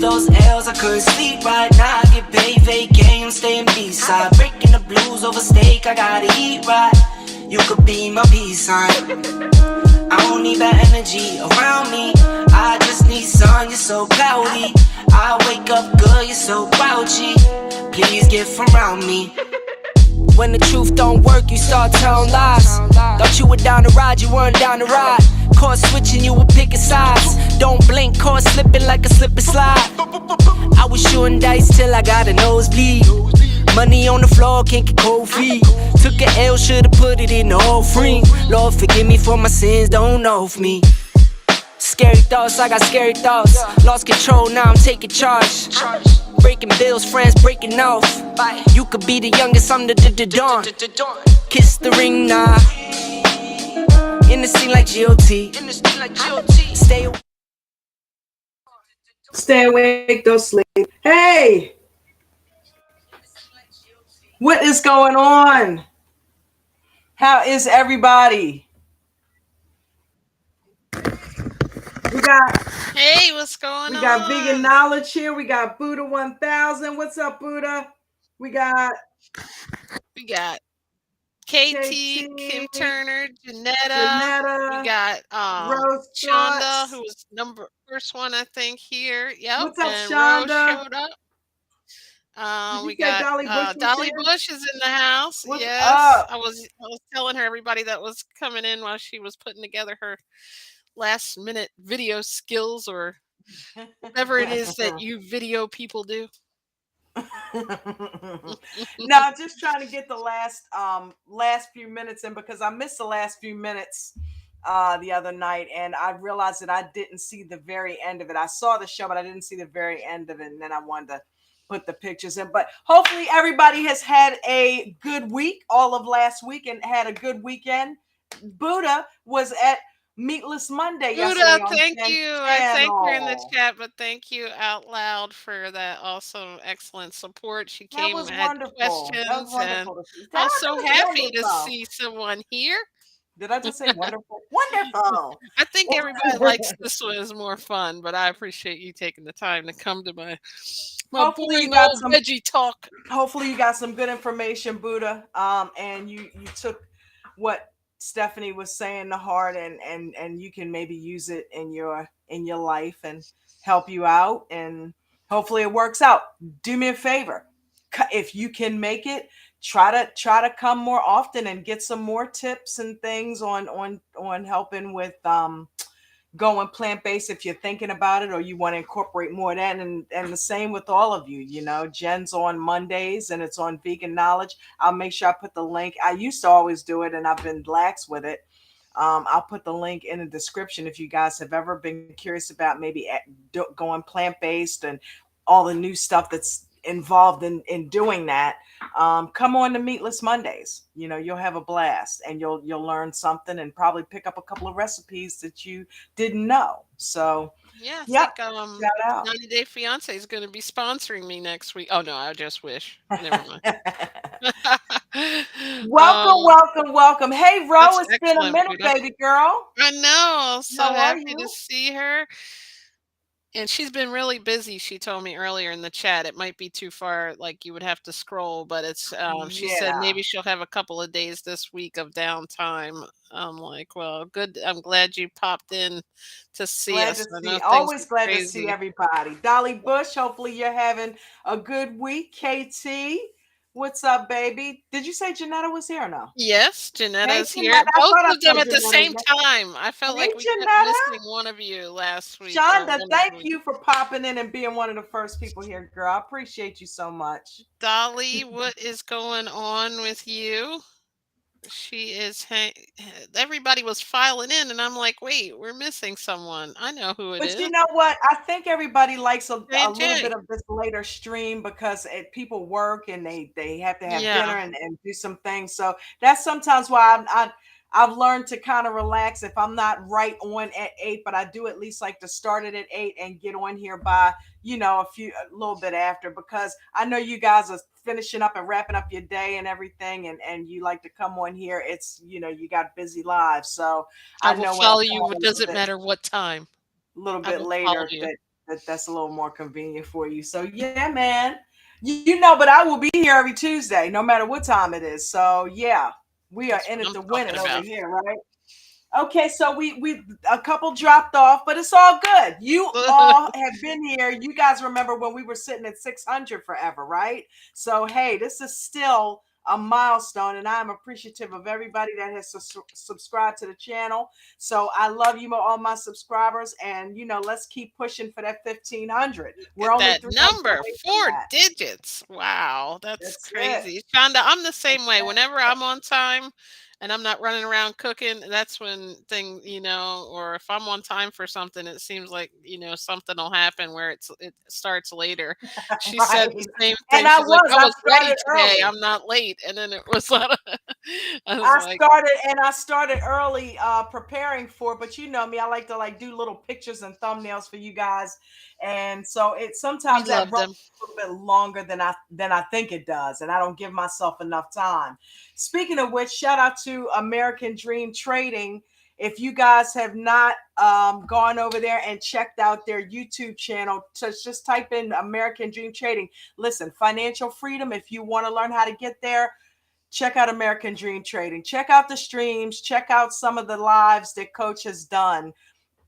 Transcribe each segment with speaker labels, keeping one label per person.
Speaker 1: those L's, I couldn't sleep right now. I get paid, vacay, I'm staying B-side. Breaking the blues over steak, I gotta eat right. You could be my peace sign. I don't need that energy around me. I just need sun, you're so cloudy. I wake up good, you're so grouchy. Please get from around me. When the truth don't work, you start telling lies. Thought you were down to ride, you weren't down to ride. Caught switching, you were picking sides. Don't blink, caught slipping like a slip and slide. I was shooting dice till I got a nosebleed. Money on the floor, can't get cold feet. Took a L, should've put it in the offering. Lord, forgive me for my sins, don't know of me. Scary thoughts, I got scary thoughts. Lost control, now I'm taking charge. Breaking bills, friends breaking off. You could be the youngest, I'm the dawn. Kiss the ring, nah. In the scene like GOT.
Speaker 2: Stay awake, don't sleep. Hey! What is going on? How is everybody? We got
Speaker 3: Hey, what's going on?
Speaker 2: We got Vegan Knowledge here. We got Buddha 1000. What's up, Buddha? We got
Speaker 3: KT, Kim Turner, Janetta. We got
Speaker 2: Rose
Speaker 3: Shonda,
Speaker 2: Thoughts.
Speaker 3: who was first one, I think, here. Yep.
Speaker 2: What's up,
Speaker 3: and
Speaker 2: Shonda?
Speaker 3: Rose showed up. We got Dolly Bush is in the house.
Speaker 2: What's
Speaker 3: yes.
Speaker 2: up?
Speaker 3: I was telling her everybody that was coming in while she was putting together her last minute video skills or whatever it is that you video people do.
Speaker 2: No, just trying to get the last few minutes in because I missed the last few minutes the other night, and I realized that I didn't see the very end of it. I saw the show, but I didn't see the very end of it, and then I wanted to put the pictures in. But hopefully everybody has had a good week, all of last week, and had a good weekend. Buddha was at Meatless Monday yesterday.
Speaker 3: Buddha, thank you. I thank her in the chat, but thank you out loud for that awesome, excellent support. She came and had questions, and I was so happy to see someone here.
Speaker 2: Did I just say wonderful? Wonderful.
Speaker 3: I think everybody likes this one is more fun, but I appreciate you taking the time to come to my
Speaker 2: hopefully you got some
Speaker 3: veggie talk.
Speaker 2: Hopefully you got some good information, Buddha. And you took what Stephanie was saying to heart, and you can maybe use it in your life and help you out, and hopefully it works out. Do me a favor, if you can make it, try to come more often and get some more tips and things on helping with going plant-based if you're thinking about it or you want to incorporate more of that. And the same with all of you. Jen's on Mondays and it's on Vegan Knowledge. I'll make sure I put the link. I used to always do it and I've been lax with it. I'll put the link in the description if you guys have ever been curious about maybe going plant-based and all the new stuff that's involved in doing that. Come on to Meatless Mondays. You'll have a blast and you'll learn something and probably pick up a couple of recipes that you didn't know. So
Speaker 3: yeah,
Speaker 2: yep.
Speaker 3: Shout out. 90 Day Fiancé is going to be sponsoring me next week. Oh no, I just wish. Never mind.
Speaker 2: Welcome. Hey, Ro, it's been a minute, baby girl.
Speaker 3: I know. So happy to see her. And she's been really busy. She told me earlier in the chat, it might be too far, like you would have to scroll, but it's, she said maybe she'll have a couple of days this week of downtime. I'm like, well, good. I'm glad you popped in to see us.
Speaker 2: Always glad to see everybody. Dolly Bush, hopefully you're having a good week. KT, what's up, baby? Did you say Janetta was here or no?
Speaker 3: Yes, Janetta's here. Both of them at the same time. I felt like we kept missing one of you last week.
Speaker 2: Shonda, thank you for popping in and being one of the first people here, girl. I appreciate you so much.
Speaker 3: Dolly, what is going on with you? She is everybody was filing in and I'm like, wait, we're missing someone. I know who it is.
Speaker 2: But you know what? I think everybody likes a little bit of this later stream because people work and they have to have dinner and do some things. So that's sometimes why I've learned to kind of relax if I'm not right on at 8, but I do at least like to start it at 8 and get on here by, a little bit after, because I know you guys are finishing up and wrapping up your day and everything. And you like to come on here. It's, you got busy lives. So
Speaker 3: I will follow you. Does it matter what time?
Speaker 2: A little bit later that's a little more convenient for you. So yeah, man. You know, but I will be here every Tuesday, no matter what time it is. So yeah, we are
Speaker 3: That's
Speaker 2: in
Speaker 3: what
Speaker 2: it
Speaker 3: I'm
Speaker 2: to win
Speaker 3: talking
Speaker 2: it over
Speaker 3: about.
Speaker 2: here, right? Okay, so we a couple dropped off, but it's all good. You all have been here. You guys remember when we were sitting at 600 forever, right? So hey, this is still a milestone, and I'm appreciative of everybody that has subscribed to the channel. So I love you, all my subscribers, and let's keep pushing for that 1500. We're
Speaker 3: At
Speaker 2: only
Speaker 3: that
Speaker 2: 300
Speaker 3: number,
Speaker 2: away from
Speaker 3: 4
Speaker 2: that.
Speaker 3: digits. Wow, that's
Speaker 2: That's it.
Speaker 3: crazy. Shonda, I'm the same way.
Speaker 2: That's
Speaker 3: Whenever I'm on time and I'm not running around cooking, that's when or if I'm on time for something, it seems like, something will happen where it starts later. She said
Speaker 2: right.
Speaker 3: the same
Speaker 2: And
Speaker 3: thing.
Speaker 2: I
Speaker 3: She's like,
Speaker 2: was.
Speaker 3: I
Speaker 2: I
Speaker 3: was ready
Speaker 2: started
Speaker 3: today.
Speaker 2: early.
Speaker 3: I'm not late. And then it was I was like,
Speaker 2: I started early preparing for it, but you know me, I like to do little pictures and thumbnails for you guys. And so it
Speaker 3: we
Speaker 2: sometimes that
Speaker 3: love
Speaker 2: runs
Speaker 3: them.
Speaker 2: a little bit longer than I think it does, and I don't give myself enough time. Speaking of which, shout out to American Dream Trading. If you guys have not gone over there and checked out their YouTube channel, just type in American Dream Trading. Listen, financial freedom, if you want to learn how to get there, check out American Dream Trading. Check out the streams. Check out some of the lives that Coach has done.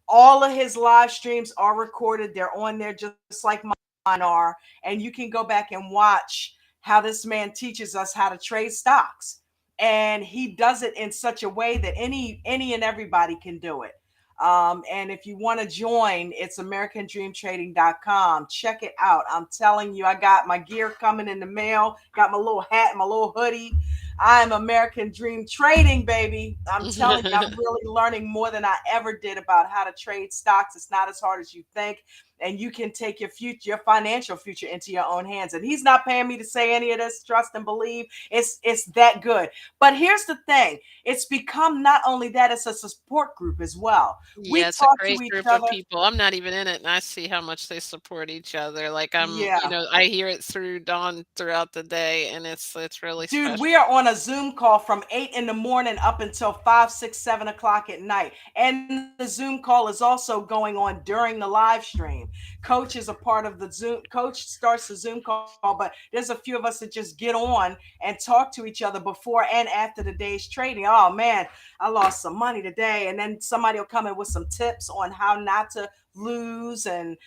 Speaker 2: All of his live streams are recorded. They're on there just like mine are. And you can go back and watch how this man teaches us how to trade stocks. And he does it in such a way that any and everybody can do it. And if you want to join, it's americandreamtrading.com. Check it out. I'm telling you, I got my gear coming in the mail, got my little hat, my little hoodie. I'm American Dream Trading, baby. I'm telling you, I'm really learning more than I ever did about how to trade stocks. It's not as hard as you think, and you can take your future, your financial future, into your own hands. And he's not paying me to say any of this. Trust and believe. It's that good. But here's the thing: it's become not only that; it's a support group as well.
Speaker 3: Yeah,
Speaker 2: We
Speaker 3: it's a
Speaker 2: talk to
Speaker 3: great
Speaker 2: each
Speaker 3: group of
Speaker 2: other.
Speaker 3: people. I'm not even in it, and I see how much they support each other. Like
Speaker 2: Yeah.
Speaker 3: I hear it through Dawn throughout the day, and it's really
Speaker 2: Dude,
Speaker 3: special.
Speaker 2: we are on a Zoom call from 8 in the morning up until 5, 6, 7 o'clock at night. And the Zoom call is also going on during the live stream. Coach is a part of the Zoom. Coach starts the Zoom call, but there's a few of us that just get on and talk to each other before and after the day's trading. Oh man, I lost some money today. And then somebody will come in with some tips on how not to lose, and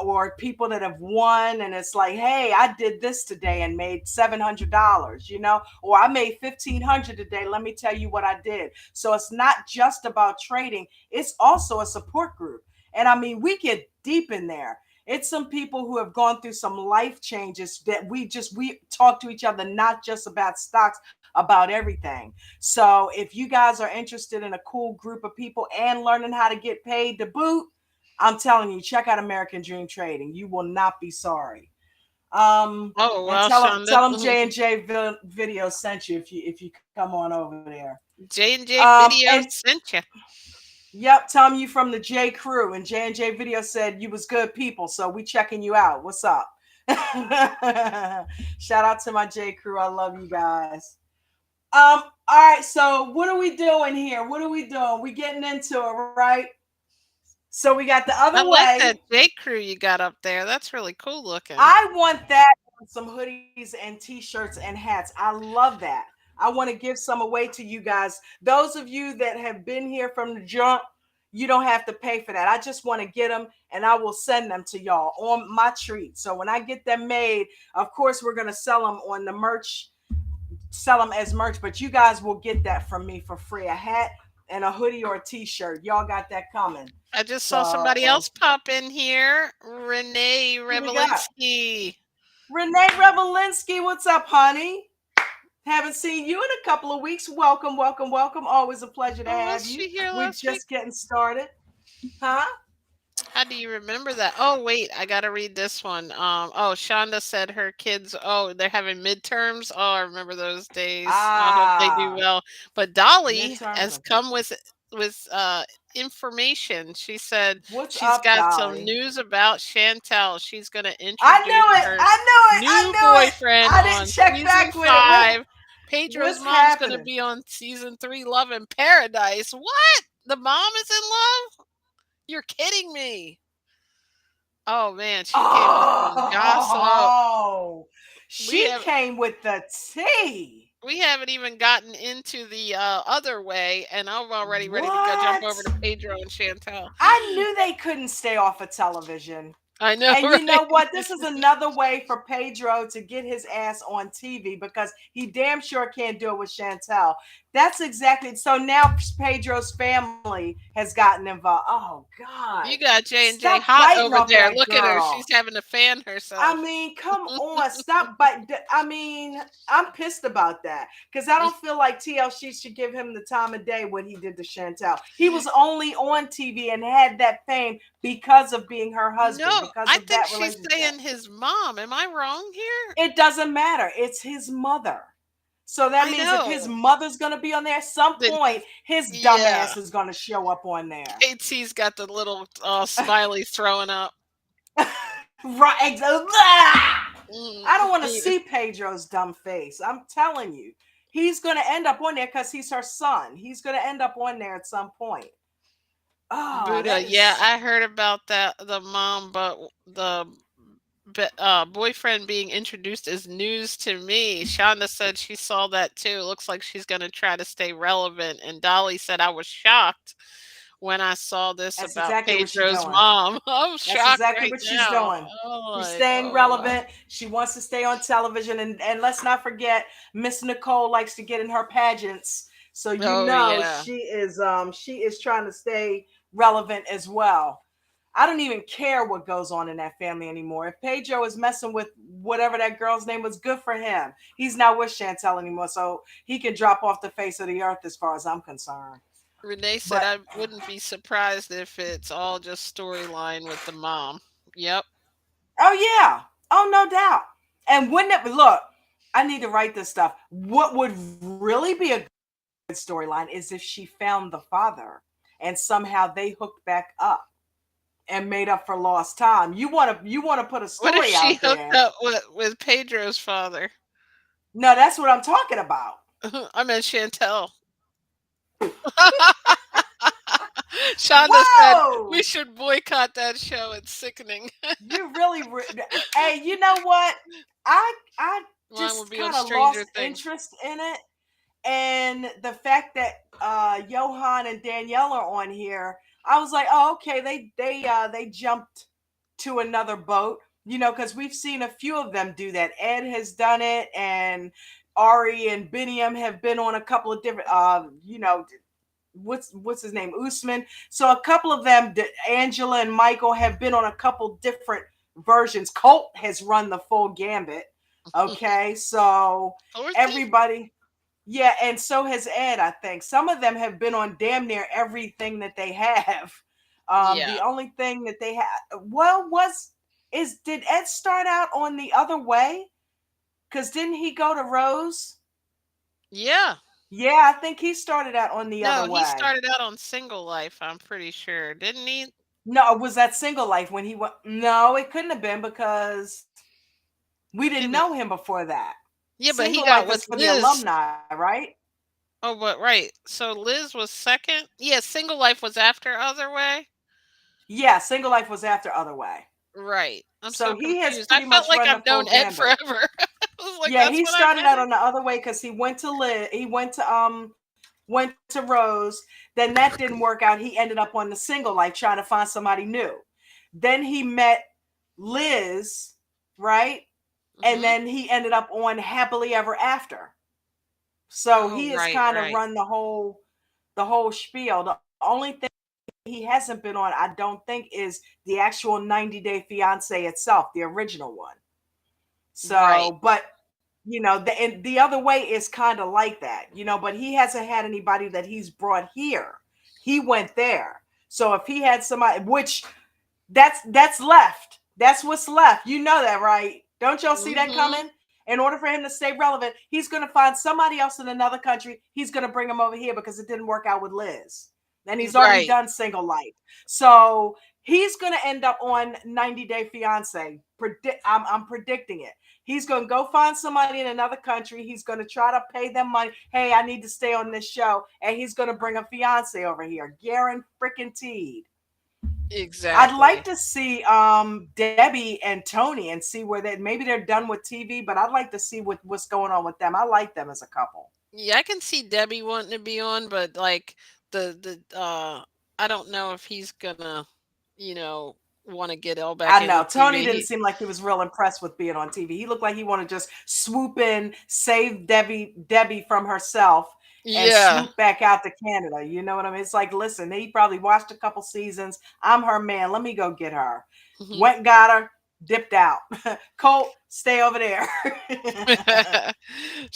Speaker 2: or people that have won, and it's like, hey, I did this today and made $700, or I made 1,500 today. Let me tell you what I did. So it's not just about trading, it's also a support group. And I mean, we get deep in there. It's some people who have gone through some life changes that we talk to each other, not just about stocks, about everything. So if you guys are interested in a cool group of people and learning how to get paid to boot, I'm telling you, check out American Dream Trading. You will not be sorry.
Speaker 3: Oh
Speaker 2: And
Speaker 3: well,
Speaker 2: tell them
Speaker 3: Shonda.
Speaker 2: tell them J&J video sent you if you come on over there.
Speaker 3: J&J
Speaker 2: And
Speaker 3: Video sent you.
Speaker 2: yep, tell them you from the J Crew, and J&J Video said you was good people, so we checking you out. What's up? Shout out to my J Crew. I love you guys. All right, so what are we doing here? What are we doing? We getting into it, right? So we got the other
Speaker 3: I like
Speaker 2: way.
Speaker 3: that J Crew you got up there. That's really cool looking.
Speaker 2: I want that on some hoodies and t-shirts and hats. I love that. I want to give some away to you guys. Those of you that have been here from the jump, you don't have to pay for that. I just want to get them, and I will send them to y'all on my treat. So when I get them made, of course we're going to sell them on the merch, sell them as merch, but you guys will get that from me for free. A hat and a hoodie or a t-shirt. Y'all got that coming.
Speaker 3: I just saw somebody
Speaker 2: So
Speaker 3: else pop in here. Renee
Speaker 2: who we got?
Speaker 3: Revelinsky.
Speaker 2: Renee Revelinsky, what's up, honey? Haven't seen you in a couple of weeks. Welcome, welcome, welcome. Always a pleasure to
Speaker 3: Oh, was
Speaker 2: have you.
Speaker 3: she here
Speaker 2: We're
Speaker 3: last week?
Speaker 2: just getting started. Huh?
Speaker 3: How do you remember that? Oh, wait, I gotta read this one. Oh, Shonda said her kids, oh, they're having midterms. Oh, I remember those days. I hope they do
Speaker 2: Ah,
Speaker 3: well. But Dolly
Speaker 2: midterms.
Speaker 3: has come with information. She said
Speaker 2: What's
Speaker 3: she's
Speaker 2: up,
Speaker 3: got some
Speaker 2: Dolly?
Speaker 3: news about Chantel. She's gonna
Speaker 2: I
Speaker 3: introduce
Speaker 2: knew it.
Speaker 3: her
Speaker 2: I knew it. I
Speaker 3: new
Speaker 2: knew it.
Speaker 3: boyfriend
Speaker 2: I didn't
Speaker 3: on
Speaker 2: check
Speaker 3: season
Speaker 2: back with it.
Speaker 3: 5. Pedro's
Speaker 2: What's
Speaker 3: mom's gonna
Speaker 2: happening?
Speaker 3: be on season 3, Love in Paradise. What? The mom is in love? You're kidding me. Oh man, she came with some gossip.
Speaker 2: Oh,
Speaker 3: We
Speaker 2: she
Speaker 3: have
Speaker 2: came with the tea.
Speaker 3: we haven't even gotten into the other way, and I'm already ready to go jump over
Speaker 2: What?
Speaker 3: to Pedro and Chantel.
Speaker 2: I knew they couldn't stay off of television.
Speaker 3: I know,
Speaker 2: And you
Speaker 3: right?
Speaker 2: know what? This is another way for Pedro to get his ass on TV because he damn sure can't do it with Chantel. That's exactly so now Pedro's family has gotten involved. Oh God.
Speaker 3: You got J&J
Speaker 2: Stop
Speaker 3: hot
Speaker 2: biting
Speaker 3: over
Speaker 2: off
Speaker 3: there.
Speaker 2: that
Speaker 3: Look at her. She's
Speaker 2: girl.
Speaker 3: having to fan
Speaker 2: I
Speaker 3: herself.
Speaker 2: mean, come on, stop. But I mean, I'm pissed about that because I don't feel like TLC should give him the time of day what he did to Chantel. He was only on TV and had that fame because of being her husband,
Speaker 3: No,
Speaker 2: because
Speaker 3: I
Speaker 2: of
Speaker 3: think
Speaker 2: that
Speaker 3: she's
Speaker 2: relationship.
Speaker 3: saying his mom. Am I wrong here?
Speaker 2: It doesn't matter. It's his mother. So that
Speaker 3: I
Speaker 2: means if his
Speaker 3: know.
Speaker 2: mother's going to be on there, at some
Speaker 3: Then
Speaker 2: point, his
Speaker 3: yeah,
Speaker 2: dumbass is going to show up on there.
Speaker 3: KT's got the little smiley throwing up.
Speaker 2: Right. I don't want to
Speaker 3: He
Speaker 2: see Pedro's dumb face. I'm telling you. He's going to end up on there because he's her son. He's going to end up on there at some point. Oh,
Speaker 3: Buddha,
Speaker 2: that
Speaker 3: yeah,
Speaker 2: is.
Speaker 3: I heard about that. The mom, but the boyfriend being introduced is news to me. Shonda said she saw that too. Looks like she's going to try to stay relevant. And Dolly said, I was shocked when I saw this
Speaker 2: That's
Speaker 3: about
Speaker 2: exactly what she's
Speaker 3: Pedro's
Speaker 2: doing.
Speaker 3: mom. I'm
Speaker 2: That's
Speaker 3: shocked
Speaker 2: exactly
Speaker 3: right
Speaker 2: what she's
Speaker 3: now.
Speaker 2: doing.
Speaker 3: I'm
Speaker 2: She's
Speaker 3: like,
Speaker 2: staying
Speaker 3: oh,
Speaker 2: relevant. She wants to stay on television. And let's not forget, Miss Nicole likes to get in her pageants. So you
Speaker 3: oh
Speaker 2: know
Speaker 3: yeah.
Speaker 2: she is trying to stay relevant as well. I don't even care what goes on in that family anymore. If Pedro is messing with whatever that girl's name was, good for him. He's not with Chantel anymore, so he can drop off the face of the earth as far as I'm concerned.
Speaker 3: Renee said,
Speaker 2: But
Speaker 3: I wouldn't be surprised if it's all just storyline with the mom. Yep.
Speaker 2: oh yeah, oh no doubt. And wouldn't it look? I need to write this stuff. What would really be a good storyline is if she found the father and somehow they hooked back up and made up for lost time. You want to put a
Speaker 3: What if
Speaker 2: story
Speaker 3: she
Speaker 2: out
Speaker 3: hooked
Speaker 2: there.
Speaker 3: up with Pedro's father?
Speaker 2: No, that's what I'm talking about.
Speaker 3: I meant Chantel. Shonda said we
Speaker 2: Whoa!
Speaker 3: should boycott that show. It's sickening.
Speaker 2: You really, hey, you know what? I
Speaker 3: Mine would
Speaker 2: just
Speaker 3: be on
Speaker 2: kind of
Speaker 3: Stranger
Speaker 2: lost
Speaker 3: Things.
Speaker 2: interest in it, and the fact that Johan and Danielle are on here, I was like, oh, okay, they jumped to another boat, because we've seen a few of them do that. Ed has done it, and Ari and Biniam have been on a couple of different, what's his name, Usman. So a couple of them, Angela and Michael, have been on a couple different versions. Colt has run the full gambit. Okay, so
Speaker 3: Dorothy?
Speaker 2: everybody, yeah, and so has Ed. I think some of them have been on damn near everything that they have.
Speaker 3: Yeah.
Speaker 2: The only thing that they had, well, did Ed start out on the other way? Because didn't he go to Rose?
Speaker 3: Yeah.
Speaker 2: Yeah, I think he started out on the other
Speaker 3: No, he
Speaker 2: way.
Speaker 3: started out on Single Life, I'm pretty sure. Didn't he?
Speaker 2: No, was that Single Life when he went? No, it couldn't have been because we didn't
Speaker 3: Didn't.
Speaker 2: know him before that.
Speaker 3: Yeah, but he
Speaker 2: Single
Speaker 3: got
Speaker 2: Life
Speaker 3: with
Speaker 2: is for the
Speaker 3: Liz.
Speaker 2: alumni, right?
Speaker 3: Oh, but right. So Liz was second? Yeah, Single Life was after Other Way?
Speaker 2: Yeah, Single Life was after Other Way.
Speaker 3: Right. I'm
Speaker 2: So
Speaker 3: so
Speaker 2: he has
Speaker 3: confused. I
Speaker 2: pretty
Speaker 3: felt
Speaker 2: much
Speaker 3: like
Speaker 2: run the
Speaker 3: I've
Speaker 2: full
Speaker 3: known Ed
Speaker 2: gambit.
Speaker 3: forever. I was like,
Speaker 2: Yeah,
Speaker 3: that's
Speaker 2: he
Speaker 3: what I've
Speaker 2: started out
Speaker 3: known.
Speaker 2: on the other way because he went to Rose. Then that didn't work out. He ended up on the Single Life trying to find somebody new. Then he met Liz, right? And
Speaker 3: Hmm.
Speaker 2: then he ended up on Happily Ever After. So
Speaker 3: Oh,
Speaker 2: he has
Speaker 3: right,
Speaker 2: kind of
Speaker 3: right.
Speaker 2: run the whole spiel. The only thing he hasn't been on, I don't think, is the actual 90 Day Fiance itself, the original one.
Speaker 3: Right.
Speaker 2: So, but the other way is kind of like that, but he hasn't had anybody that he's brought here. He went there. So if he had somebody, which that's left. That's what's left. You know that, right? Don't y'all see that
Speaker 3: Hmm.
Speaker 2: coming? In order for him to stay relevant, he's going to find somebody else in another country. He's going to bring him over here because it didn't work out with Liz. And he's already
Speaker 3: Right.
Speaker 2: done Single Life. So he's going to end up on 90 Day Fiance. I'm predicting it. He's going to go find somebody in another country. He's going to try to pay them money. Hey, I need to stay on this show. And he's going to bring a fiance over here. Guaranteed. I'd like
Speaker 3: Exactly.
Speaker 2: to see Debbie and Tony and see where they maybe they're done with TV, but I'd like to see what's going on with them. I like them as a couple.
Speaker 3: Yeah, I can see Debbie wanting to be on, but like the I don't know if he's gonna, you know, want to get all back
Speaker 2: I
Speaker 3: into
Speaker 2: know Tony
Speaker 3: TV.
Speaker 2: didn't seem like he was real impressed with being on TV. He looked like he wanted to just swoop in, save Debbie from herself, and
Speaker 3: Yeah.
Speaker 2: swoop back out to Canada. You know what I mean? It's like, listen, he probably watched a couple seasons. I'm her man. Let me go get her.
Speaker 3: Mhm.
Speaker 2: Went, got her, dipped out. Colt, stay over there.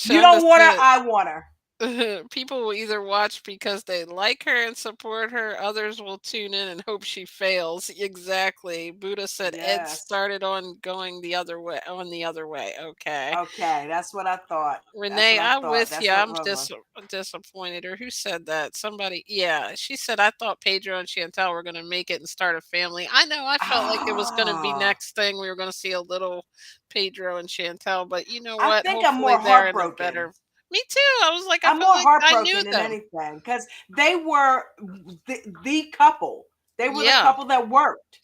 Speaker 2: You
Speaker 3: Shonda
Speaker 2: don't want her.
Speaker 3: said
Speaker 2: I want her.
Speaker 3: people will either watch because they like her and support her, others will tune in and hope she fails. Exactly. Buddha said Ed
Speaker 2: Yes.
Speaker 3: started on going the other way, on the other way. Okay.
Speaker 2: Okay, that's what I thought. That's
Speaker 3: Renee,
Speaker 2: what I
Speaker 3: I'm
Speaker 2: thought.
Speaker 3: with you.
Speaker 2: That's what
Speaker 3: I'm
Speaker 2: it was.
Speaker 3: disappointed. Or who said that? Somebody, yeah. She said, I thought Pedro and Chantel were going to make it and start a family. I know. I felt like it was going to be
Speaker 2: Ah,
Speaker 3: next thing. We were going to see a little Pedro and Chantel. But you know
Speaker 2: I
Speaker 3: what?
Speaker 2: think I'm
Speaker 3: Hopefully
Speaker 2: more
Speaker 3: they're in a
Speaker 2: heartbroken.
Speaker 3: better. Me too. I was like, I
Speaker 2: I'm
Speaker 3: feel
Speaker 2: more
Speaker 3: like I knew
Speaker 2: heartbroken than
Speaker 3: them.
Speaker 2: anything because they were the couple. They were the
Speaker 3: Yeah.
Speaker 2: couple that worked.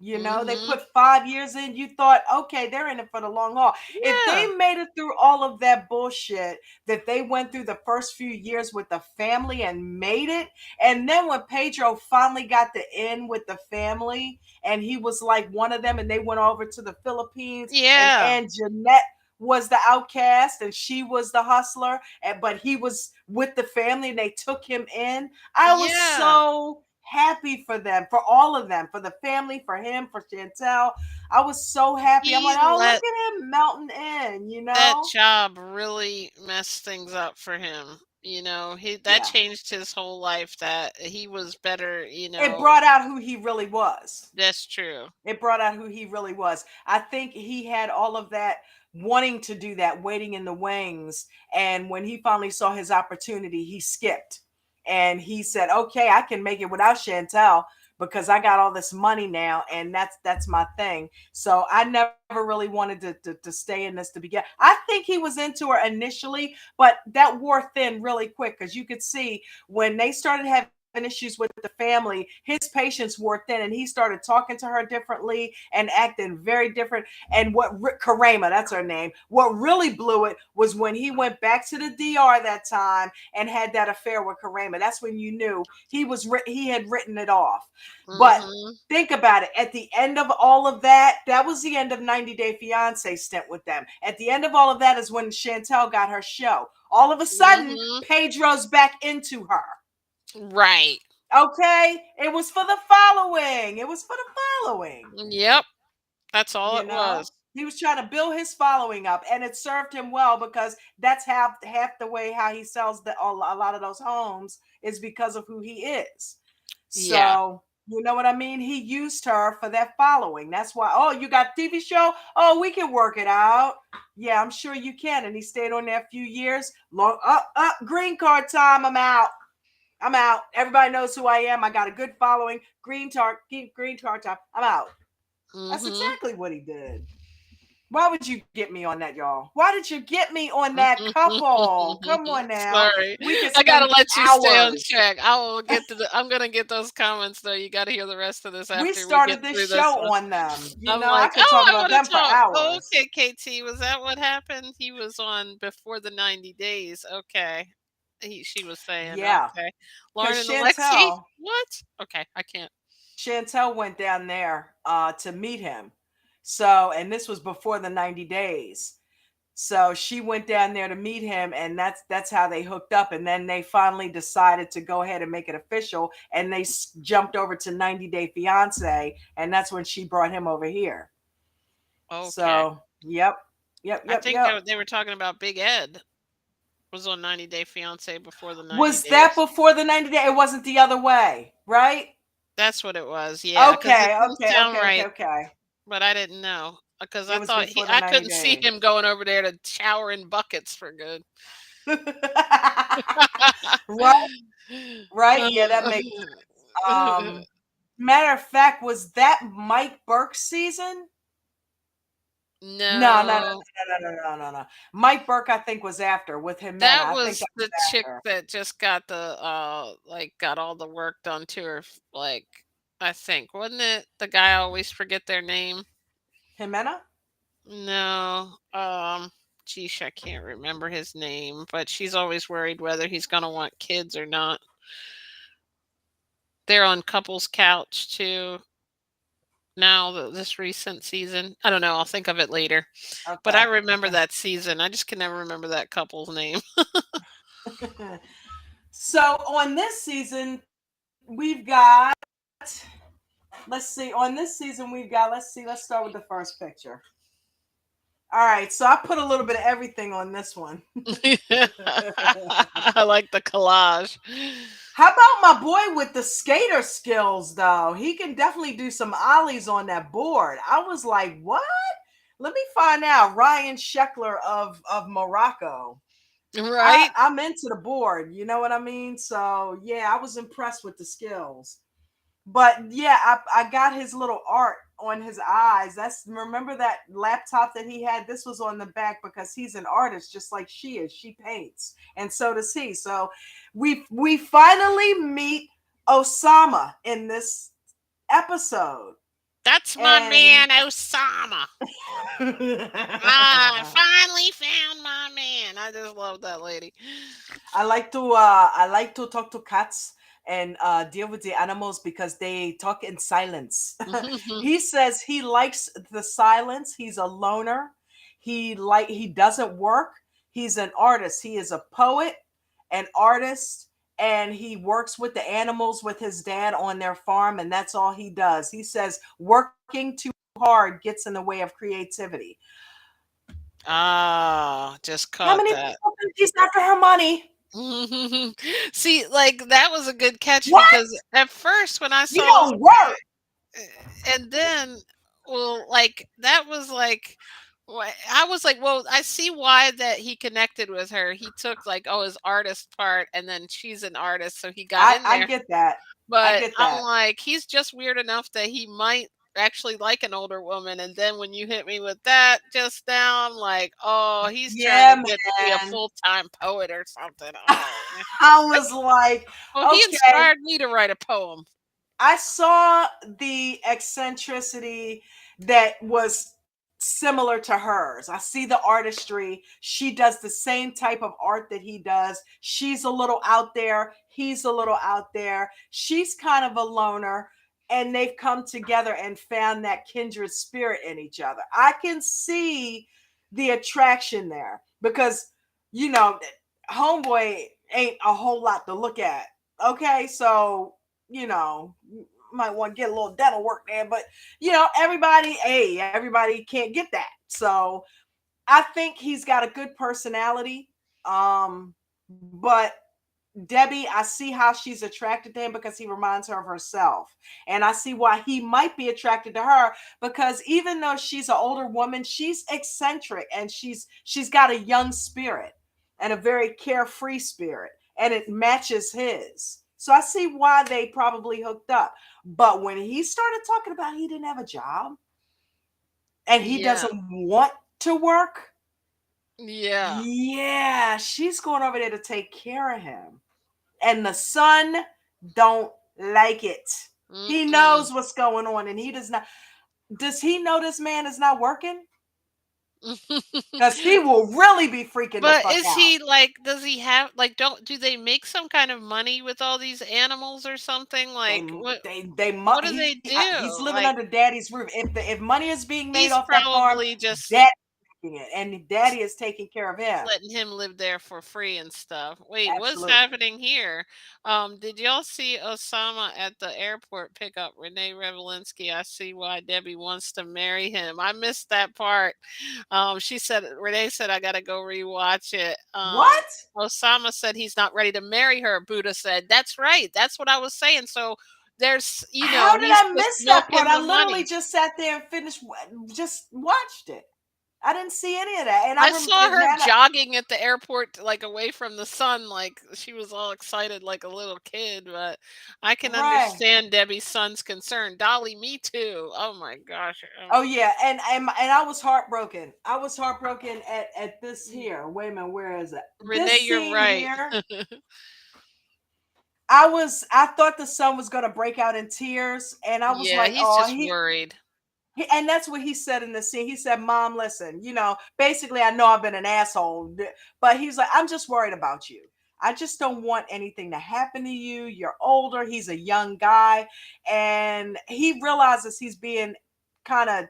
Speaker 2: You know, they
Speaker 3: Mm-hmm.
Speaker 2: put 5 years in. You thought, okay, they're in it for the long haul. If they
Speaker 3: Yeah.
Speaker 2: made it through all of that bullshit that they went through the first few years with the family and made it, and then when Pedro finally got the in with the family and he was like one of them and they went over to the Philippines and
Speaker 3: Yeah.
Speaker 2: Jeanette was the outcast and she was the hustler, and but he was with the family and they took him in. I was
Speaker 3: Yeah.
Speaker 2: so happy for them, for all of them, for the family, for him, for Chantel. I was so happy. I'm
Speaker 3: He
Speaker 2: like, oh, look
Speaker 3: let
Speaker 2: at him melting in, you
Speaker 3: that
Speaker 2: know?
Speaker 3: job really messed things up for him. He that
Speaker 2: Yeah.
Speaker 3: changed his whole life, that he was better,
Speaker 2: It brought out who he really was.
Speaker 3: that's true.
Speaker 2: It brought out who he really was. I think he had all of that wanting to do that, waiting in the wings. And when he finally saw his opportunity, he skipped. And he said, okay, I can make it without Chantel because I got all this money now, and that's my thing. So I never really wanted to stay in this to begin. I think he was into her initially, but that wore thin really quick because you could see when they started having issues with the family, his patience wore thin and he started talking to her differently and acting very different. And Karema, that's her name, what really blew it was when he went back to the DR that time and had that affair with Karema. That's when you knew he had written it off. But
Speaker 3: Mhm.
Speaker 2: think about it. At the end of all of that, that was the end of 90 Day Fiance stint with them. At the end of all of that is when Chantel got her show. All of a sudden,
Speaker 3: Mhm.
Speaker 2: Pedro's back into her.
Speaker 3: Right.
Speaker 2: Okay, it was for the following. It was for the following.
Speaker 3: Yep. That's all
Speaker 2: You
Speaker 3: it
Speaker 2: know,
Speaker 3: was.
Speaker 2: he was trying to build his following up, and it served him well because that's half the way how he sells a lot of those homes is because of who he is.
Speaker 3: Yeah.
Speaker 2: So you know what I mean. He used her for that following. That's why. Oh, you got TV show. Oh, we can work it out. Yeah, I'm sure you can. And he stayed on there a few years. Long up, green card time. I'm out. I'm out. Everybody knows who I am. I got a good following. Green card time. I'm out. That's
Speaker 3: Mhm.
Speaker 2: exactly what he did. Why would you get me on that, y'all? Why did you get me on that couple? Come on now.
Speaker 3: Sorry.
Speaker 2: We could
Speaker 3: I gotta
Speaker 2: spend
Speaker 3: let you stay on
Speaker 2: hours.
Speaker 3: track. I will get to I'm gonna get those comments though. You gotta hear the rest of this
Speaker 2: We
Speaker 3: after we get
Speaker 2: started this
Speaker 3: through this
Speaker 2: show
Speaker 3: one.
Speaker 2: on them. You
Speaker 3: I'm
Speaker 2: know, I
Speaker 3: like,
Speaker 2: could
Speaker 3: "Oh,
Speaker 2: talk
Speaker 3: I
Speaker 2: about
Speaker 3: wanna
Speaker 2: them for
Speaker 3: talk." Oh,
Speaker 2: hours.
Speaker 3: okay, KT, was that what happened? He was on before the 90 days. Okay. She was saying,
Speaker 2: Yeah.
Speaker 3: okay.
Speaker 2: Because
Speaker 3: Lauren and Alexi?
Speaker 2: Chantel,
Speaker 3: What? Okay, I can't.
Speaker 2: Chantel went down there to meet him. So, and this was before the 90 days. So she went down there to meet him, and that's how they hooked up. And then they finally decided to go ahead and make it official, and they jumped over to 90 Day Fiance, and that's when she brought him over here.
Speaker 3: Okay.
Speaker 2: So, yep, yep,
Speaker 3: I
Speaker 2: yep,
Speaker 3: think
Speaker 2: yep.
Speaker 3: they were talking about Big Ed was on 90 Day Fiance before the 90
Speaker 2: Was that
Speaker 3: days.
Speaker 2: before the 90 day? It wasn't the other way, right?
Speaker 3: That's what it was. Yeah, because it
Speaker 2: Okay,
Speaker 3: didn't
Speaker 2: okay,
Speaker 3: sound
Speaker 2: okay, okay,
Speaker 3: right.
Speaker 2: okay.
Speaker 3: But I didn't know, because
Speaker 2: It
Speaker 3: I
Speaker 2: was
Speaker 3: thought
Speaker 2: before the
Speaker 3: I
Speaker 2: 90
Speaker 3: couldn't see
Speaker 2: days.
Speaker 3: him going over there to shower in buckets for good.
Speaker 2: Right, right. Yeah, that makes matter of fact, was that Mike Burke's season? No, no, no,
Speaker 3: No,
Speaker 2: no, no, no, no, no, no. Mike Burke, I think, was after with Jimena.
Speaker 3: that
Speaker 2: I think
Speaker 3: was
Speaker 2: that was
Speaker 3: the chick
Speaker 2: after.
Speaker 3: that just got the, like, got all the work done to her, like, I think. Wasn't it the guy I always forget their name?
Speaker 2: Jimena?
Speaker 3: No. Geesh, I can't remember his name, but she's always worried whether he's gonna want kids or not. They're on couple's couch too. Now this recent season. I don't know, I'll think of it later. But I
Speaker 2: Okay.
Speaker 3: remember that season. I just can never remember that couple's name.
Speaker 2: Okay. So on this season, we've got, let's see, on this season, we've got, let's see, let's start with the first picture. All right. So I put a little bit of everything on this one.
Speaker 3: I like the collage.
Speaker 2: How about my boy with the skater skills, though? He can definitely do some ollies on that board. I was like, what? Let me find out. Ryan Sheckler of Morocco.
Speaker 3: Right?
Speaker 2: I'm into the board. You know what I mean? So yeah, I was impressed with the skills. But yeah, I got his little art on his eyes. That's, remember that laptop that he had? This was on the back because he's an artist just like she is. She paints, and so does he. So we finally meet Osama in this episode.
Speaker 3: That's my
Speaker 2: And
Speaker 3: man, Osama. I finally found my man. I just love that lady.
Speaker 2: I like to talk to cats and deal with the animals because they talk in silence. He says he likes the silence. He's a loner. He doesn't work. He's an artist. He is a poet, an artist, and he works with the animals with his dad on their farm, and that's all he does. He says working too hard gets in the way of creativity.
Speaker 3: Ah, just
Speaker 2: How
Speaker 3: caught
Speaker 2: many
Speaker 3: that.
Speaker 2: people think he's after her money?
Speaker 3: See, like that was a good catch
Speaker 2: What?
Speaker 3: because at first when I
Speaker 2: You
Speaker 3: saw
Speaker 2: don't work.
Speaker 3: and then well like that was like I was like, well, I see why that he connected with her. He took like, oh, his artist part and then she's an artist, so he got in
Speaker 2: I
Speaker 3: there.
Speaker 2: get that. I
Speaker 3: But
Speaker 2: get
Speaker 3: I'm
Speaker 2: that.
Speaker 3: like, he's just weird enough that he might actually like an older woman. And then when you hit me with that just now, I'm like, oh, he's trying to
Speaker 2: Yeah,
Speaker 3: get to be a
Speaker 2: man.
Speaker 3: full-time poet or something. Oh, man.
Speaker 2: I was like,
Speaker 3: Well, he
Speaker 2: okay.
Speaker 3: inspired me to write a poem.
Speaker 2: I saw the eccentricity that was similar to hers. I see the artistry. She does the same type of art that he does. She's a little out there. He's a little out there. She's kind of a loner. And they've come together and found that kindred spirit in each other. I can see the attraction there because, you know, homeboy ain't a whole lot to look at. Okay. So, you know, might want to get a little dental work there, but you know, everybody can't get that. So I think he's got a good personality. But Debbie, I see how she's attracted to him because he reminds her of herself. And I see why he might be attracted to her because even though she's an older woman, she's eccentric and she's got a young spirit and a very carefree spirit and it matches his. So I see why they probably hooked up. But when he started talking about he didn't have a job and he
Speaker 3: Yeah.
Speaker 2: doesn't want to work,
Speaker 3: Yeah.
Speaker 2: yeah, she's going over there to take care of him. And the son don't like it. He
Speaker 3: Mm-mm.
Speaker 2: knows what's going on and he does not. Does he know this man is not working? Because he will really be freaking the
Speaker 3: But
Speaker 2: fuck
Speaker 3: is
Speaker 2: out.
Speaker 3: he like, does he have like, don't do they make some kind of money with all these animals or something?
Speaker 2: They
Speaker 3: Like
Speaker 2: they
Speaker 3: what do they
Speaker 2: he's
Speaker 3: do?
Speaker 2: living
Speaker 3: Like
Speaker 2: under daddy's roof. If money is being made
Speaker 3: he's
Speaker 2: off that farm,
Speaker 3: probably just
Speaker 2: daddy's making it, and daddy is taking care of him.
Speaker 3: letting him live there for free and stuff. Wait, what's
Speaker 2: Absolutely.
Speaker 3: happening here? Did y'all see Osama at the airport pick up Renee Revelinsky? I see why Debbie wants to marry him. I missed that part. She said Renee said I gotta go rewatch it.
Speaker 2: What?
Speaker 3: Osama said he's not ready to marry her. Buddha said, that's right. That's what I was saying. So there's,
Speaker 2: How did
Speaker 3: he's
Speaker 2: I
Speaker 3: just
Speaker 2: miss that part?
Speaker 3: milking
Speaker 2: I
Speaker 3: the
Speaker 2: literally
Speaker 3: money.
Speaker 2: just sat there and finished, just watched it. I didn't see any of that, and I
Speaker 3: I
Speaker 2: remember
Speaker 3: saw her
Speaker 2: now.
Speaker 3: jogging at the airport, like away from the sun, like she was all excited, like a little kid. But I can
Speaker 2: Right.
Speaker 3: understand Debbie's son's concern. Dolly, me too. Oh my gosh.
Speaker 2: Oh yeah, and I was heartbroken. I was heartbroken at this here. Wait a minute, where is it?
Speaker 3: Renee,
Speaker 2: This
Speaker 3: you're
Speaker 2: scene
Speaker 3: right.
Speaker 2: here. I thought the son was gonna break out in tears, and I was
Speaker 3: Yeah,
Speaker 2: like,
Speaker 3: he's
Speaker 2: oh,
Speaker 3: just worried.
Speaker 2: and that's what he said in the scene. He said, "Mom, listen, basically, I know I've been an asshole, but he's like, I'm just worried about you. I just don't want anything to happen to you. You're older. He's a young guy, and he realizes he's being kind of,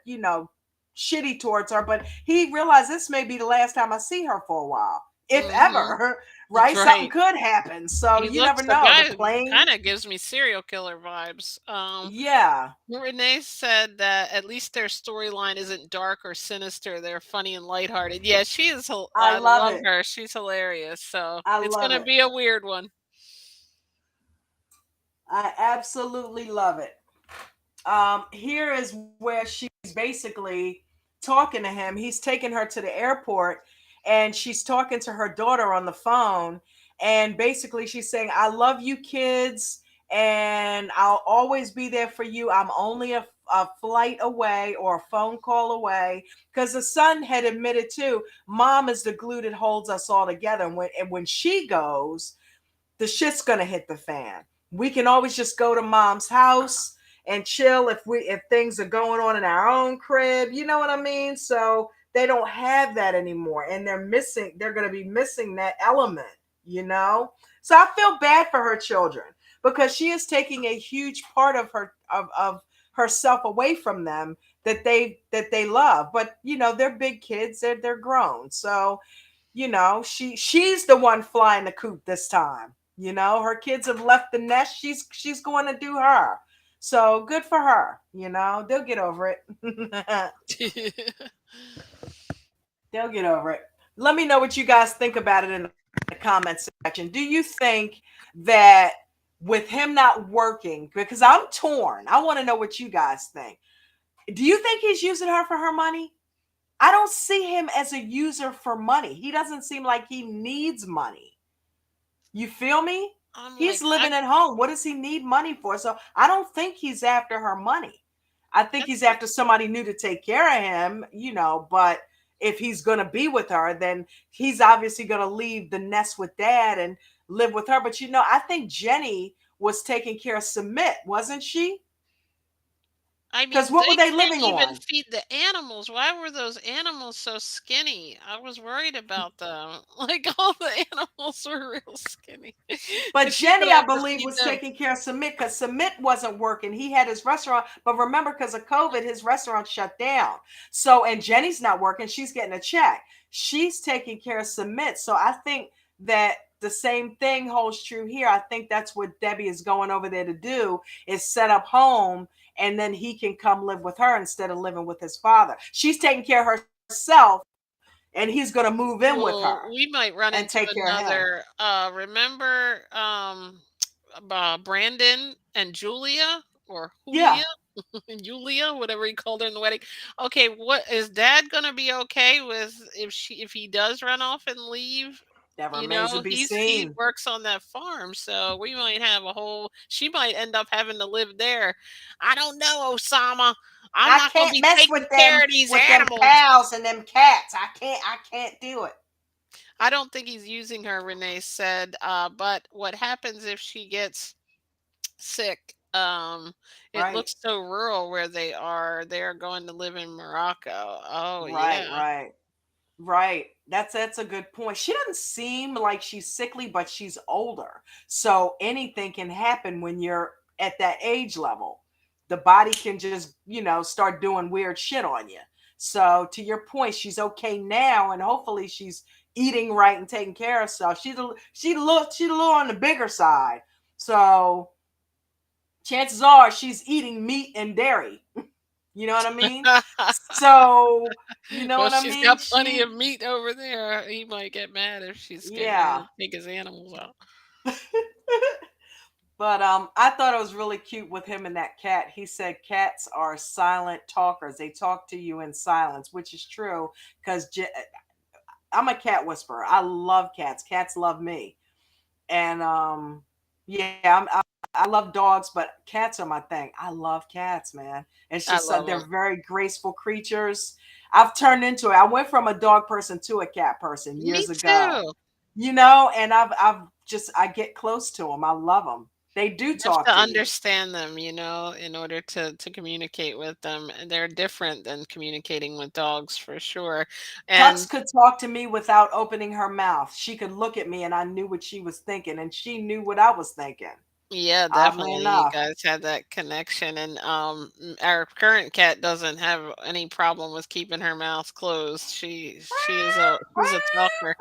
Speaker 2: shitty towards her. But he realized this may be the last time I see her for a while, if
Speaker 3: Mhm.
Speaker 2: ever. Right? Something
Speaker 3: Right.
Speaker 2: could happen. So
Speaker 3: He
Speaker 2: you never
Speaker 3: looks the
Speaker 2: know. The
Speaker 3: guy
Speaker 2: plane,
Speaker 3: kinda gives me serial killer vibes.
Speaker 2: yeah,
Speaker 3: Renee said that at least their storyline isn't dark or sinister, they're funny and lighthearted. Yeah, she is hil
Speaker 2: I
Speaker 3: I
Speaker 2: love
Speaker 3: love
Speaker 2: it.
Speaker 3: her, she's hilarious, so
Speaker 2: I
Speaker 3: it's
Speaker 2: love
Speaker 3: gonna
Speaker 2: it.
Speaker 3: be a weird one.
Speaker 2: I absolutely love it. Here is where she's basically talking to him. He's taking her to the airport and she's talking to her daughter on the phone. And basically, she's saying, I love you, kids, and I'll always be there for you. I'm only a flight away or a phone call away. Because the son had admitted too, mom is the glue that holds us all together. And when she goes, the shit's gonna hit the fan. We can always just go to mom's house and chill if things are going on in our own crib. You know what I mean? So they don't have that anymore, and they're gonna be missing that element, you know? So I feel bad for her children because she is taking a huge part of of herself away from them that they love. But they're big kids, they're grown. So she's the one flying the coop this time. Her kids have left the nest. She's going to do her. So good for her. They'll get over it. They'll get over it. Let me know what you guys think about it in the comment section. Do you think that with him not working, because I'm torn, I want to know what you guys think. Do you think he's using her for her money? I don't see him as a user for money. He doesn't seem like he needs money. You feel me?
Speaker 3: I'm
Speaker 2: He's
Speaker 3: like, I
Speaker 2: living at home. What does he need money for? So I don't think he's after her money. I think he's
Speaker 3: that's a
Speaker 2: after somebody new to take care of him, but if he's going to be with her, then he's obviously going to leave the nest with dad and live with her. But I think Jenny was taking care of Submit, wasn't she?
Speaker 3: I
Speaker 2: Because
Speaker 3: mean,
Speaker 2: what were
Speaker 3: they
Speaker 2: they
Speaker 3: can't
Speaker 2: living
Speaker 3: even
Speaker 2: on?
Speaker 3: feed the animals. Why were those animals so skinny? I was worried about them. Like, all the animals were real skinny.
Speaker 2: But
Speaker 3: If she would
Speaker 2: Jenny, I
Speaker 3: have to
Speaker 2: believe,
Speaker 3: feed
Speaker 2: was
Speaker 3: them.
Speaker 2: taking care of Submit because Submit wasn't working. He had his restaurant, but remember, because of COVID, his restaurant shut down. So, and Jenny's not working. She's getting a check. She's taking care of Submit. So I think that the same thing holds true here. I think that's what Debbie is going over there to do, is set up home, and then he can come live with her instead of living with his father. She's taking care of herself, and he's going to move in with her
Speaker 3: Well, we might
Speaker 2: and
Speaker 3: run
Speaker 2: take
Speaker 3: into
Speaker 2: care of him.
Speaker 3: another, remember, Brandon and Julia, or
Speaker 2: Yeah.
Speaker 3: Julia? Julia, whatever he called her in the wedding. Okay, what is dad gonna be okay with if he does run off and leave?
Speaker 2: That
Speaker 3: You
Speaker 2: remains to
Speaker 3: know,
Speaker 2: be
Speaker 3: he
Speaker 2: seen.
Speaker 3: works on that farm, so we might have a whole she might end up having to live there. I don't know, Osama. I'm
Speaker 2: I
Speaker 3: not gonna
Speaker 2: can't
Speaker 3: be
Speaker 2: mess
Speaker 3: taking care of these
Speaker 2: with them
Speaker 3: animals.
Speaker 2: cows and them cats. I can't do it.
Speaker 3: I don't think he's using her, Renee said. But what happens if she gets sick? It
Speaker 2: Right.
Speaker 3: looks so rural where they are. They're going to live in Morocco. Oh
Speaker 2: Right,
Speaker 3: yeah.
Speaker 2: right. Right. That's a good point. She doesn't seem like she's sickly, but she's older. So anything can happen when you're at that age level. The body can just, start doing weird shit on you. So to your point, she's okay now, and hopefully she's eating right and taking care of herself. She's a little on the bigger side. So chances are she's eating meat and dairy. You know what I mean? So you know
Speaker 3: Well,
Speaker 2: what I
Speaker 3: she's
Speaker 2: mean?
Speaker 3: got plenty of meat over there. He might get mad if she's getting ready
Speaker 2: Yeah.
Speaker 3: to take his animals out.
Speaker 2: But I thought it was really cute with him and that cat. He said cats are silent talkers. They talk to you in silence, which is true because I'm a cat whisperer. I love cats. Cats love me. And yeah, I love dogs, but cats are my thing. I love cats, man. It's
Speaker 3: I
Speaker 2: just
Speaker 3: love
Speaker 2: they're
Speaker 3: them.
Speaker 2: very graceful creatures. I've turned into it. I went from a dog person to a cat person
Speaker 3: Me
Speaker 2: years ago.
Speaker 3: too.
Speaker 2: And I've just I get close to them. I love them. They do
Speaker 3: You have to
Speaker 2: talk to you.
Speaker 3: understand them, in order to communicate with them, and they're different than communicating with dogs for sure.
Speaker 2: Tux
Speaker 3: And
Speaker 2: could talk to me without opening her mouth. She could look at me and I knew what she was thinking, and she knew what I was thinking.
Speaker 3: yeah,
Speaker 2: Oddly
Speaker 3: definitely you
Speaker 2: enough.
Speaker 3: guys had that connection, and our current cat doesn't have any problem with keeping her mouth closed. She's a talker.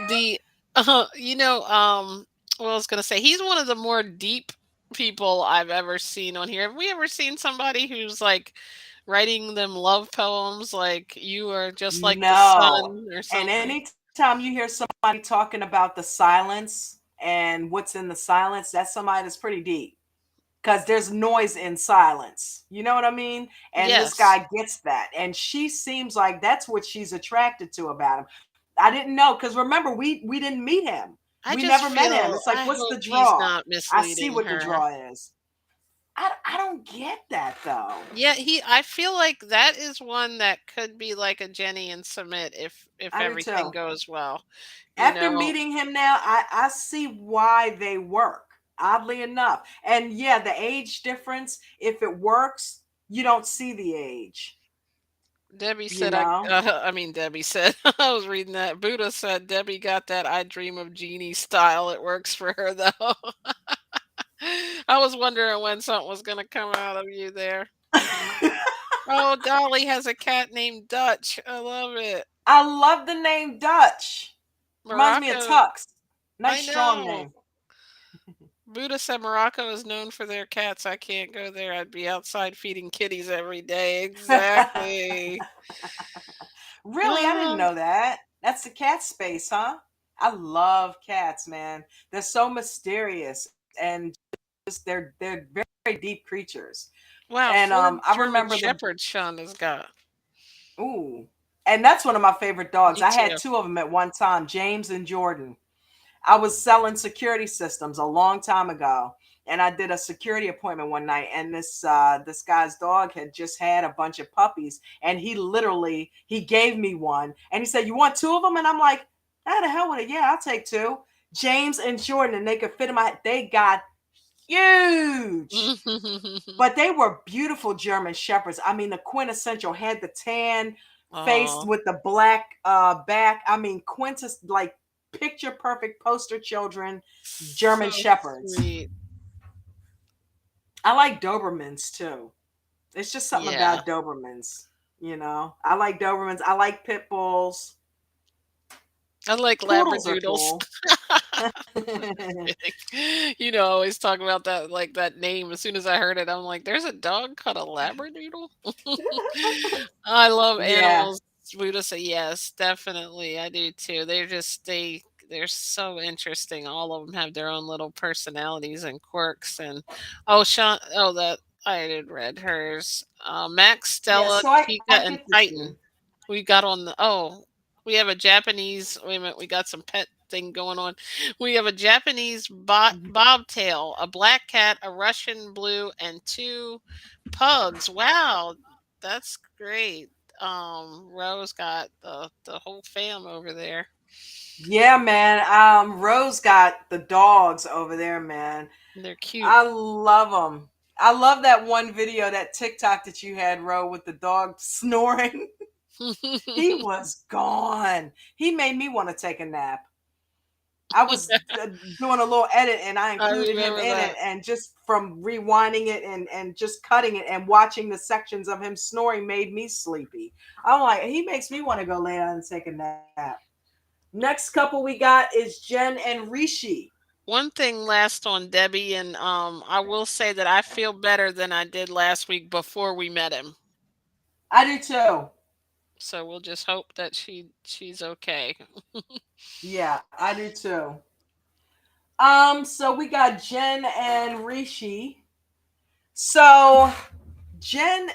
Speaker 3: The what I was gonna say, he's one of the more deep people I've ever seen on here. Have we ever seen somebody who's like writing them love poems like you are just like the
Speaker 2: No.
Speaker 3: sun or
Speaker 2: And
Speaker 3: something?
Speaker 2: anytime you hear somebody talking about the silence and what's in the silence, that's somebody that's pretty deep. Because there's noise in silence. You know what I mean? And this
Speaker 3: Yes.
Speaker 2: guy gets that. And she seems like that's what she's attracted to about him. I didn't know because remember we didn't meet him.
Speaker 3: I
Speaker 2: We
Speaker 3: just
Speaker 2: never met him.
Speaker 3: feel
Speaker 2: It's like,
Speaker 3: I
Speaker 2: what's
Speaker 3: hope
Speaker 2: the
Speaker 3: he's
Speaker 2: draw?
Speaker 3: not
Speaker 2: I see
Speaker 3: misleading
Speaker 2: what the
Speaker 3: her.
Speaker 2: draw is. I don't get that though.
Speaker 3: Yeah, I feel like that is one that could be like a Jenny and Submit if
Speaker 2: I do
Speaker 3: everything
Speaker 2: too.
Speaker 3: goes well. You
Speaker 2: After
Speaker 3: know,
Speaker 2: meeting him now, I see why they work, oddly enough. And yeah, the age difference, if it works, you don't see the age,
Speaker 3: Debbie
Speaker 2: you
Speaker 3: said
Speaker 2: know?
Speaker 3: I mean Debbie said I was reading that. Buddha said Debbie got that I dream of Jeannie style. It works for her though. I was wondering when something was gonna come out of you there. Oh, Dolly has a cat named Dutch. I love it.
Speaker 2: I love the name Dutch. Reminds me of
Speaker 3: Morocco.
Speaker 2: Tux. Nice
Speaker 3: I
Speaker 2: strong
Speaker 3: know.
Speaker 2: name.
Speaker 3: Buddha said Morocco is known for their cats. I can't go there. I'd be outside feeding kitties every day. Exactly.
Speaker 2: Really, I didn't
Speaker 3: Um,
Speaker 2: know that. That's the cat space, huh? I love cats, man. They're so mysterious and just they're very deep creatures.
Speaker 3: wow,
Speaker 2: And
Speaker 3: four
Speaker 2: I
Speaker 3: German
Speaker 2: remember the
Speaker 3: shepherds Sean has got.
Speaker 2: ooh, and that's one of my favorite dogs.
Speaker 3: Me
Speaker 2: I had
Speaker 3: too.
Speaker 2: two of them at one time, James and Jordan. I was selling security systems a long time ago, and I did a security appointment one night, and this guy's dog had just had a bunch of puppies, and he gave me one, and he said, "You want two of them?" And I'm like, "How the hell with it? Yeah, I'll take two." James and Jordan, and they could fit in my. They got huge, but they were beautiful German shepherds. I mean, the quintessential had the tan face
Speaker 3: Oh,
Speaker 2: with the black back. I mean, like picture perfect poster children German
Speaker 3: so
Speaker 2: shepherds.
Speaker 3: sweet.
Speaker 2: I like Dobermans too. It's just something
Speaker 3: Yeah.
Speaker 2: about Dobermans. You know, I like Dobermans. I like pit bulls.
Speaker 3: I like
Speaker 2: Poodles are
Speaker 3: labradoodles.
Speaker 2: cool.
Speaker 3: Kidding. Always talk about that like that name. As soon as I heard it, I'm like, "There's a dog called a labradoodle." I love
Speaker 2: Yeah.
Speaker 3: animals. Buddha say yes, definitely. I do too. They're so interesting. All of them have their own little personalities and quirks. And oh, Sean, oh that I had read hers. Max,
Speaker 2: Yeah.
Speaker 3: Stella,
Speaker 2: So I
Speaker 3: Chica, and
Speaker 2: get the two.
Speaker 3: Titan. We got on the we have a Japanese. Wait a minute, we got some pet thing going on. We have a Japanese bobtail, a black cat, a Russian blue, and two pugs. Wow, that's great. Rose got the whole fam over there.
Speaker 2: Yeah, man. Rose got the dogs over there, man.
Speaker 3: They're cute.
Speaker 2: I love them. I love that one video, that TikTok that you had, Ro, with the dog snoring. He was gone. He made me want to take a nap. I was doing a little edit and I
Speaker 3: I
Speaker 2: included him
Speaker 3: remember
Speaker 2: in it.
Speaker 3: that.
Speaker 2: And just from rewinding it and just cutting it and watching the sections of him snoring made me sleepy. I'm like, he makes me want to go lay down and take a nap. Next couple we got is Jen and Rishi.
Speaker 3: One thing last on Debbie, and I will say that I feel better than I did last week before we met him.
Speaker 2: I do too.
Speaker 3: So we'll just hope that she's okay.
Speaker 2: Yeah, I do too. So we got Jen and Rishi. So Jen,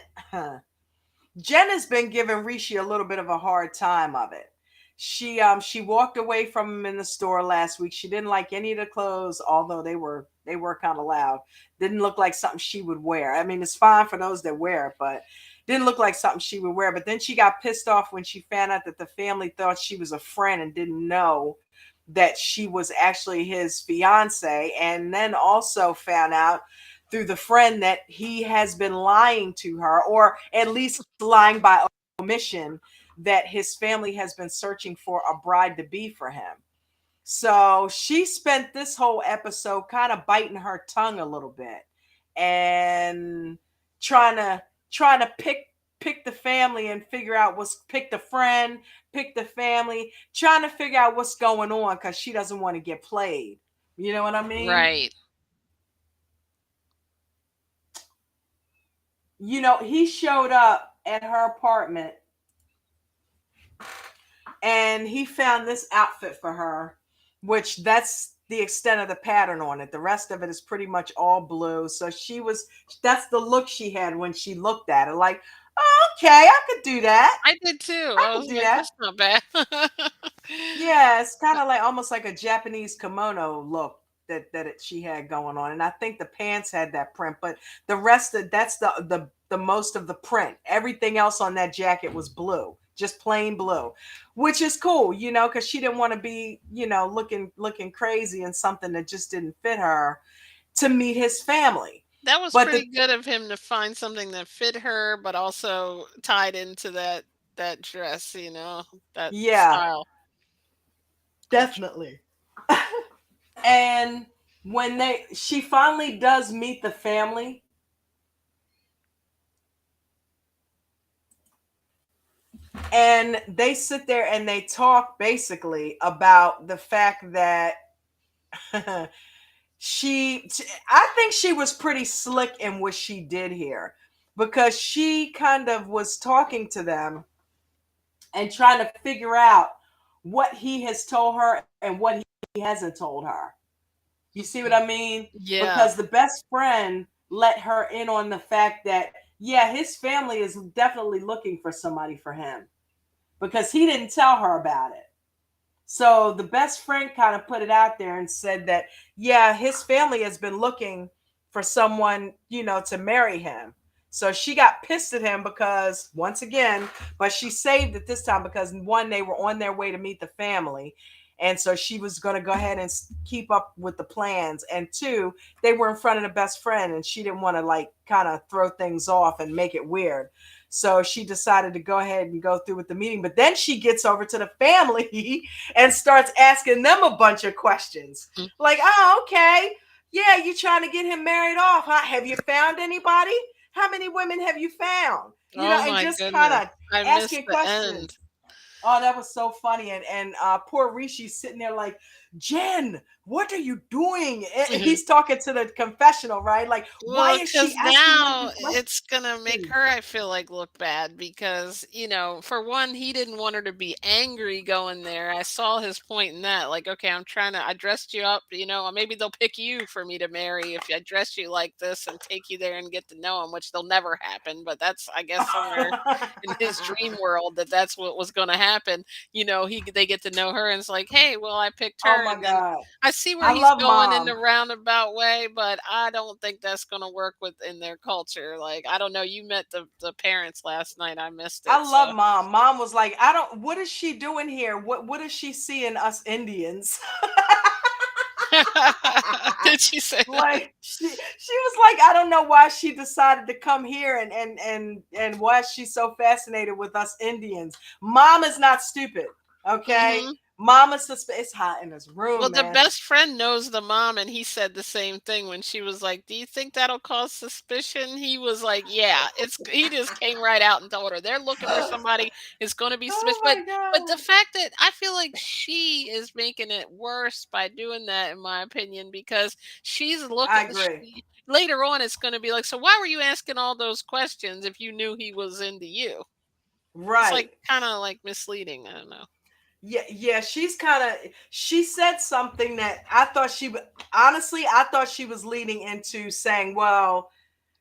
Speaker 2: Jen has been giving Rishi a little bit of a hard time of it. She walked away from him in the store last week. She didn't like any of the clothes, although they were kind of loud. Didn't look like something she would wear. I mean, it's fine for those that wear it, but didn't look like something she would wear. But then she got pissed off when she found out that the family thought she was a friend and didn't know that she was actually his fiance, and then also found out through the friend that he has been lying to her, or at least lying by omission, that his family has been searching for a bride to be for him. So she spent this whole episode kind of biting her tongue a little bit and trying to pick the family and figure out what's pick the friend, pick the family, trying to figure out what's going on because she doesn't want to get played. You know what I mean?
Speaker 3: Right.
Speaker 2: You know, he showed up at her apartment and he found this outfit for her, which that's the extent of the pattern on it. The rest of it is pretty much all blue. So that's the look she had when she looked at it. Like, oh, okay, I could do that.
Speaker 3: I did too.
Speaker 2: I
Speaker 3: I
Speaker 2: could
Speaker 3: was
Speaker 2: do
Speaker 3: like,
Speaker 2: that.
Speaker 3: that's not bad.
Speaker 2: Yeah, it's kind of like almost like a Japanese kimono look she had going on, and I think the pants had that print, but the rest of that's the most of the print. Everything else on that jacket was blue, just plain blue, which is cool, you know, because she didn't want to be, you know, looking crazy in something that just didn't fit her to meet his family.
Speaker 3: That was
Speaker 2: But the
Speaker 3: pretty good of him to find something that fit her, but also tied into that dress, that
Speaker 2: yeah,
Speaker 3: style.
Speaker 2: definitely. And when she finally does meet the family, and they sit there and they talk basically about the fact that she I think she was pretty slick in what she did here, because she kind of was talking to them and trying to figure out what he has told her and what he hasn't told her. You see what I mean? Because
Speaker 3: Yeah.
Speaker 2: the best friend let her in on the fact that, yeah, his family is definitely looking for somebody for him, because he didn't tell her about it. So the best friend kind of put it out there and said that, yeah, his family has been looking for someone, you know, to marry him. So she got pissed at him because, once again, but she saved it this time because, one, they were on their way to meet the family. And so she was going to go ahead and keep up with the plans. And two, they were in front of the best friend and she didn't want to like kind of throw things off and make it weird. So she decided to go ahead and go through with the meeting. But then she gets over to the family and starts asking them a bunch of questions.
Speaker 3: Mm.
Speaker 2: Like, oh, okay. Yeah, you trying to get him married off, huh? Have you found anybody? How many women have you found? You know,
Speaker 3: Oh
Speaker 2: and
Speaker 3: my
Speaker 2: just kind
Speaker 3: goodness.
Speaker 2: of
Speaker 3: I missed
Speaker 2: asking
Speaker 3: the end.
Speaker 2: questions. Oh, that was so funny. And poor Rishi's sitting there like, Jen, what are you doing? And he's talking to the confessional, right? Like, why
Speaker 3: Well,
Speaker 2: is she
Speaker 3: because
Speaker 2: asking him
Speaker 3: now
Speaker 2: these
Speaker 3: it's gonna make
Speaker 2: questions?
Speaker 3: her, I feel like, look bad because, for one, he didn't want her to be angry going there. I saw his point in that. Like, okay, I dressed you up, maybe they'll pick you for me to marry if I dress you like this and take you there and get to know him, which they'll never happen. But that's, I guess, somewhere in his dream world that's what was gonna happen. They get to know her and it's like, hey, well, I picked
Speaker 2: Oh
Speaker 3: her.
Speaker 2: my
Speaker 3: And then
Speaker 2: God.
Speaker 3: I see where
Speaker 2: I
Speaker 3: he's
Speaker 2: love
Speaker 3: going in
Speaker 2: mom.
Speaker 3: the roundabout way, but I don't think that's gonna work within their culture. Like, I don't know, you met the parents last night, I missed
Speaker 2: I
Speaker 3: it,
Speaker 2: love
Speaker 3: so
Speaker 2: mom. Mom was like, I don't, what is she doing here? What does she see in us Indians?
Speaker 3: Did she say that?
Speaker 2: Like she was like, I don't know why she decided to come here and why she's so fascinated with us Indians. Mom is not stupid, okay?
Speaker 3: Mhm.
Speaker 2: Mom is it's hot in this
Speaker 3: Well,
Speaker 2: room,
Speaker 3: the
Speaker 2: man.
Speaker 3: best friend knows the mom, and he said the same thing when she was like, "Do you think that'll cause suspicion?" He was like, "Yeah." He just came right out and told her they're looking for somebody. It's going to be suspicious,
Speaker 2: Oh
Speaker 3: but
Speaker 2: my
Speaker 3: the
Speaker 2: god.
Speaker 3: fact that I feel like she is making it worse by doing that, in my opinion, because she's looking.
Speaker 2: I agree.
Speaker 3: Later on, it's going to be like, so why were you asking all those questions if you knew he was into you? It's like
Speaker 2: Right.
Speaker 3: kind of like misleading. I don't know.
Speaker 2: Yeah, yeah, she's kind of she said something that I thought she would honestly, I thought she was leading into saying, well,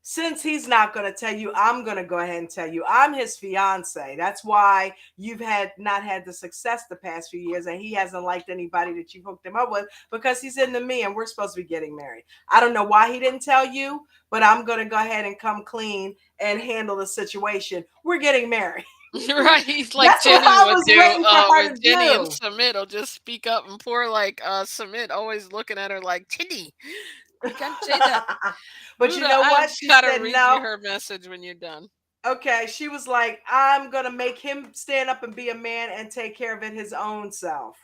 Speaker 2: since he's not going to tell you, I'm going to go ahead and tell you. I'm his fiance. That's why you've not had the success the past few years, and he hasn't liked anybody that you've hooked him up with because he's into me and we're supposed to be getting married. I don't know why he didn't tell you, but I'm going to go ahead and come clean and handle the situation. We're getting married.
Speaker 3: Right, like
Speaker 2: That's what
Speaker 3: Jenny
Speaker 2: I
Speaker 3: would
Speaker 2: was
Speaker 3: do,
Speaker 2: waiting for her
Speaker 3: when
Speaker 2: to
Speaker 3: Jenny and
Speaker 2: do.
Speaker 3: Submit will just speak up, and poor, like, Submit always looking at her like, "Jenny, you can't say that."
Speaker 2: But you
Speaker 3: Buddha,
Speaker 2: know
Speaker 3: I've
Speaker 2: what? She
Speaker 3: gotta
Speaker 2: said
Speaker 3: read you
Speaker 2: no.
Speaker 3: her message when you're done.
Speaker 2: Okay, she was like, I'm gonna make him stand up and be a man and take care of it his own self.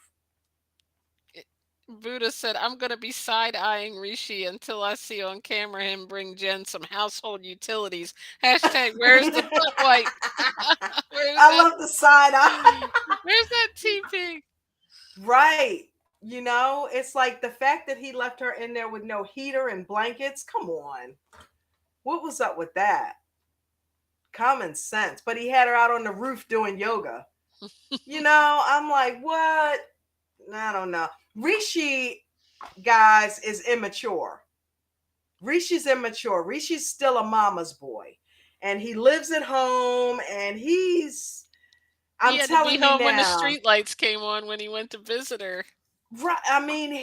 Speaker 3: Eh, Buddha said, "I'm gonna be side-eyeing Rishi until I see on camera him bring Jen some household utilities." Hashtag, where's the butt wipe? Where's
Speaker 2: I
Speaker 3: that
Speaker 2: love the side eye.
Speaker 3: where's that TP?
Speaker 2: Right. It's like the fact that he left her in there with no heater and blankets. Come on. What was up with that? Common sense. But he had her out on the roof doing yoga. I'm like, what? I don't know. Rishi, guys, is immature. Rishi's immature. Rishi's still a mama's boy. And he lives at home and
Speaker 3: He
Speaker 2: I'm
Speaker 3: had to be
Speaker 2: telling you
Speaker 3: home when the
Speaker 2: now.
Speaker 3: street lights came on when he went to visit her.
Speaker 2: Right. I mean,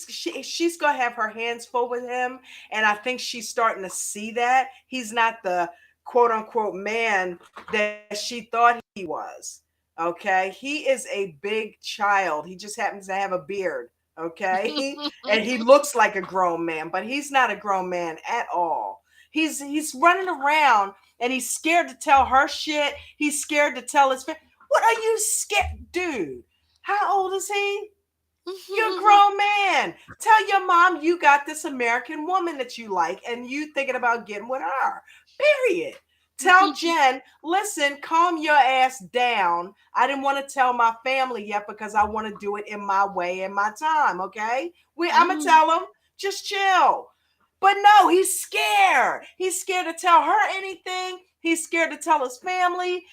Speaker 2: she's gonna have her hands full with him, and I think she's starting to see that he's not the quote unquote man that she thought he was. Okay, he is a big child. He just happens to have a beard. Okay, and he looks like a grown man, but he's not a grown man at all. He's running around and he's scared to tell her shit. He's scared to tell his. What are you scared, dude? How old is he? You're a grown man. Tell your mom you got this American woman that you like and you thinking about getting with her. Period. Tell Jen, listen, calm your ass down. I didn't want to tell my family yet because I want to do it in my way and my time. Okay. I'm going to tell them, just chill. But no, he's scared. He's scared to tell her anything. He's scared to tell his family.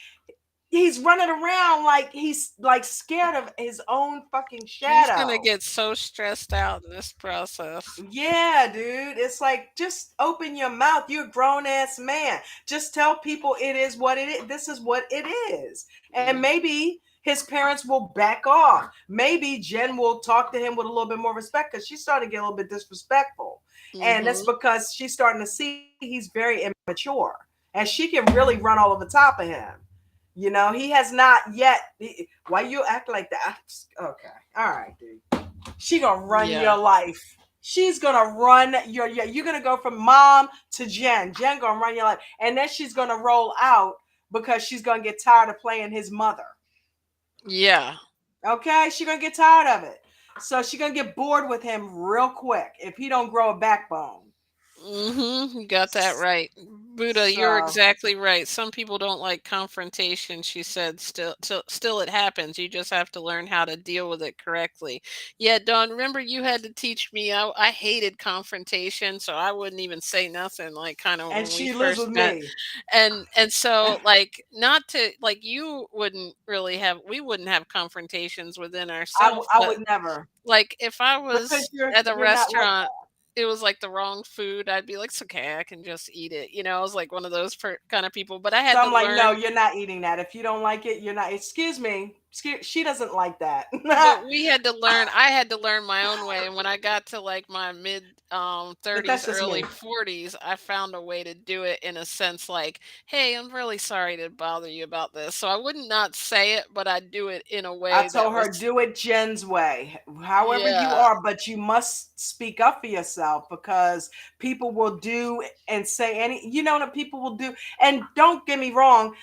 Speaker 2: He's running around like he's like scared of his own fucking
Speaker 3: He's gonna
Speaker 2: shadow.
Speaker 3: get so stressed out in this process.
Speaker 2: Yeah, dude. It's like just open your mouth. You're a grown ass man. Just tell people it is what it is. This is what it is. And
Speaker 3: Mm,
Speaker 2: maybe his parents will back off. Maybe Jen will talk to him with a little bit more respect because she's starting to get a little bit disrespectful. And that's
Speaker 3: mhm.
Speaker 2: because she's starting to see he's very immature. And she can really run all over top of him. He has not yet. Why you act like that? Okay. All right, dude. She gonna run
Speaker 3: Yeah.
Speaker 2: your life. She's gonna run you're gonna go from mom to Jen. Jen gonna run your life. And then she's gonna roll out because she's gonna get tired of playing his mother.
Speaker 3: Yeah.
Speaker 2: Okay? She's gonna get tired of it. So she's gonna get bored with him real quick if he don't grow a backbone.
Speaker 3: You got that right. Buddha, you're
Speaker 2: So
Speaker 3: exactly right. Some people don't like confrontation, she said. Still it happens. You just have to learn how to deal with it correctly. Yeah, Dawn, remember you had to teach me. I hated confrontation, so I wouldn't even say nothing like kind of
Speaker 2: and
Speaker 3: when we
Speaker 2: she lives with
Speaker 3: first met.
Speaker 2: me.
Speaker 3: And so like not to like we wouldn't have confrontations within ourselves,
Speaker 2: I
Speaker 3: but
Speaker 2: would never
Speaker 3: like if I
Speaker 2: because
Speaker 3: was
Speaker 2: you're
Speaker 3: at a
Speaker 2: you're not like
Speaker 3: restaurant, it was like the wrong food, I'd be like, "It's okay, I can just eat it." I was like one of those kind of people, but I
Speaker 2: so
Speaker 3: had to
Speaker 2: I'm like, no,
Speaker 3: learn.
Speaker 2: you're not eating that. If you don't like it, you're not. Excuse me. She doesn't like that.
Speaker 3: But we had to learn I had to learn my own way, and when I got to, like, my mid,
Speaker 2: But
Speaker 3: 30s,
Speaker 2: that's just
Speaker 3: early
Speaker 2: me.
Speaker 3: 40s, I found a way to do it in a sense like, "Hey, I'm really sorry to bother you about this." So I wouldn't not say it, but I'd do it in a
Speaker 2: I
Speaker 3: way that
Speaker 2: told her,
Speaker 3: was
Speaker 2: do it Jen's way, however you
Speaker 3: yeah.
Speaker 2: are, but you must speak up for yourself because people will do and say what people will do. And don't get me wrong,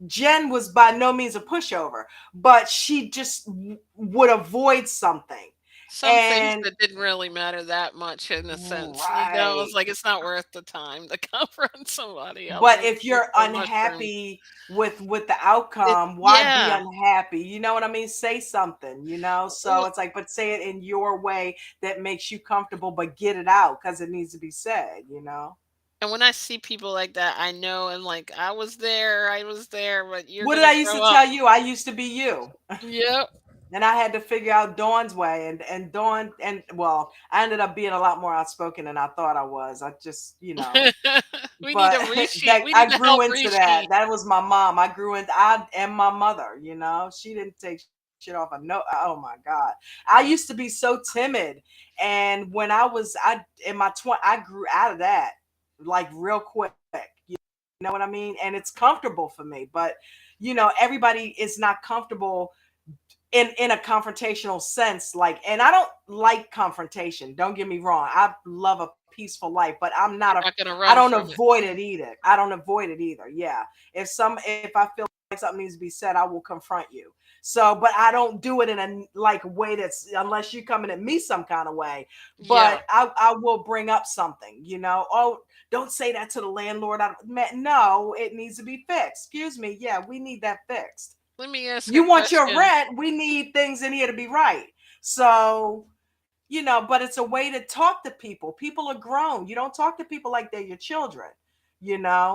Speaker 2: Jen was by no means a pushover, but she just would avoid something.
Speaker 3: Some things
Speaker 2: And
Speaker 3: that didn't really matter that much in a sense,
Speaker 2: right.
Speaker 3: it's like it's not worth the time to confront somebody. I'll
Speaker 2: But
Speaker 3: just
Speaker 2: if
Speaker 3: eat
Speaker 2: you're
Speaker 3: the mushroom.
Speaker 2: unhappy with the
Speaker 3: It
Speaker 2: outcome, why be
Speaker 3: yeah.
Speaker 2: unhappy? You know what I mean? Say something. So
Speaker 3: Well,
Speaker 2: it's like, but say it in your way that makes you comfortable, but get it out because it needs to be said.
Speaker 3: and when I see people like that, I know and like I was there, but you're
Speaker 2: What did I
Speaker 3: gonna
Speaker 2: used
Speaker 3: grow
Speaker 2: to
Speaker 3: up.
Speaker 2: tell you? I used to be you.
Speaker 3: Yep.
Speaker 2: And I had to figure out Dawn's way, and Dawn, and well, I ended up being a lot more outspoken than I thought I was. I just.
Speaker 3: We need
Speaker 2: But
Speaker 3: a resheet.
Speaker 2: that
Speaker 3: We
Speaker 2: I
Speaker 3: need to
Speaker 2: grew
Speaker 3: help
Speaker 2: into that.
Speaker 3: resheet.
Speaker 2: That was my mom. I grew into I am my mother. She didn't take shit off of no. Oh my god, I used to be so timid, and when I was I in my 20, I grew out of that like real quick. know what I mean? And it's comfortable for me. But everybody is not comfortable in a confrontational sense. Like, and I don't like confrontation. Don't get me wrong. I love a peaceful life, but
Speaker 3: You're not gonna
Speaker 2: I
Speaker 3: run
Speaker 2: don't
Speaker 3: from it.
Speaker 2: avoid it either. I don't avoid it either. Yeah. If I feel like something needs to be said, I will confront you. So, but I don't do it in a like way that's, unless you coming at me some kind of way.
Speaker 3: Yeah.
Speaker 2: But I will bring up something. Oh, don't say that to the landlord. No, it needs to be fixed. Excuse me. Yeah, we need that fixed.
Speaker 3: Let me ask a
Speaker 2: You want your
Speaker 3: question.
Speaker 2: rent, we need things in here to be right. So, but it's a way to talk to people. People are grown. You don't talk to people like they're your children.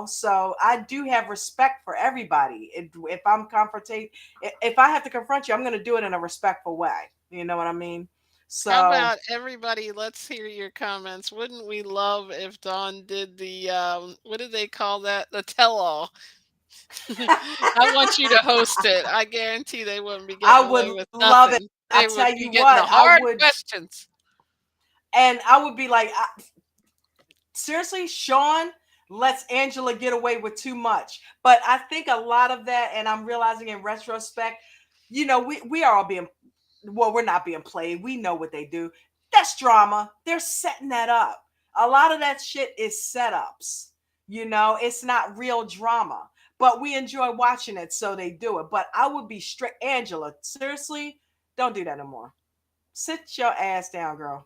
Speaker 2: So I do have respect for everybody. If I'm confrontate, if I have to confront you, I'm going to do it in a respectful way. You know what I mean?
Speaker 3: How
Speaker 2: So
Speaker 3: about everybody? Let's hear your comments. Wouldn't we love if Dawn did the what do they call that? The tell-all. I want you to host it. I guarantee they wouldn't be getting
Speaker 2: I
Speaker 3: away
Speaker 2: would
Speaker 3: with
Speaker 2: love it.
Speaker 3: nothing.
Speaker 2: I
Speaker 3: They
Speaker 2: tell
Speaker 3: would be
Speaker 2: you
Speaker 3: getting
Speaker 2: what,
Speaker 3: the hard questions.
Speaker 2: and I would be like, seriously, Sean lets Angela get away with too much. But I think a lot of that, and I'm realizing in retrospect, we are all being, well, we're not being played. We know what they do. That's drama. They're setting that up. A lot of that shit is setups. It's not real drama. But we enjoy watching it, so they do it. But I would be strict. Angela, seriously, don't do that no more. Sit your ass down, girl.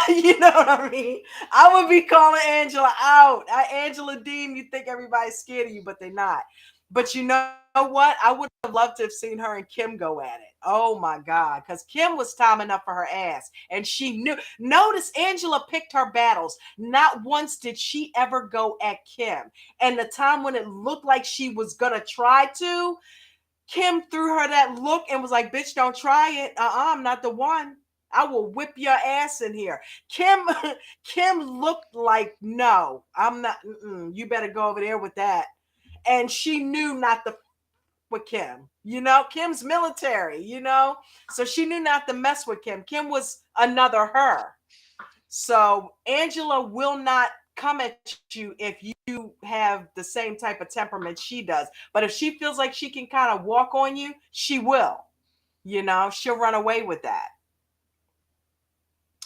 Speaker 2: You know what I mean? I would be calling Angela out. Angela Dean, you think everybody's scared of you, but they're not. But you know what? I would have loved to have seen her and Kim go at it. Oh my God. Because Kim was time enough for her ass. And she knew. Notice Angela picked her battles. Not once did she ever go at Kim. And the time when it looked like she was going to try to, Kim threw her that look and was like, bitch, don't try it. I'm not the one. I will whip your ass in here. Kim Kim looked like, no, I'm not. You better go over there with that. And she knew not to with Kim. Kim's military, so she knew not to mess with Kim. Kim was another her. So Angela will not come at you if you have the same type of temperament she does. But if she feels like she can kind of walk on you, she will. She'll run away with that.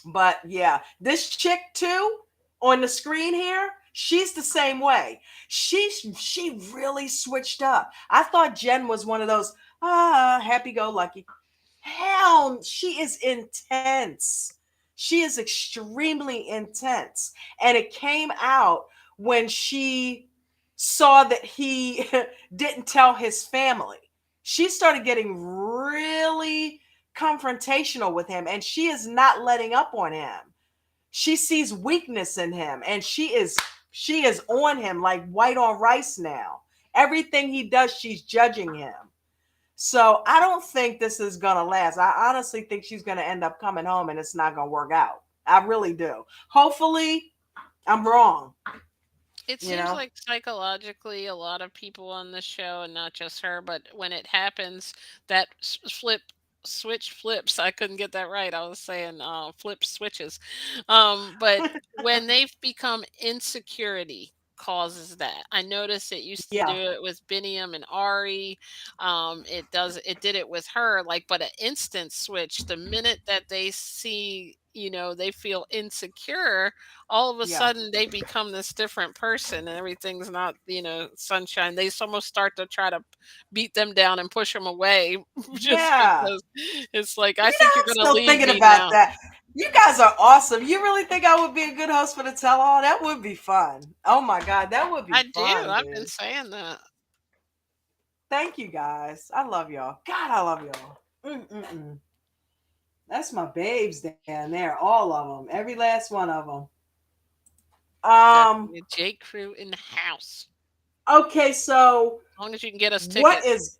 Speaker 2: But yeah, this chick too on the screen here, she's the same way. She really switched up. I thought Jen was one of those happy go lucky. Hell, she is intense. She is extremely intense. And it came out when she saw that he didn't tell his family. She started getting really confrontational with him, and she is not letting up on him. She sees weakness in him, and she is on him like white on rice now. Everything he does, she's judging him. So I don't think this is gonna last. I honestly think she's gonna end up coming home and it's not gonna work out. I really do. Hopefully, I'm wrong.
Speaker 3: It
Speaker 2: You
Speaker 3: seems
Speaker 2: know?
Speaker 3: like psychologically, a lot of people on the show, and not just her, but when it happens, that switch flips. I couldn't get that right. I was saying flip switches. But when they've become insecurity causes that. I noticed it used to do
Speaker 2: Yeah,
Speaker 3: it with Biniam and Ari. It did it with her, like, but an instant switch. The minute that they see, they feel insecure, all of a
Speaker 2: yeah,
Speaker 3: sudden they become this different person and everything's not, sunshine. They almost start to try to beat them down and push them away just
Speaker 2: yeah.
Speaker 3: because it's like, I think you're
Speaker 2: I'm
Speaker 3: going to
Speaker 2: still
Speaker 3: leave
Speaker 2: thinking
Speaker 3: me
Speaker 2: about
Speaker 3: now.
Speaker 2: that. You guys are awesome. You really think I would be a good host for the tell all? That would be fun. Oh my God, that would be
Speaker 3: I do.
Speaker 2: fun,
Speaker 3: I've been
Speaker 2: dude.
Speaker 3: saying that.
Speaker 2: Thank you guys. I love y'all. God, I love y'all. Mm-mm-mm. That's my babes down there. All of them. Every last one of them. Um,
Speaker 3: Definitely. J. Crew in the house.
Speaker 2: okay, so
Speaker 3: As long as you can get us
Speaker 2: what
Speaker 3: tickets.
Speaker 2: is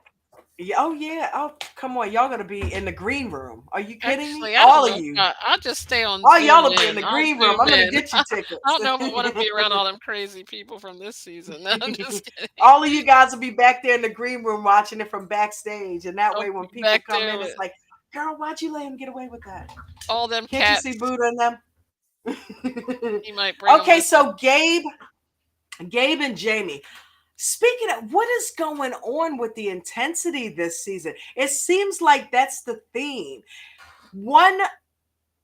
Speaker 2: yeah, oh yeah. Oh, come on. Y'all gonna be in the green room. Are you kidding me?
Speaker 3: Actually, I don't
Speaker 2: All of
Speaker 3: know if
Speaker 2: you.
Speaker 3: I'll just stay on
Speaker 2: All y'all
Speaker 3: Zoom
Speaker 2: will be in
Speaker 3: in.
Speaker 2: the
Speaker 3: I'll
Speaker 2: green room.
Speaker 3: Zoom
Speaker 2: I'm gonna
Speaker 3: in.
Speaker 2: get you
Speaker 3: I
Speaker 2: tickets.
Speaker 3: don't know if I want to be around all them crazy people from this season. No, I'm just kidding.
Speaker 2: All of you guys will be back there in the green room watching it from backstage. And that
Speaker 3: I'll
Speaker 2: way when
Speaker 3: be
Speaker 2: people
Speaker 3: back
Speaker 2: come in,
Speaker 3: there
Speaker 2: it's
Speaker 3: with
Speaker 2: like, girl, why'd you let him get away with that?
Speaker 3: all them
Speaker 2: Can't you see
Speaker 3: cats.
Speaker 2: Buddha in them?
Speaker 3: He might bring them
Speaker 2: Okay,
Speaker 3: with him.
Speaker 2: so Gabe and Jamie. Speaking of, what is going on with the intensity this season? It seems like that's the theme. One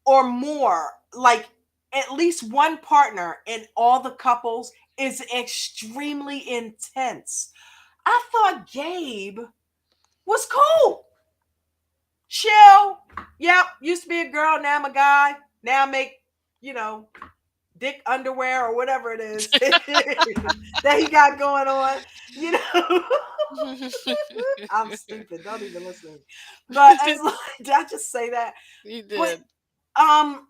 Speaker 2: or more, like at least one partner in all the couples is extremely intense. I thought Gabe was cool, chill. Yep, used to be a girl, now I'm a guy. Now I make, you know, dick underwear or whatever it is that he got going on. You know, I'm stupid. Don't even listen to me. But as did I just say that?
Speaker 3: You
Speaker 2: But
Speaker 3: did.
Speaker 2: um,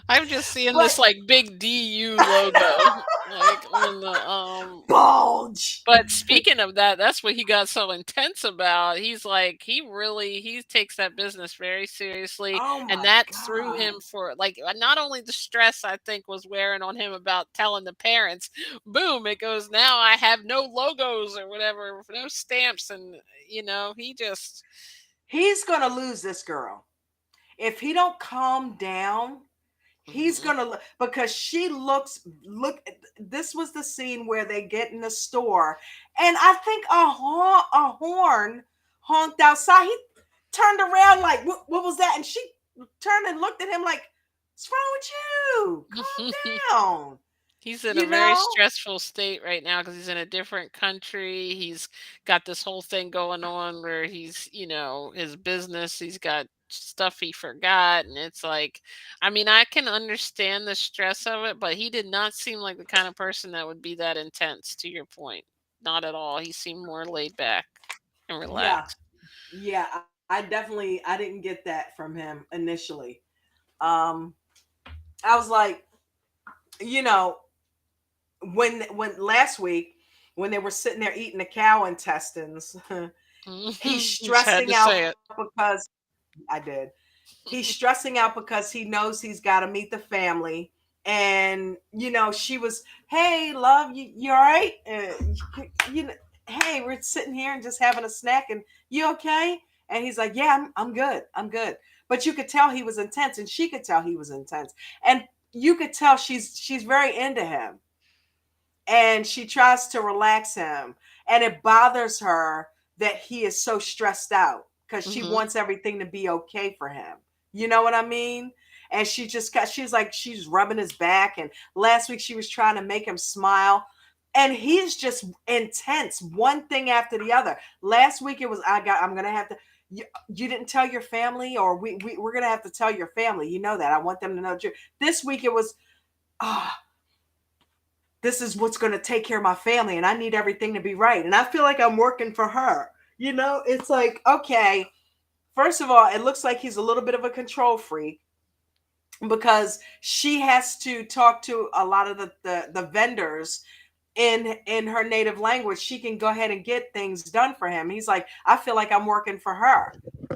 Speaker 3: I'm just seeing
Speaker 2: but
Speaker 3: this like big DU logo, like on the
Speaker 2: bulge.
Speaker 3: But speaking of that, that's what he got so intense about. He's like, he takes that business very seriously,
Speaker 2: Oh
Speaker 3: and
Speaker 2: my
Speaker 3: that threw
Speaker 2: god.
Speaker 3: him for like not only the stress I think was wearing on him about telling the parents, boom, it goes now I have no logos or whatever, no stamps, and he just
Speaker 2: He's gonna lose this girl if he don't calm down. He's
Speaker 3: mhm.
Speaker 2: gonna because she look. This was the scene where they get in the store, and I think a horn honked outside. He turned around like, what was that? And she turned and looked at him like, "What's wrong with you? Calm down."
Speaker 3: He's in a
Speaker 2: You
Speaker 3: very
Speaker 2: know?
Speaker 3: stressful state right now because he's in a different country. He's got this whole thing going on where his business, he's got stuff he forgot. And it's like, I mean, I can understand the stress of it, but he did not seem like the kind of person that would be that intense, to your point. Not at all. He seemed more laid back and
Speaker 2: Yeah,
Speaker 3: relaxed.
Speaker 2: yeah. I didn't get that from him initially. Um, I was like, you know, when last week when they were sitting there eating the cow intestines, he's
Speaker 3: Just had
Speaker 2: stressing
Speaker 3: to
Speaker 2: out
Speaker 3: say it.
Speaker 2: because I did. He's stressing out because he knows he's got to meet the family. And she was, "Hey, love, you all right? You know, hey, we're sitting here and just having a snack, and you okay?" And he's like, "Yeah, I'm good. I'm good." But you could tell he was intense, and she could tell he was intense, and you could tell she's very into him, and she tries to relax him, and it bothers her that he is so stressed out because she
Speaker 3: Hmm.
Speaker 2: wants everything to be okay for him. You know what I mean? And she's rubbing his back, and last week she was trying to make him smile, and he's just intense, one thing after the other. Last week it was, I'm gonna have to, you didn't tell your family, or we're gonna have to tell your family, you know that I want them to know. This week it was, ah, this is what's going to take care of my family, and I need everything to be right, and I feel like I'm working for her. It's like, okay, first of all, it looks like he's a little bit of a control freak because she has to talk to a lot of the vendors in her native language. She can go ahead and get things done for him. He's like, I feel like I'm working for her.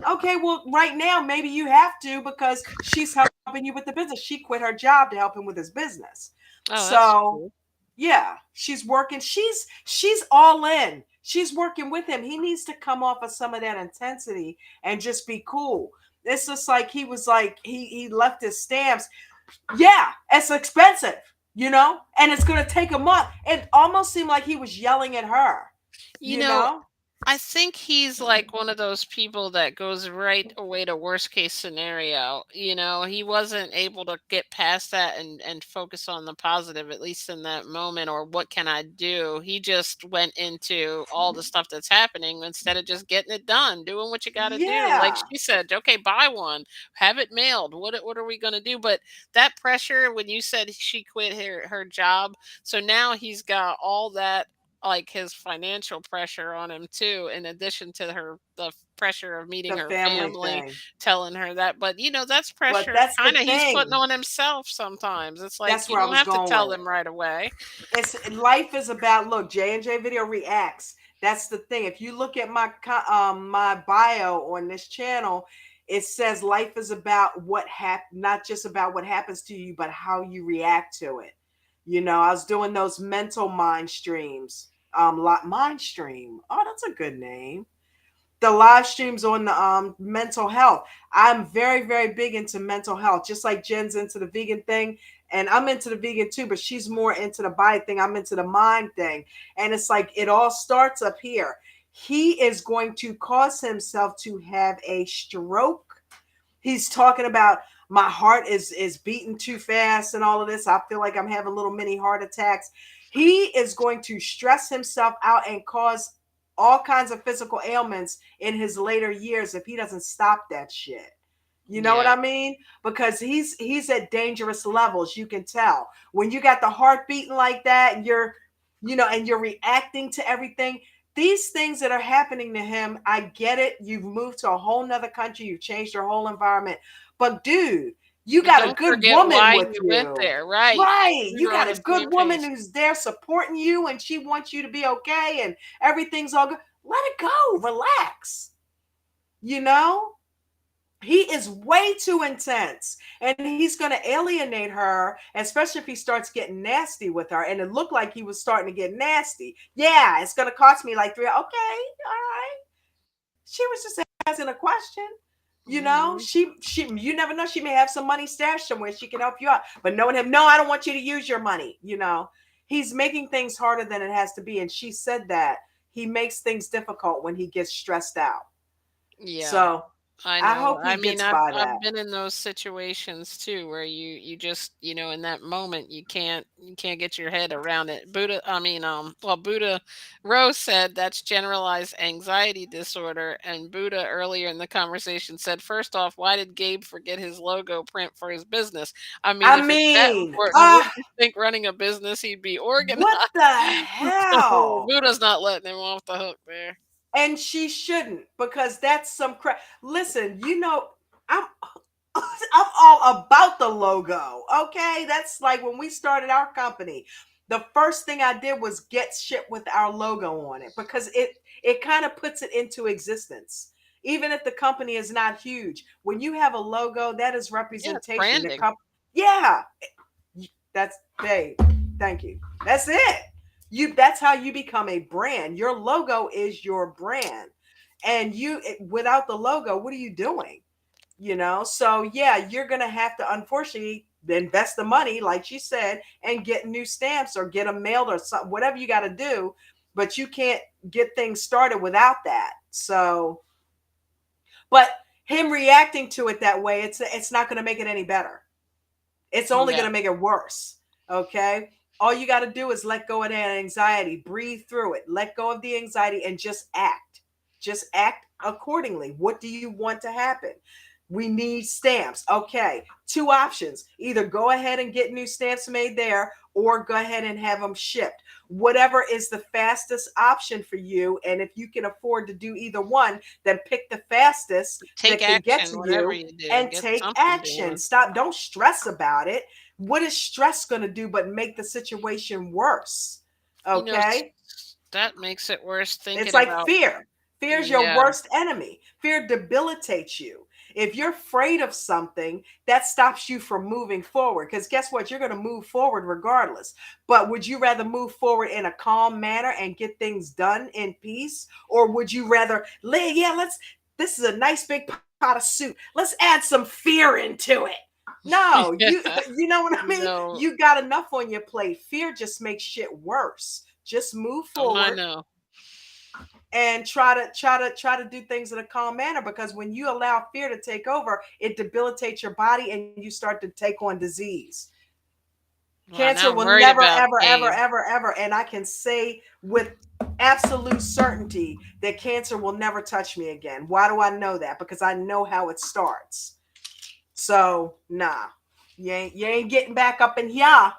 Speaker 2: Okay, well, right now maybe you have to, because she's helping you with the business. She quit her job to help him with his business.
Speaker 3: Oh, that's
Speaker 2: So
Speaker 3: cool.
Speaker 2: yeah, she's working. She's all in. She's working with him. He needs to come off of some of that intensity and just be cool. It's just like he was like, he left his stamps. Yeah, it's expensive, and it's gonna take a month. It almost seemed like he was yelling at her,
Speaker 3: You
Speaker 2: you
Speaker 3: know,
Speaker 2: know?
Speaker 3: I think he's like one of those people that goes right away to worst case scenario. He wasn't able to get past that and focus on the positive, at least in that moment, or what can I do? He just went into all the stuff that's happening instead of just getting it done, doing what you got to do. Like
Speaker 2: Yeah,
Speaker 3: she said, okay, buy one, have it mailed. What are we going to do? But that pressure, when you said she quit her job, so now he's got all that, like his financial pressure on him too, in addition to the pressure of meeting
Speaker 2: the
Speaker 3: her
Speaker 2: family
Speaker 3: family,
Speaker 2: thing.
Speaker 3: telling her that. But that's
Speaker 2: But
Speaker 3: pressure
Speaker 2: that's the
Speaker 3: kind of he's putting
Speaker 2: thing.
Speaker 3: on himself sometimes. It's like
Speaker 2: That's
Speaker 3: you
Speaker 2: where I
Speaker 3: don't
Speaker 2: was
Speaker 3: have to
Speaker 2: going
Speaker 3: tell
Speaker 2: with it.
Speaker 3: them right away.
Speaker 2: It's life is about, look, J&J Video reacts. That's the thing. If you look at my bio on this channel, it says life is about not just about what happens to you, but how you react to it. I was doing those mental mind streams. Mind stream. Oh, that's a good name. The live streams on the mental health. I'm very, very big into mental health, just like Jen's into the vegan thing. And I'm into the vegan too, but she's more into the body thing. I'm into the mind thing. And it's like it all starts up here. He is going to cause himself to have a stroke. He's talking about my heart is beating too fast and all of this. I feel like I'm having little mini heart attacks. He is going to stress himself out and cause all kinds of physical ailments in his later years if he doesn't stop that shit. You know what
Speaker 3: Yeah.
Speaker 2: I mean? Because he's at dangerous levels. You can tell when you got the heart beating like that, and you're, and you're reacting to everything. These things that are happening to him, I get it. You've moved to a whole nother country. You've changed your whole environment. But dude, you
Speaker 3: But
Speaker 2: got a
Speaker 3: don't
Speaker 2: good
Speaker 3: forget
Speaker 2: woman
Speaker 3: why
Speaker 2: with
Speaker 3: you went
Speaker 2: you.
Speaker 3: there, right?
Speaker 2: Right.
Speaker 3: We
Speaker 2: You
Speaker 3: were on
Speaker 2: got a
Speaker 3: the
Speaker 2: good
Speaker 3: same
Speaker 2: woman
Speaker 3: page.
Speaker 2: who's there supporting you and she wants you to be okay and everything's all good. Let it go. Relax. You know? He is way too intense and he's going to alienate her, especially if he starts getting nasty with her. And it looked like he was starting to get nasty. Yeah, it's going to cost me like three. Okay, all right. She was just asking a question.
Speaker 3: Mhm.
Speaker 2: You never know. She may have some money stashed somewhere. She can help you out. But knowing him, no, I don't want you to use your money. He's making things harder than it has to be. And she said that he makes things difficult when he gets stressed out.
Speaker 3: Yeah.
Speaker 2: So
Speaker 3: I
Speaker 2: I
Speaker 3: know.
Speaker 2: hope
Speaker 3: I
Speaker 2: he
Speaker 3: mean,
Speaker 2: gets
Speaker 3: I've
Speaker 2: by
Speaker 3: I've
Speaker 2: that.
Speaker 3: been in those situations too where you just, in that moment you can't get your head around it. Buddha Rose said that's generalized anxiety disorder, and Buddha earlier in the conversation said, first off, why did Gabe forget his logo print for his business? I mean,
Speaker 2: I
Speaker 3: if it's that
Speaker 2: mean,
Speaker 3: important, wouldn't you think running a business he'd be organized?
Speaker 2: what the
Speaker 3: So
Speaker 2: hell?
Speaker 3: Buddha's not letting him off the hook there.
Speaker 2: And she shouldn't, because that's some crap. Listen, I'm I'm all about the logo. Okay, that's like when we started our company. The first thing I did was get shit with our logo on it because it kind of puts it into existence. Even if the company is not huge, when you have a logo, that is
Speaker 3: Yeah, it's
Speaker 2: representation. The
Speaker 3: branding.
Speaker 2: company, yeah, that's babe. Thank you. That's it. That's how you become a brand. Your logo is your brand. And without the logo, what are you doing? So yeah, you're gonna have to unfortunately invest the money, like she said, and get new stamps or get them mailed or something, whatever you got to do. But you can't get things started without that. So, but him reacting to it that way, it's not going to make it any better. It's only
Speaker 3: Yeah.
Speaker 2: going to make it worse. Okay. All you got to do is let go of that anxiety, breathe through it, let go of the anxiety, and just act. Just act accordingly. What do you want to happen? We need stamps. Okay. Two options: either go ahead and get new stamps made there or go ahead and have them shipped. Whatever is the fastest option for you. And if you can afford to do either one, then pick the fastest
Speaker 3: Take
Speaker 2: that can get
Speaker 3: action,
Speaker 2: to
Speaker 3: whatever
Speaker 2: you
Speaker 3: you do,
Speaker 2: and
Speaker 3: get
Speaker 2: take
Speaker 3: something
Speaker 2: action.
Speaker 3: doing.
Speaker 2: Stop. Don't stress about it. What is stress going to do but make the situation worse?
Speaker 3: You know, s
Speaker 2: Okay.
Speaker 3: that makes it worse
Speaker 2: It's
Speaker 3: thinking
Speaker 2: like
Speaker 3: about.
Speaker 2: fear. Fear is your
Speaker 3: Yeah.
Speaker 2: worst enemy. Fear debilitates you. If you're afraid of something, that stops you from moving forward. Because guess what? You're going to move forward regardless. But would you rather move forward in a calm manner and get things done in peace? Or would you rather, yeah, this is a nice big pot of soup. Let's add some fear into it. No,
Speaker 3: Yeah.
Speaker 2: you know what I mean?
Speaker 3: No.
Speaker 2: You got enough on your plate. Fear just makes shit worse. Just move
Speaker 3: Don't I
Speaker 2: forward
Speaker 3: know?
Speaker 2: and try to do things in a calm manner, because when you allow fear to take over, it debilitates your body and you start to take on disease.
Speaker 3: Well,
Speaker 2: Cancer
Speaker 3: now I'm
Speaker 2: will
Speaker 3: worried
Speaker 2: never
Speaker 3: about
Speaker 2: ever ever
Speaker 3: Gabe.
Speaker 2: ever ever, and I can say with absolute certainty that cancer will never touch me again. Why do I know that? Because I know how it starts. So nah, you ain't getting back up in here.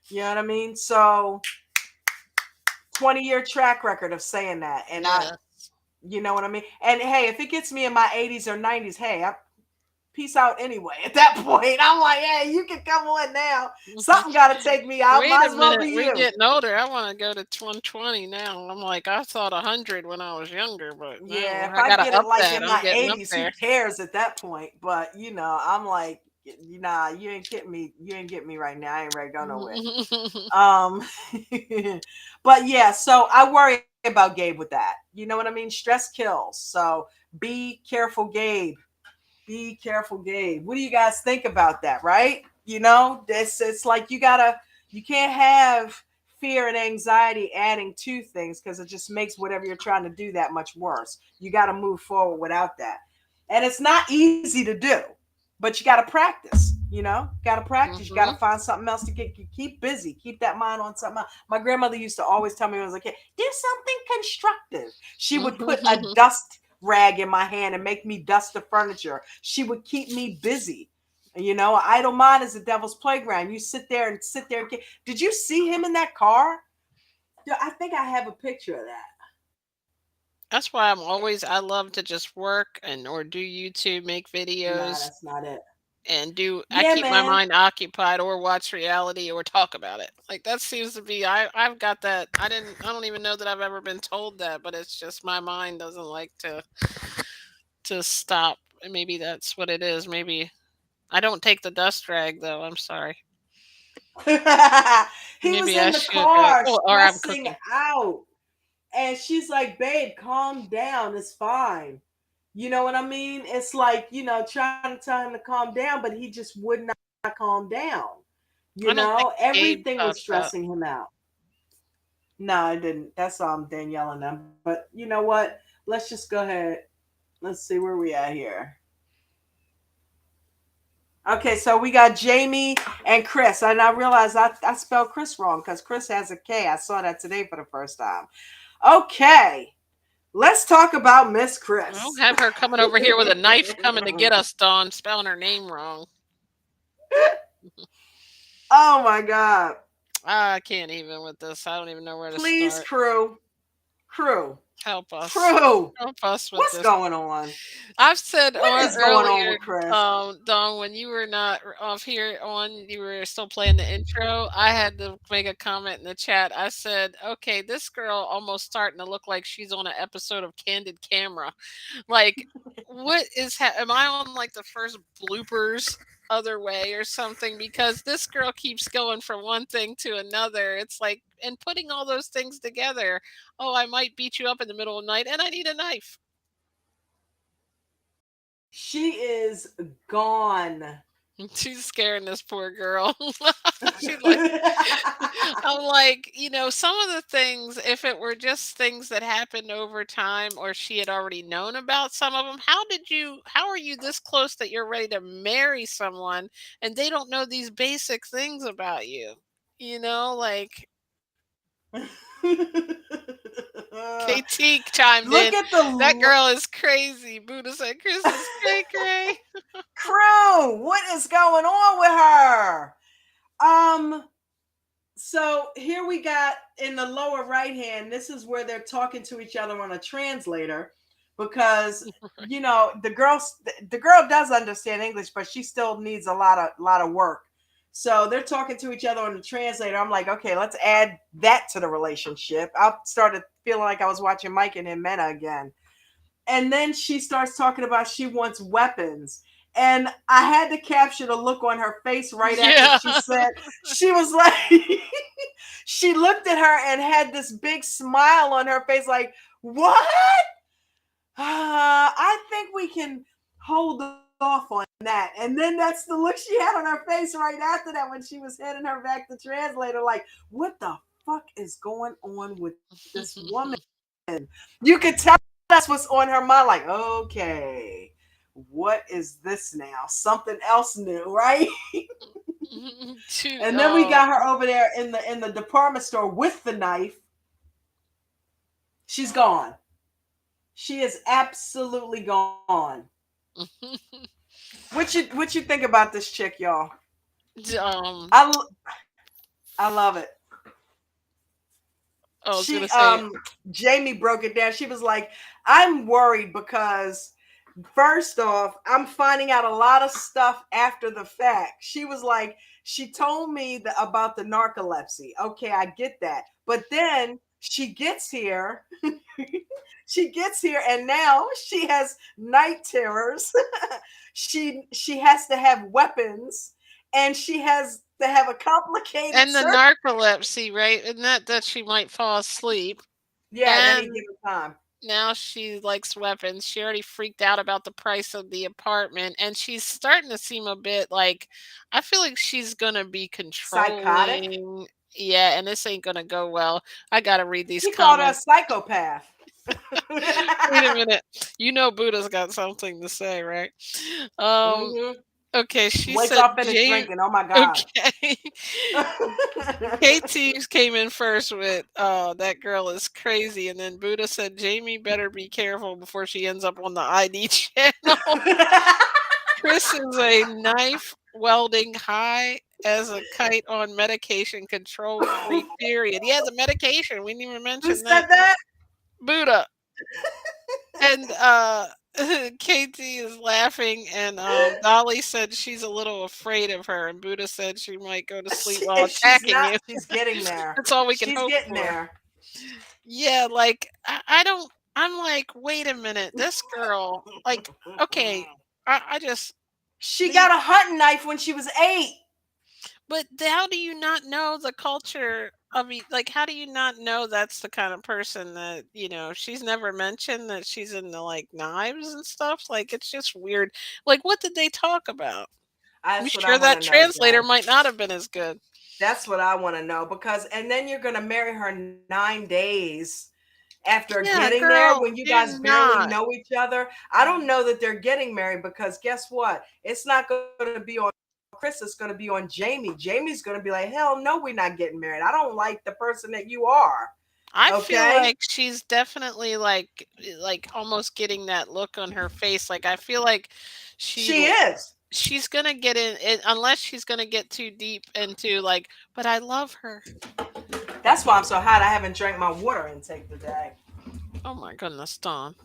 Speaker 2: You know what I mean? So 20-year track record of saying that. And
Speaker 3: Yeah.
Speaker 2: you know what I mean? And hey, if it gets me in my 80s or 90s, hey, peace out anyway. At that point, I'm like, hey, you can come on now. Something got to take me out.
Speaker 3: Wait
Speaker 2: Might
Speaker 3: a
Speaker 2: as well
Speaker 3: minute,
Speaker 2: be
Speaker 3: we're
Speaker 2: you.
Speaker 3: getting older. I wanna go to 120 now. I'm like, I thought 100 when I was younger, but
Speaker 2: Yeah,
Speaker 3: no,
Speaker 2: if
Speaker 3: I
Speaker 2: I
Speaker 3: gotta
Speaker 2: get it
Speaker 3: up
Speaker 2: like
Speaker 3: that.
Speaker 2: in
Speaker 3: I'm
Speaker 2: my
Speaker 3: getting up
Speaker 2: 80s, who
Speaker 3: there.
Speaker 2: cares at that point? But I'm like, nah, you ain't get me. You ain't get me right now. I ain't ready to go nowhere. Um, but yeah, so I worry about Gabe with that. You know what I mean? Stress kills. So be careful, Gabe. Be careful, Gabe. What do you guys think about that? Right? It's like you can't have fear and anxiety adding to things because it just makes whatever you're trying to do that much worse. You got to move forward without that. And it's not easy to do, but you got to practice. Got to practice. You got to
Speaker 3: Mhm.
Speaker 2: find something else to keep busy, keep that mind on something else. My grandmother used to always tell me when I was a kid, do something constructive. She would put a dust rag in my hand and make me dust the furniture. She would keep me busy. Idle mind is the devil's playground. You sit there and sit there. Did you see him in that car? Yeah, I think I have a picture of that.
Speaker 3: That's why I love to just work and or do YouTube, make
Speaker 2: Nah,
Speaker 3: videos,
Speaker 2: that's not it.
Speaker 3: and I
Speaker 2: Yeah,
Speaker 3: keep my
Speaker 2: man.
Speaker 3: mind occupied or watch reality or talk about it. Like that seems to be I've got that. I don't even know that I've ever been told that, but it's just my mind doesn't like to stop. And maybe that's what it is. Maybe I don't take the dust rag though. I'm sorry.
Speaker 2: He was
Speaker 3: Maybe I
Speaker 2: in the
Speaker 3: should go.
Speaker 2: car
Speaker 3: Oh, or I'm
Speaker 2: stressing
Speaker 3: cooking.
Speaker 2: out. And she's like, babe, calm down. It's fine. You know what I mean? It's like, trying to tell him to calm down, but he just would not calm down.
Speaker 3: I don't think Gabe
Speaker 2: Everything was
Speaker 3: taught that.
Speaker 2: stressing him out. No, I didn't. That's Danielle and them. But you know what? Let's just go ahead. Let's see where we at here. Okay, so we got Jamie and Chris. And I realized I spelled Chris wrong because Chris has a K. I saw that today for the first time. Okay, let's talk about Miss
Speaker 3: I don't
Speaker 2: Chris.
Speaker 3: have her coming over here with a knife coming to get us, Dawn, spelling her name wrong.
Speaker 2: Oh my God.
Speaker 3: I can't even with this. I don't even know where to
Speaker 2: Please,
Speaker 3: start.
Speaker 2: crew,
Speaker 3: Help us.
Speaker 2: crew.
Speaker 3: Help us with
Speaker 2: What's
Speaker 3: this.
Speaker 2: going on?
Speaker 3: I've said
Speaker 2: What is going on
Speaker 3: earlier,
Speaker 2: with Chris?
Speaker 3: Dawn, when you were not off here you were still playing the intro. I had to make a comment in the chat. I said, okay, this girl almost starting to look like she's on an episode of Candid Camera. Like, what am I on like the first bloopers other way or something? Because this girl keeps going from one thing to another. It's like, and putting all those things together. Oh, I might beat you up in the middle of the night and I need a knife.
Speaker 2: She is gone.
Speaker 3: She's scaring this poor girl. She's like, I'm like, some of the things, if it were just things that happened over time or she had already known about some of them, how are you this close that you're ready to marry someone and they don't know these basic things about you? Like KT chimed
Speaker 2: Look
Speaker 3: in.
Speaker 2: at
Speaker 3: That
Speaker 2: the
Speaker 3: girl is crazy. Buddha said, Chris is cray cray.
Speaker 2: crew. What is going on with her? So here we got in the lower right hand, this is where they're talking to each other on a translator because the girl does understand English, but she still needs a lot of work. So they're talking to each other on the translator. I'm like, okay, let's add that to the relationship. I started feeling like I was watching Mike and Jimena again. And then she starts talking about she wants weapons. And I had to capture the look on her face right after
Speaker 3: Yeah.
Speaker 2: she said, she was like, she looked at her and had this big smile on her face, like, what? I think we can hold off on that. And then that's the look she had on her face right after that when she was heading her back to translator, like, what the fuck is going on with this woman? You could tell that's what's on her mind, like, okay, what is this now? Something else new, right? And then we
Speaker 3: Oh.
Speaker 2: got her over there in the department store with the knife. She's gone. She is absolutely gone. What you think about this chick, y'all?
Speaker 3: um
Speaker 2: I I love it.
Speaker 3: I was
Speaker 2: She
Speaker 3: gonna say
Speaker 2: Jamie broke it down. She was like, I'm worried because first off, I'm finding out a lot of stuff after the fact. She was like, she told me about the narcolepsy. Okay, I get that. But then she gets here. She gets here and now she has night terrors. She has to have weapons and she has to have a complicated
Speaker 3: and the
Speaker 2: surgery.
Speaker 3: narcolepsy, right? And that she might fall asleep.
Speaker 2: Yeah, at any
Speaker 3: And
Speaker 2: given time.
Speaker 3: now she likes weapons. She already freaked out about the price of the apartment, and she's starting to seem a bit like I feel like she's gonna be
Speaker 2: Psychotic.
Speaker 3: controlling. Yeah, and this ain't gonna go well. I gotta read these
Speaker 2: He called her a
Speaker 3: comments.
Speaker 2: psychopath.
Speaker 3: Wait a minute. You know Buddha's got something to say, right? Um,
Speaker 2: Hmm.
Speaker 3: okay, she
Speaker 2: Wait
Speaker 3: said
Speaker 2: till I finish
Speaker 3: Jane.
Speaker 2: drinking. Oh my God.
Speaker 3: Okay. KT came in first with, that girl is crazy. And then Buddha said, Jamie better be careful before she ends up on the ID channel. Chris is a knife welding high as a kite on medication control free period. Yeah, the medication. We didn't even
Speaker 2: Who
Speaker 3: mention
Speaker 2: said
Speaker 3: that.
Speaker 2: that?
Speaker 3: Buddha. And Katie is laughing, and Dolly said she's a little afraid of her, and Buddha said she might go to sleep while
Speaker 2: If she's
Speaker 3: attacking
Speaker 2: not,
Speaker 3: you.
Speaker 2: she's getting there.
Speaker 3: That's all we can
Speaker 2: She's
Speaker 3: hope
Speaker 2: getting
Speaker 3: for.
Speaker 2: there.
Speaker 3: Yeah, like I don't. I'm like, wait a minute, this girl. Like, okay, I just
Speaker 2: She
Speaker 3: these.
Speaker 2: got a hunting knife when she was 8.
Speaker 3: But how do you not know the culture of like? How do you not know that's the kind of person that She's never mentioned that she's into like knives and stuff. Like, it's just weird. Like, what did they talk about? I'm
Speaker 2: That's what I
Speaker 3: sure
Speaker 2: want
Speaker 3: that
Speaker 2: to know,
Speaker 3: translator
Speaker 2: Jay.
Speaker 3: might not have been as good.
Speaker 2: That's what I want to know because, and then you're going to marry her 9 days after
Speaker 3: Yeah,
Speaker 2: getting there
Speaker 3: girl,
Speaker 2: when you
Speaker 3: you're
Speaker 2: guys barely
Speaker 3: not.
Speaker 2: know each other. I don't know that they're getting married because guess what? It's not going to be on Chris, it's going to be on Jamie. Jamie's going to be like, hell no, we're not getting married. I don't like the person that you are.
Speaker 3: I feel
Speaker 2: Okay.
Speaker 3: like she's definitely like almost getting that look on her face. Like, I feel like she
Speaker 2: She is.
Speaker 3: she's gonna get in it unless she's gonna get too deep into like, but I love her.
Speaker 2: That's why I'm so hot. I haven't drank my water intake today.
Speaker 3: Oh my goodness, Dawn.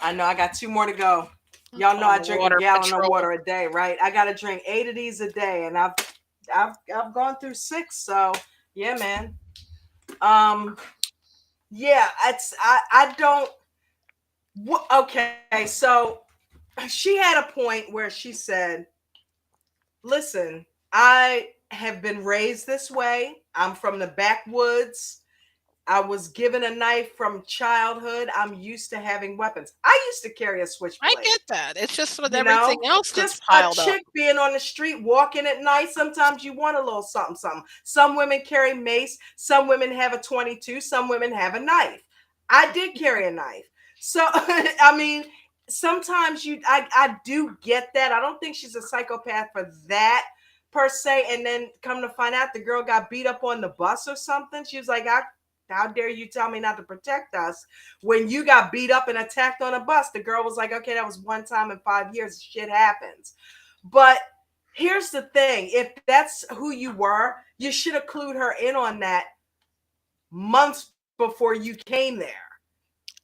Speaker 2: I know I got 2 more to go.
Speaker 3: I'm
Speaker 2: Y'all know
Speaker 3: calling
Speaker 2: I
Speaker 3: the
Speaker 2: drink a
Speaker 3: water
Speaker 2: gallon of
Speaker 3: patrol.
Speaker 2: water a day, right? I got to drink 8 of these a day, and I've gone through 6. So yeah, man. Um, yeah, it's I don't. Okay, so she had a point where she said, "Listen, I have been raised this way. I'm from the backwoods. I was given a knife from childhood. I'm used to having weapons. I used to carry a
Speaker 3: I
Speaker 2: switchblade.
Speaker 3: get that. It's just with
Speaker 2: You
Speaker 3: everything
Speaker 2: know,
Speaker 3: else that's
Speaker 2: just a
Speaker 3: piled up.
Speaker 2: chick being on the street walking at night. Sometimes you want a little something, something. Some women carry mace. Some women have a 22. Some women have a knife. I did carry a knife. So, I mean, sometimes I do get that. I don't think she's a psychopath for that per se. And then come to find out the girl got beat up on the bus or something. She was like, how dare you tell me not to protect us when you got beat up and attacked on a bus? The girl was like, okay, that was one time in 5 years. Shit happens. But here's the thing, if that's who you were, you should have clued her in on that months before you came there.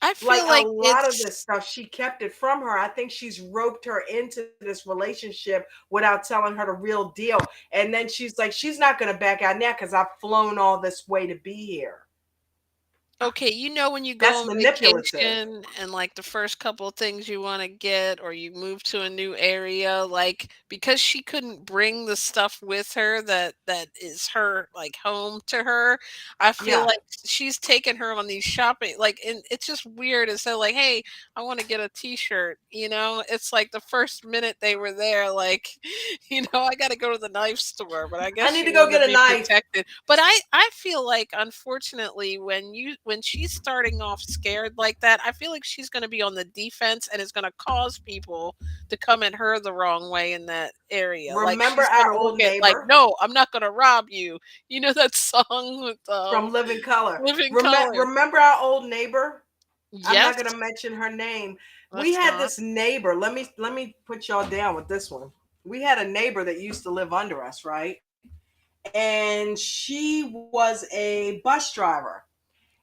Speaker 3: I
Speaker 2: Like
Speaker 3: feel
Speaker 2: a
Speaker 3: like
Speaker 2: lot of this
Speaker 3: it's
Speaker 2: stuff, she kept it from her. I think she's roped her into this relationship without telling her the real deal. And then she's like, she's not going to back out now because I've flown all this way to be here.
Speaker 3: okay, when you go
Speaker 2: That's
Speaker 3: on
Speaker 2: manipulative.
Speaker 3: vacation and like the first couple of things you want to get, or you move to a new area, like because she couldn't bring the stuff with her that is her like home to her. I feel
Speaker 2: Yeah.
Speaker 3: like she's taken her on these shopping, like, and it's just weird. It's so like, hey, I want to get a T-shirt. It's like the first minute they were there, like, I got to go to the knife store, but I
Speaker 2: I
Speaker 3: guess
Speaker 2: need
Speaker 3: she
Speaker 2: to go
Speaker 3: wanted to
Speaker 2: get a
Speaker 3: be
Speaker 2: knife.
Speaker 3: protected. But I feel like, unfortunately, when she's starting off scared like that, I feel like she's going to be on the defense, and it's going to cause people to come at her the wrong way in that area. Like,
Speaker 2: Remember
Speaker 3: she's going
Speaker 2: our
Speaker 3: to look
Speaker 2: old
Speaker 3: at like,
Speaker 2: neighbor
Speaker 3: no, I'm not going to rob you. You know that song with
Speaker 2: from Living Color?
Speaker 3: Living Color.
Speaker 2: Remember our old neighbor? I'm not
Speaker 3: Yes,
Speaker 2: going to mention her name. We
Speaker 3: let's
Speaker 2: had
Speaker 3: not.
Speaker 2: this neighbor. Let me put y'all down with this one. We had a neighbor that used to live under us, right? And she was a bus driver.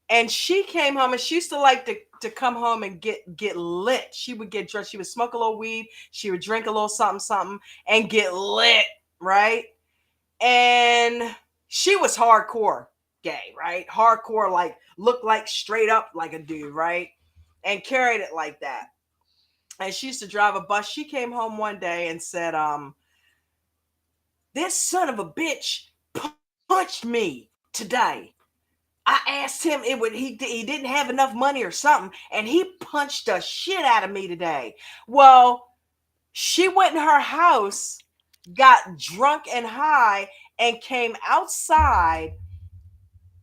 Speaker 2: And she came home and she used to like to come home and get lit. She would get drunk. She would smoke a little weed. She would drink a little something, something, and get lit, right? And she was hardcore gay, right? Hardcore, like looked like straight up like a dude, right? And carried it like that. And she used to drive a bus. She came home one day and said, this son of a bitch punched me today. I asked him, he didn't have enough money or something, and he punched the shit out of me today. Well, she went in her house, got drunk and high, and came outside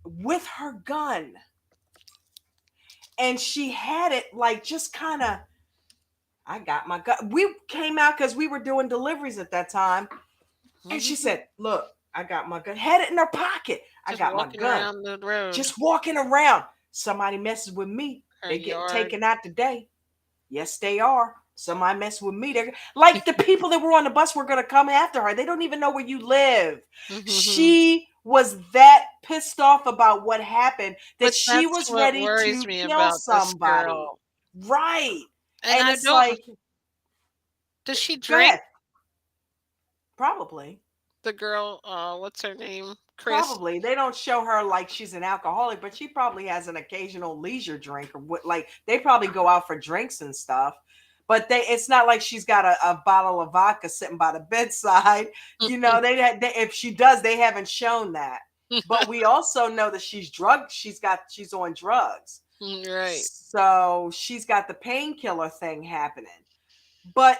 Speaker 2: with her gun. And she had it like just kind of, I got my gun. We came out because we were doing deliveries at that time. And she
Speaker 3: Mhm.
Speaker 2: said, look, I got my gun. Had it in her pocket. I
Speaker 3: Just
Speaker 2: got my
Speaker 3: walking
Speaker 2: gun.
Speaker 3: around the road,
Speaker 2: Just walking around. Somebody messes with me.
Speaker 3: her
Speaker 2: They getting
Speaker 3: yard.
Speaker 2: taken out today. Yes, they are. Somebody mess with me. They're like the people that were on the bus were gonna come after her. They don't even know where you live.
Speaker 3: Mhm.
Speaker 2: She was that pissed off about what happened that
Speaker 3: But
Speaker 2: she
Speaker 3: that's
Speaker 2: was
Speaker 3: what
Speaker 2: ready
Speaker 3: worries
Speaker 2: to
Speaker 3: me
Speaker 2: kill
Speaker 3: about this
Speaker 2: somebody.
Speaker 3: girl.
Speaker 2: Right.
Speaker 3: And
Speaker 2: And
Speaker 3: I
Speaker 2: it's
Speaker 3: don't
Speaker 2: like,
Speaker 3: does she
Speaker 2: go
Speaker 3: drink?
Speaker 2: ahead. Probably.
Speaker 3: The girl, what's her name? Chris?
Speaker 2: Probably. They don't show her like she's an alcoholic, but she probably has an occasional leisure drink or what, like they probably go out for drinks and stuff. But it's not like she's got a bottle of vodka sitting by the bedside. You know, if she does, they haven't shown that. But we also know that she's drugged, she's on drugs.
Speaker 3: Right.
Speaker 2: So she's got the painkiller thing happening. But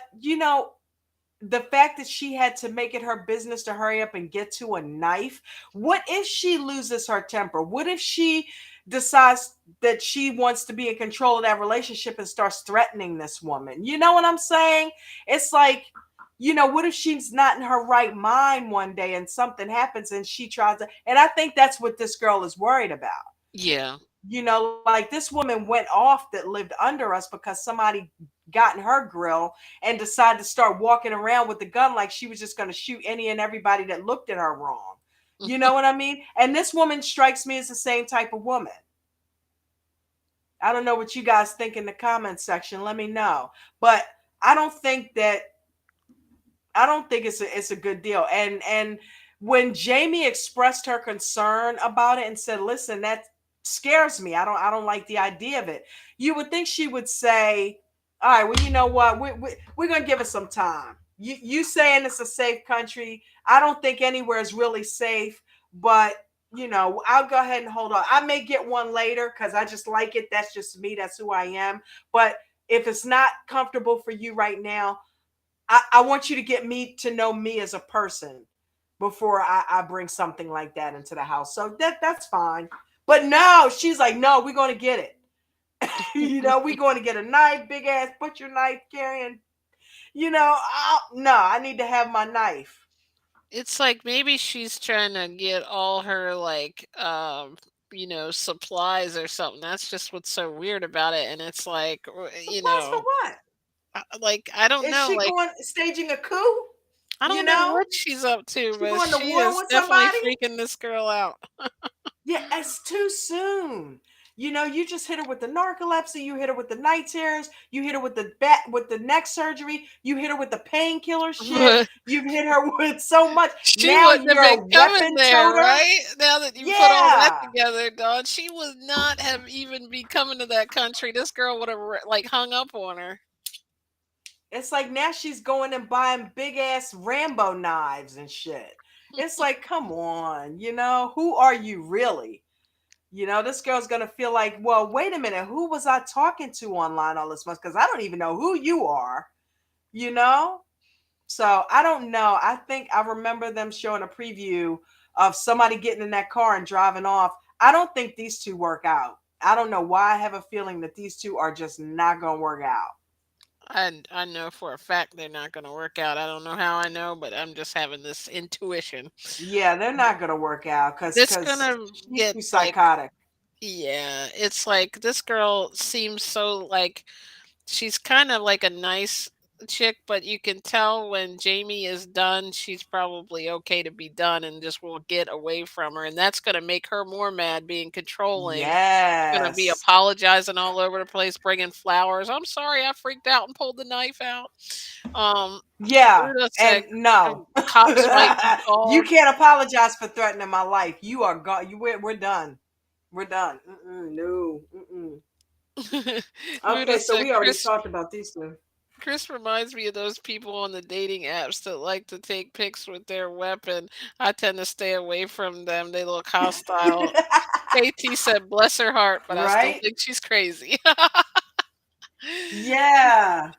Speaker 2: the fact that she had to make it her business to hurry up and get to a knife. What if she loses her temper? What if she decides that she wants to be in control of that relationship and starts threatening this woman? You know what I'm saying? It's like, what if she's not in her right mind one day and something happens and she tries to, and I think that's what this girl is worried about.
Speaker 3: Yeah.
Speaker 2: Like this woman went off that lived under us because somebody got in her grill and decided to start walking around with the gun like she was just going to shoot any and everybody that looked at her wrong. You know what I mean? And this woman strikes me as the same type of woman. I don't know what you guys think in the comment section. Let me know. But I don't think that I don't think it's a good deal. And when Jamie expressed her concern about it and said, "Listen, that scares me. I don't like the idea of it." You would think she would say, "All right, well, you know what? We're gonna give it some time. You saying it's a safe country? I don't think anywhere is really safe, but." I'll go ahead and hold on. I may get one later because I just like it. That's just me. That's who I am. But if it's not comfortable for you right now, I want you to get me to know me as a person before I bring something like that into the house. So that's fine. But no, she's like, no, we're going to get it. We're going to get a knife, big ass butcher knife carrying. No, I need to have my knife.
Speaker 3: It's like maybe she's trying to get all her like supplies or something. That's just what's so weird about it. And it's like
Speaker 2: Supplies for what?
Speaker 3: like I don't
Speaker 2: Is
Speaker 3: know,
Speaker 2: she
Speaker 3: like
Speaker 2: going staging a coup?
Speaker 3: I
Speaker 2: You
Speaker 3: don't know
Speaker 2: know,
Speaker 3: what she's up to,
Speaker 2: she
Speaker 3: but
Speaker 2: going to
Speaker 3: she
Speaker 2: war
Speaker 3: is
Speaker 2: with
Speaker 3: definitely
Speaker 2: somebody?
Speaker 3: freaking this girl out.
Speaker 2: Yeah, it's too soon. You just hit her with the narcolepsy, you hit her with the night terrors, you hit her with the neck surgery, you hit her with the painkiller shit, you've hit her with so much.
Speaker 3: She
Speaker 2: Now
Speaker 3: wouldn't have
Speaker 2: you're
Speaker 3: been
Speaker 2: a
Speaker 3: coming
Speaker 2: weapon
Speaker 3: there,
Speaker 2: toter.
Speaker 3: right? Now that you put all that
Speaker 2: Yeah.
Speaker 3: together, Dawn, she would not have even be coming to that country. This girl would have like hung up on her.
Speaker 2: It's like now she's going and buying big ass Rambo knives and shit. It's like, come on, who are you really? This girl's gonna feel like, well, wait a minute, who was I talking to online all this month? Because I don't even know who you are, you know? So I don't know. I think I remember them showing a preview of somebody getting in that car and driving off. I don't think these two work out. I don't know why I have a feeling that these two are just not gonna work out.
Speaker 3: I know for a fact they're not going to work out. I don't know how I know, but I'm just having this intuition.
Speaker 2: Yeah, they're not gonna work out because
Speaker 3: This
Speaker 2: because
Speaker 3: gonna
Speaker 2: she's
Speaker 3: get
Speaker 2: too
Speaker 3: like
Speaker 2: psychotic.
Speaker 3: yeah, it's like this girl seems so like she's kind of like a nice chick, but you can tell when Jamie is done, she's probably okay to be done and just will get away from her. And that's going to make her more mad, being controlling. She's going to be
Speaker 2: Yes.
Speaker 3: apologizing all over the place, bringing flowers. I'm sorry, I freaked out and pulled the knife out. Um,
Speaker 2: Yeah,
Speaker 3: Buddha said
Speaker 2: and no,
Speaker 3: cops might be
Speaker 2: you
Speaker 3: called.
Speaker 2: can't apologize for threatening my life. You are gone. We're done. We're done. No.
Speaker 3: Buddha
Speaker 2: Okay, so
Speaker 3: said
Speaker 2: we already talked about these two.
Speaker 3: Chris reminds me of those people on the dating apps that like to take pics with their weapon. I tend to stay away from them. They look hostile. KT said, "Bless her heart, but I still
Speaker 2: Right?
Speaker 3: think she's crazy."
Speaker 2: Yeah.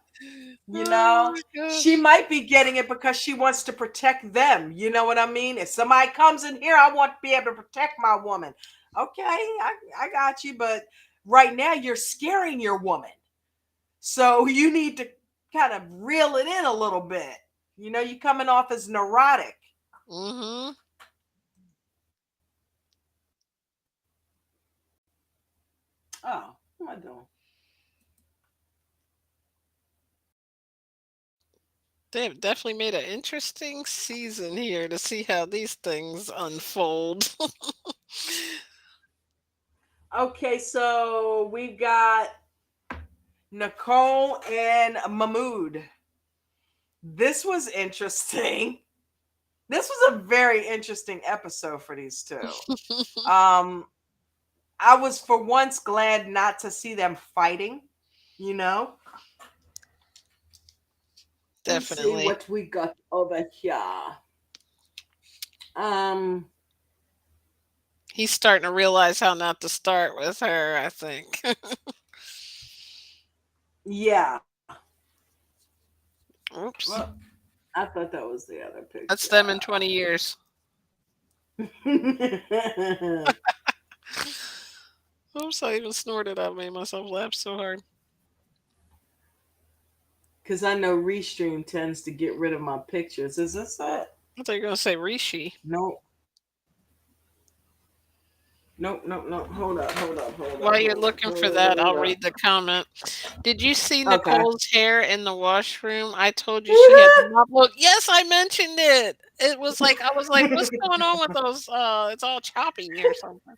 Speaker 2: You
Speaker 3: Oh
Speaker 2: know,
Speaker 3: my
Speaker 2: she
Speaker 3: gosh.
Speaker 2: might be getting it because she wants to protect them. You know what I mean? If somebody comes in here, I want to be able to protect my woman. Okay, I got you. But right now, you're scaring your woman. So you need to kind of reel it in a little bit. You know, you're coming off as neurotic.
Speaker 3: Mhm.
Speaker 2: Oh, what am I doing?
Speaker 3: They've definitely made an interesting season here to see how these things unfold.
Speaker 2: Okay, so we got Nicole and Mahmood. This was interesting. This was a very interesting episode for these two. Um, I was for once glad not to see them fighting, you know. Let's see
Speaker 3: Definitely.
Speaker 2: what we got over here. Um,
Speaker 3: He's starting to realize how not to start with her, I think.
Speaker 2: yeah.
Speaker 3: Oops.
Speaker 2: Well, I thought that was the other
Speaker 3: That's
Speaker 2: picture.
Speaker 3: them in 20 years. Oops, I even snorted. I made myself laugh so hard.
Speaker 2: Because I know Restream tends to get rid of my pictures. Is this it?
Speaker 3: I thought you were going to say Rishi.
Speaker 2: Nope. Nope, nope, nope. Hold up, hold up, hold up,
Speaker 3: While you're
Speaker 2: hold up,
Speaker 3: looking for that, I'll
Speaker 2: hold up.
Speaker 3: read the comment. Did you see
Speaker 2: Okay.
Speaker 3: Nicole's hair in the washroom? I told you she had the mop look. Yes, I mentioned it. It was like I was like, "What's going on with those? It's all choppy or something."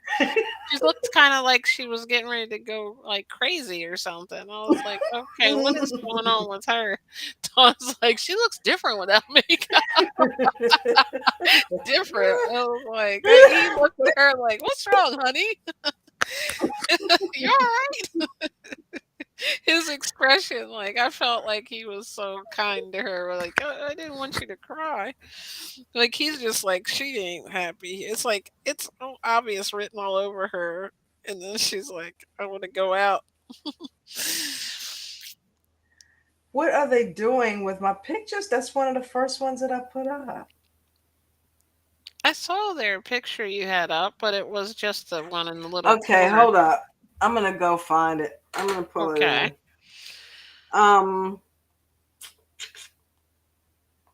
Speaker 3: She looked kind of like she was getting ready to go like crazy or something. I was like, "Okay, what is going on with her?" I was like, "She looks different without makeup. Different." I was like, he looked at her like, "What's wrong, honey? You all right?" His expression, like, I felt like he was so kind to her, like, I didn't want you to cry." Like, he's just like, "She ain't happy." It's like, it's so obvious written all over her, and then she's like, "I wanna go out."
Speaker 2: What are they doing with my pictures? That's one of the first ones that I put up.
Speaker 3: I saw their picture you had up, but it was just the one in the little
Speaker 2: Okay,
Speaker 3: corner.
Speaker 2: hold up. I'm gonna go find it. I'm gonna pull it
Speaker 3: Okay.
Speaker 2: in. Um,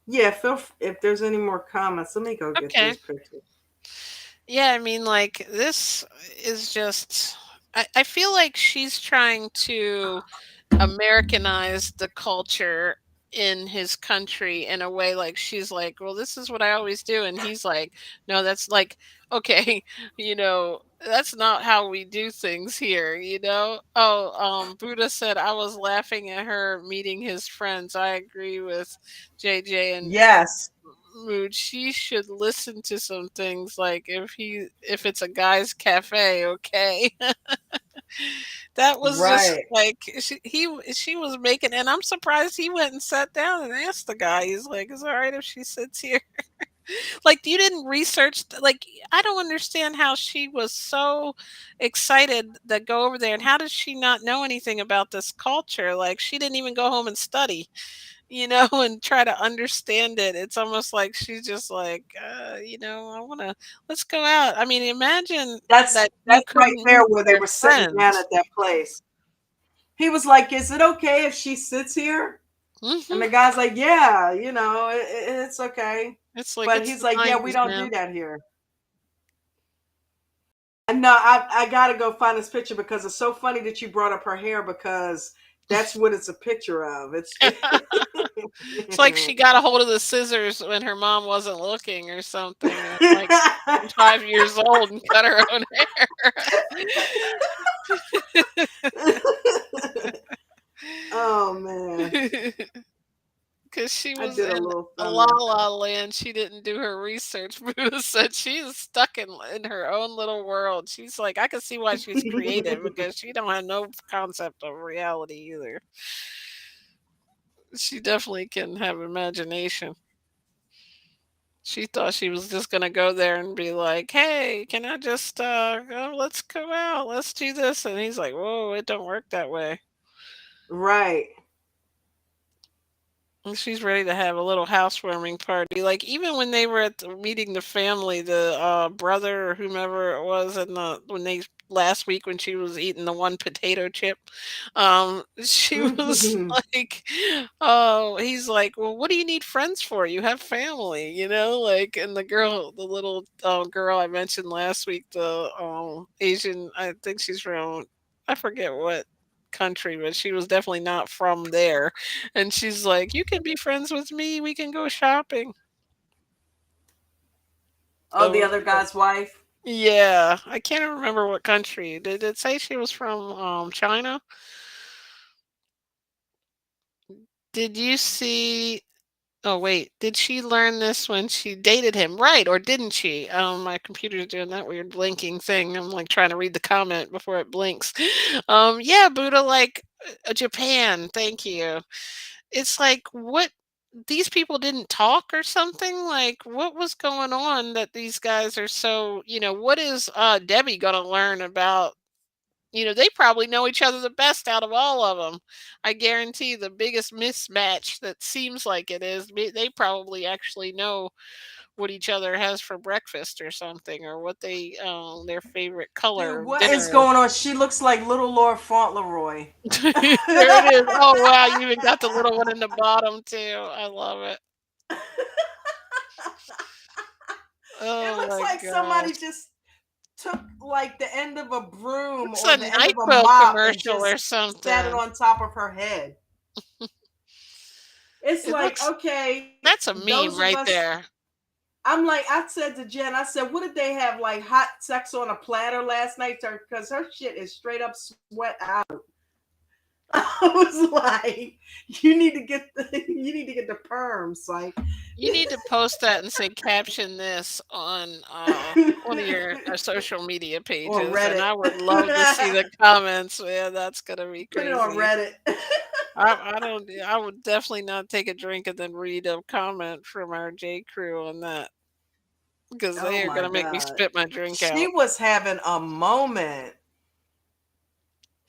Speaker 2: yeah. If there's any more comments, let me go get
Speaker 3: Okay.
Speaker 2: these pictures.
Speaker 3: Yeah, I mean, like, this is just I feel like she's trying to Americanize the culture in his country in a way, like, she's like, "Well, this is what I always do," and he's like, "No, that's like, okay, that's not how we do things here, you know?" Oh, Buddha said, "I was laughing at her meeting his friends." I agree with JJ and
Speaker 2: Yes.
Speaker 3: Mood. She should listen to some things, like, if it's a guy's cafe, okay? That was just
Speaker 2: Right.
Speaker 3: like she was making, and I'm surprised he went and sat down and asked the guy. He's like, "Is it alright if she sits here?" Like, you didn't research like, I don't understand how she was so excited to go over there, and how does she not know anything about this culture? Like, she didn't even go home and study, and try to understand it. It's almost like she's just like, "I wanna let's go out." I mean, imagine that you
Speaker 2: That's right
Speaker 3: couldn't
Speaker 2: there
Speaker 3: meet
Speaker 2: where they
Speaker 3: your
Speaker 2: were sitting down
Speaker 3: friends.
Speaker 2: at that place. He was like, "Is it okay if she sits here?" And
Speaker 3: Mhm.
Speaker 2: the guy's like, "Yeah, it's okay."
Speaker 3: It's like,
Speaker 2: But
Speaker 3: it's
Speaker 2: he's
Speaker 3: the
Speaker 2: like, "Yeah, we
Speaker 3: 90s,
Speaker 2: don't do
Speaker 3: man.
Speaker 2: that here." And no, I gotta go find this picture because it's so funny that you brought up her hair because that's what it's a picture of. It's
Speaker 3: It's like she got a hold of the scissors when her mom wasn't looking or something, and, like, 5 years old and cut her own hair.
Speaker 2: oh man,
Speaker 3: 'Cause she
Speaker 2: I
Speaker 3: was
Speaker 2: did a
Speaker 3: in
Speaker 2: little
Speaker 3: a La
Speaker 2: thumbnail.
Speaker 3: La Land, she didn't do her research. Buddha said she's stuck in her own little world. She's like, I can see why she's creative because she don't have no concept of reality either. She definitely can have imagination. She thought she was just gonna go there and be like, "Hey, can I just, let's go out, let's do this," and he's like, "Whoa, it don't work that way."
Speaker 2: Right.
Speaker 3: And she's ready to have a little housewarming party. Like even when they were meeting the family, the brother or whomever it was, and when they last week when she was eating the one potato chip, she was like, "Oh," he's like, "Well, what do you need friends for? You have family, you know." Like, and the girl, the little girl I mentioned last week, the Asian, I think she's from, I forget what country, but she was definitely not from there, and she's like, "You can be friends with me. We can go shopping."
Speaker 2: Oh, the
Speaker 3: Oh,
Speaker 2: other guy's wife.
Speaker 3: yeah. I can't remember what country. Did it say she was from China? Did you see? Oh wait, did she learn this when she dated him? Right, or didn't she? My computer's doing that weird blinking thing. I'm like trying to read the comment before it blinks. Yeah, Buddha, like Japan. Thank you. It's like what, these people didn't talk or something? Like what was going on that these guys are so, what is Debbie gonna learn about, they probably know each other the best out of all of them. I guarantee the biggest mismatch that seems like it is, they probably actually know what each other has for breakfast or something, or what their favorite color
Speaker 2: Dude,
Speaker 3: of
Speaker 2: what is
Speaker 3: dinner is.
Speaker 2: going on? She looks like little Lord Fauntleroy.
Speaker 3: There it is. Oh wow, you even got the little one in the bottom too. I love it.
Speaker 2: It
Speaker 3: Oh
Speaker 2: looks
Speaker 3: my
Speaker 2: like somebody
Speaker 3: gosh.
Speaker 2: just took like the end of a broom
Speaker 3: It's
Speaker 2: or
Speaker 3: a
Speaker 2: the end of a
Speaker 3: NyQuil
Speaker 2: mop and
Speaker 3: commercial or
Speaker 2: just sat it
Speaker 3: something.
Speaker 2: on top of her head. It's
Speaker 3: It
Speaker 2: like,
Speaker 3: looks,
Speaker 2: okay,
Speaker 3: that's a
Speaker 2: those
Speaker 3: meme
Speaker 2: of
Speaker 3: right
Speaker 2: us.
Speaker 3: there.
Speaker 2: I'm like, I said to Jen, I said, what did they have like hot sex on a platter last night? Because her shit is straight up sweat out. I was like, you need to get the perms, like.
Speaker 3: You need to post that and say caption this on one of your social media
Speaker 2: Or
Speaker 3: pages, and
Speaker 2: Reddit.
Speaker 3: I would love to see the comments. Yeah, that's gonna be
Speaker 2: Put it on
Speaker 3: crazy.
Speaker 2: Reddit.
Speaker 3: I don't. I would definitely not take a drink and then read a comment from our J crew on that, because
Speaker 2: Oh
Speaker 3: they are
Speaker 2: my
Speaker 3: gonna make me
Speaker 2: god.
Speaker 3: spit my drink
Speaker 2: She
Speaker 3: out.
Speaker 2: was having a moment.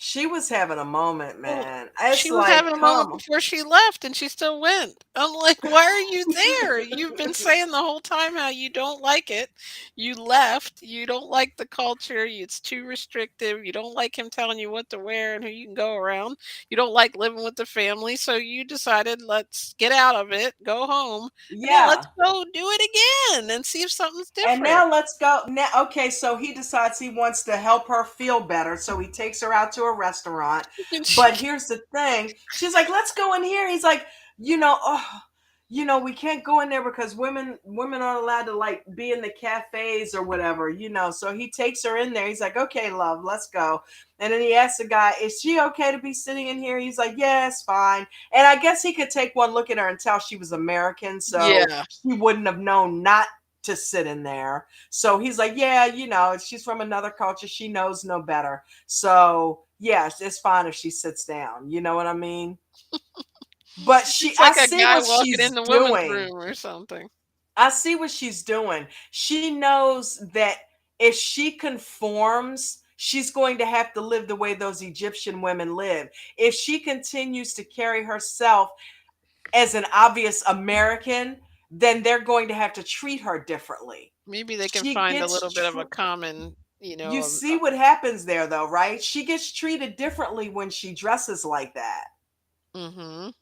Speaker 2: She was having a moment,
Speaker 3: Well,
Speaker 2: man.
Speaker 3: she
Speaker 2: It's
Speaker 3: was having
Speaker 2: like,
Speaker 3: a moment
Speaker 2: come.
Speaker 3: before she left, and she still went. I'm like, "Why are you there? You've been saying the whole time how you don't like it. You left. You don't like the culture. It's too restrictive. You don't like him telling you what to wear and who you can go around. You don't like living with the family, so you decided, let's get out of it, go home, and then let's
Speaker 2: Yeah.
Speaker 3: go do it again and see if something's
Speaker 2: And
Speaker 3: different."
Speaker 2: now let's go. Now, okay, so he decides he wants to help her feel better. So he takes her out to a restaurant.
Speaker 3: And she
Speaker 2: But here's the thing. She's like, let's go in here. He's like, oh, we can't go in there because women aren't allowed to like be in the cafes or whatever. So he takes her in there. He's like, okay, love, let's go. And then he asks the guy, is she okay to be sitting in here? He's like, yeah, it's fine. And I guess he could take one look at her and tell she was American. So
Speaker 3: yeah.
Speaker 2: he wouldn't have known not to sit in there. So he's like, yeah, she's from another culture. She knows no better. So yes, it's fine if she sits down. You know what I mean? But
Speaker 3: It's
Speaker 2: I
Speaker 3: like a
Speaker 2: see
Speaker 3: guy
Speaker 2: what
Speaker 3: walking in
Speaker 2: she's
Speaker 3: the women's
Speaker 2: doing.
Speaker 3: room or something.
Speaker 2: I see what she's doing. She knows that if she conforms, she's going to have to live the way those Egyptian women live. If she continues to carry herself as an obvious American, then they're going to have to treat her differently.
Speaker 3: Maybe they can
Speaker 2: She
Speaker 3: find a
Speaker 2: gets
Speaker 3: little bit of a common,
Speaker 2: You see what happens there, though, right? She gets treated differently when she dresses like that
Speaker 3: mhm.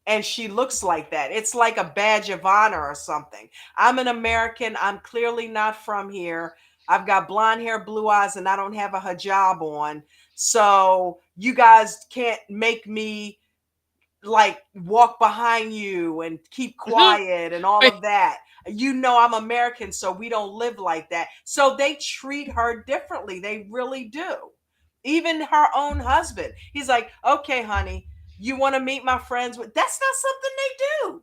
Speaker 2: and she looks like that. It's like a badge of honor or something. I'm an American. I'm clearly not from here. I've got blonde hair, blue eyes, and I don't have a hijab on. So you guys can't make me like walk behind you and keep quiet and all
Speaker 3: Wait,
Speaker 2: of that. I'm American, so we don't live like that. So they treat her differently. They really do. Even her own husband. He's like, okay, honey, you want to meet my friends? That's not something they do.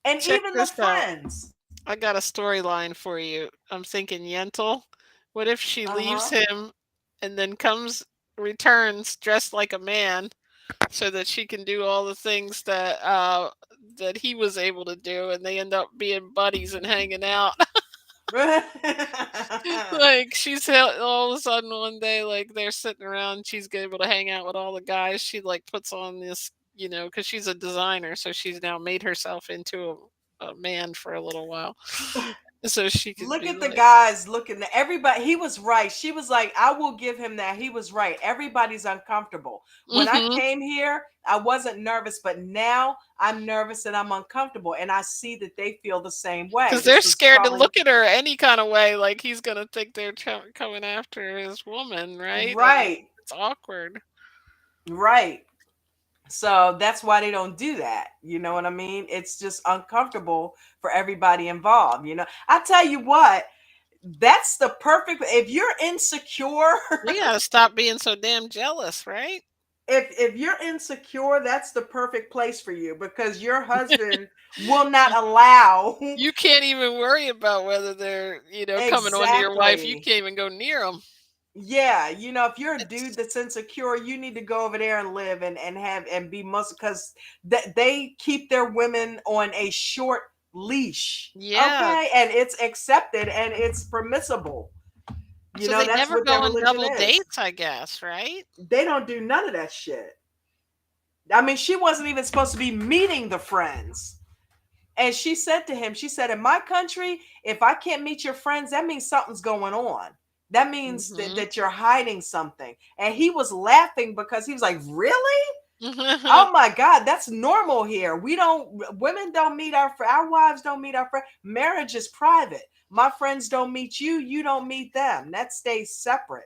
Speaker 2: And
Speaker 3: check
Speaker 2: even the
Speaker 3: this out.
Speaker 2: friends.
Speaker 3: I got a storyline for you. I'm thinking Yentl. What if she leaves
Speaker 2: Uh-huh.
Speaker 3: him and then returns dressed like a man so that she can do all the things that that he was able to do, and they end up being buddies and hanging out. Like all of a sudden one day, like they're sitting around, she's able to hang out with all the guys. She like puts on this, because she's a designer, so she's now made herself into a man for a little while, so she could
Speaker 2: Look
Speaker 3: be
Speaker 2: at the
Speaker 3: like,
Speaker 2: guys looking at everybody. He was right. She was like, I will give him that. He was right. Everybody's uncomfortable. When I
Speaker 3: mm-hmm,
Speaker 2: came here, I wasn't nervous, but now I'm nervous and I'm uncomfortable. And I see that they feel the same way.
Speaker 3: because they're
Speaker 2: This was
Speaker 3: scared to
Speaker 2: probably
Speaker 3: look at her any kind of way, like he's gonna think they're coming after his woman, right? Like
Speaker 2: right.
Speaker 3: it's awkward.
Speaker 2: Right. So that's why they don't do that. You know what I mean? It's just uncomfortable for everybody involved. I tell you what, that's the perfect, if you're insecure,
Speaker 3: We gotta stop being so damn jealous, right?
Speaker 2: if you're insecure, that's the perfect place for you because your husband will not allow.
Speaker 3: You can't even worry about whether they're, coming on to your wife. You
Speaker 2: Exactly.
Speaker 3: can't even go near them.
Speaker 2: Yeah, if you're a dude
Speaker 3: It's
Speaker 2: that's insecure, you need to go over there and live and have and be muscle because they keep their women on a short leash.
Speaker 3: yeah.
Speaker 2: Okay, and it's accepted and it's permissible.
Speaker 3: So they
Speaker 2: That's
Speaker 3: never
Speaker 2: what
Speaker 3: go
Speaker 2: their
Speaker 3: on
Speaker 2: religion
Speaker 3: double
Speaker 2: is.
Speaker 3: dates, I guess, right?
Speaker 2: They don't do none of that shit. I mean, she wasn't even supposed to be meeting the friends. And she said to him, she said, in my country, if I can't meet your friends, that means something's going on. That means
Speaker 3: Hmm.
Speaker 2: that you're hiding something. And he was laughing because he was like, really? Oh my God, that's normal here. Women don't meet our wives don't meet our friends. Marriage is private. My friends don't meet you. You don't meet them. That stays separate.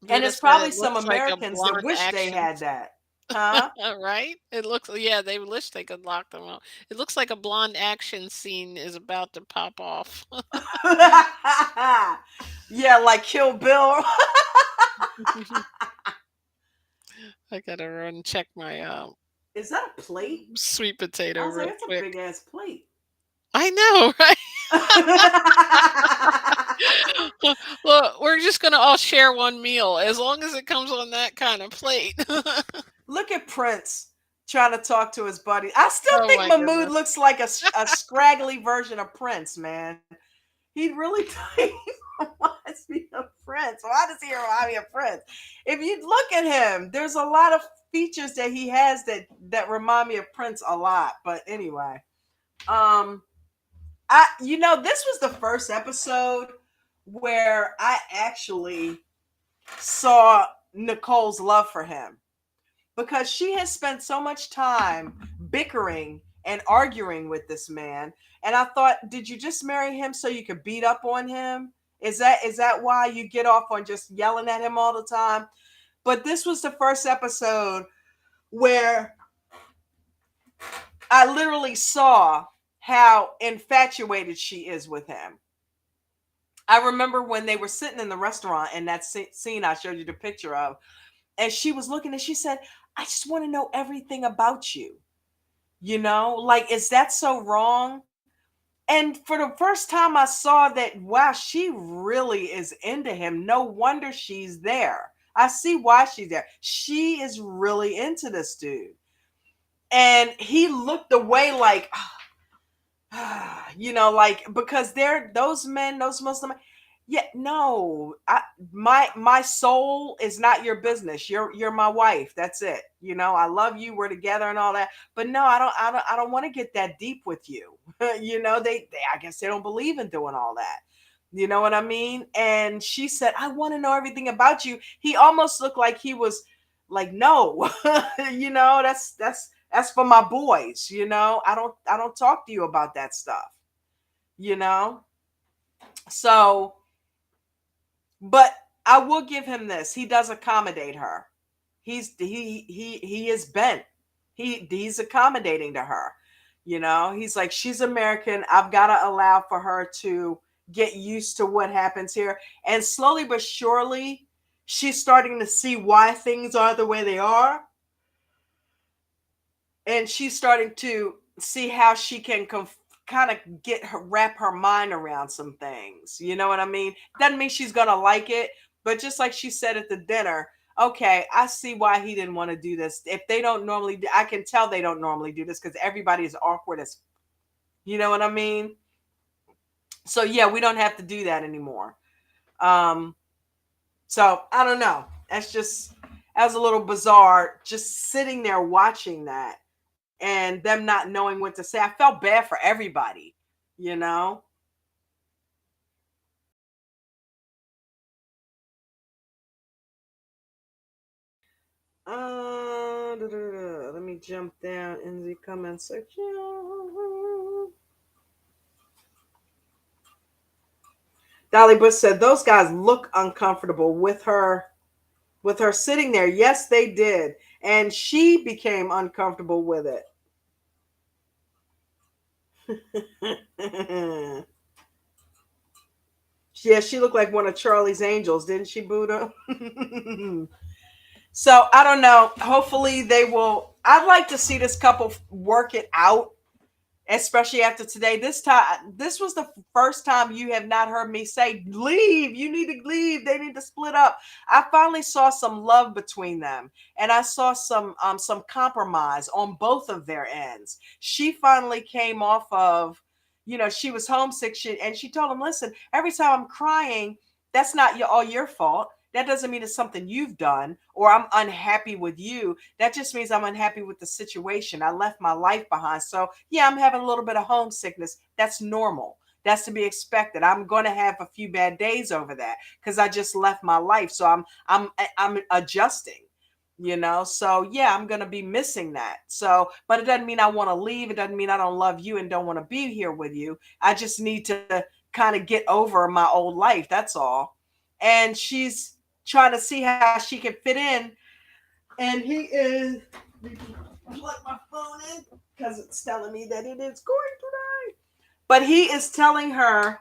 Speaker 2: And
Speaker 3: Buddha
Speaker 2: it's
Speaker 3: said
Speaker 2: probably
Speaker 3: it
Speaker 2: some
Speaker 3: looks like a
Speaker 2: Americans that
Speaker 3: blonde
Speaker 2: wish they
Speaker 3: action.
Speaker 2: had that. Huh?
Speaker 3: Right? It looks, yeah, they wish they could lock them up. It looks like a blonde action scene is about to pop off.
Speaker 2: Yeah, like Kill Bill.
Speaker 3: I gotta run check my
Speaker 2: Is that a plate?
Speaker 3: sweet potato
Speaker 2: I was like,
Speaker 3: real
Speaker 2: that's a
Speaker 3: quick.
Speaker 2: big ass plate.
Speaker 3: I know, right? Well, we're just gonna all share one meal as long as it comes on that kind of plate.
Speaker 2: Look at Prince trying to talk to his buddy. I still
Speaker 3: Oh
Speaker 2: think
Speaker 3: my
Speaker 2: Mahmood
Speaker 3: goodness.
Speaker 2: looks like a scraggly version of Prince, man. He really he reminds me of Prince. Why does he remind me of Prince? If you look at him, there's a lot of features that he has that remind me of Prince a lot. But anyway, um, this was the first episode where I actually saw Nicole's love for him because she has spent so much time bickering and arguing with this man. And I thought, did you just marry him so you could beat up on him? Is that why you get off on just yelling at him all the time? But this was the first episode where I literally saw how infatuated she is with him. I remember when they were sitting in the restaurant and that scene I showed you the picture of, and she was looking and she said, I just want to know everything about you. Like, is that so wrong? And for the first time, I saw that, wow, she really is into him. No wonder she's there. I see why she's there. She is really into this dude. And he looked away like, like, because those men, those Muslim, yeah, no, my soul is not your business. You're my wife. That's it. I love you. We're together and all that. But no, I don't want to get that deep with you. They I guess they don't believe in doing all that. You know what I mean? And she said, I want to know everything about you. He almost looked like he was like, no, that's for my boys. I don't talk to you about that stuff. You know, so but I will give him this. He does accommodate her. He is bent. He's accommodating to her. He's like, she's American. I've got to allow for her to get used to what happens here. And slowly but surely, she's starting to see why things are the way they are. And she's starting to see how she can kind of wrap her mind around some things. You know what I mean? Doesn't mean she's gonna like it, but just like she said at the dinner, okay, I see why he didn't want to do this. If they don't normally do, I can tell they don't normally do this because everybody is awkward as, you know what I mean? So yeah, we don't have to do that anymore. Um, so I don't know. That was a little bizarre just sitting there watching that and them not knowing what to say. I felt bad for everybody, you know? Let me jump down in the comment section. Dolly Bush said those guys look uncomfortable with her sitting there. Yes, they did. And she became uncomfortable with it. Yeah, she looked like one of Charlie's Angels, didn't she, Buddha? So I don't know. Hopefully they will. I'd like to see this couple work it out, especially after today. This was the first time you have not heard me say, leave, you need to leave, they need to split up. I finally saw some love between them, and I saw some compromise on both of their ends. She finally came off of, she was homesick, and she told him, listen, every time I'm crying, that's not all your fault. That doesn't mean it's something you've done or I'm unhappy with you. That just means I'm unhappy with the situation. I left my life behind. So, yeah, I'm having a little bit of homesickness. That's normal. That's to be expected. I'm going to have a few bad days over that because I just left my life. So I'm adjusting, So, yeah, I'm going to be missing that. So, but it doesn't mean I want to leave. It doesn't mean I don't love you and don't want to be here with you. I just need to kind of get over my old life. That's all. And she's trying to see how she can fit in. And he is plug my phone in because it's telling me that it is going to die. But he is telling her,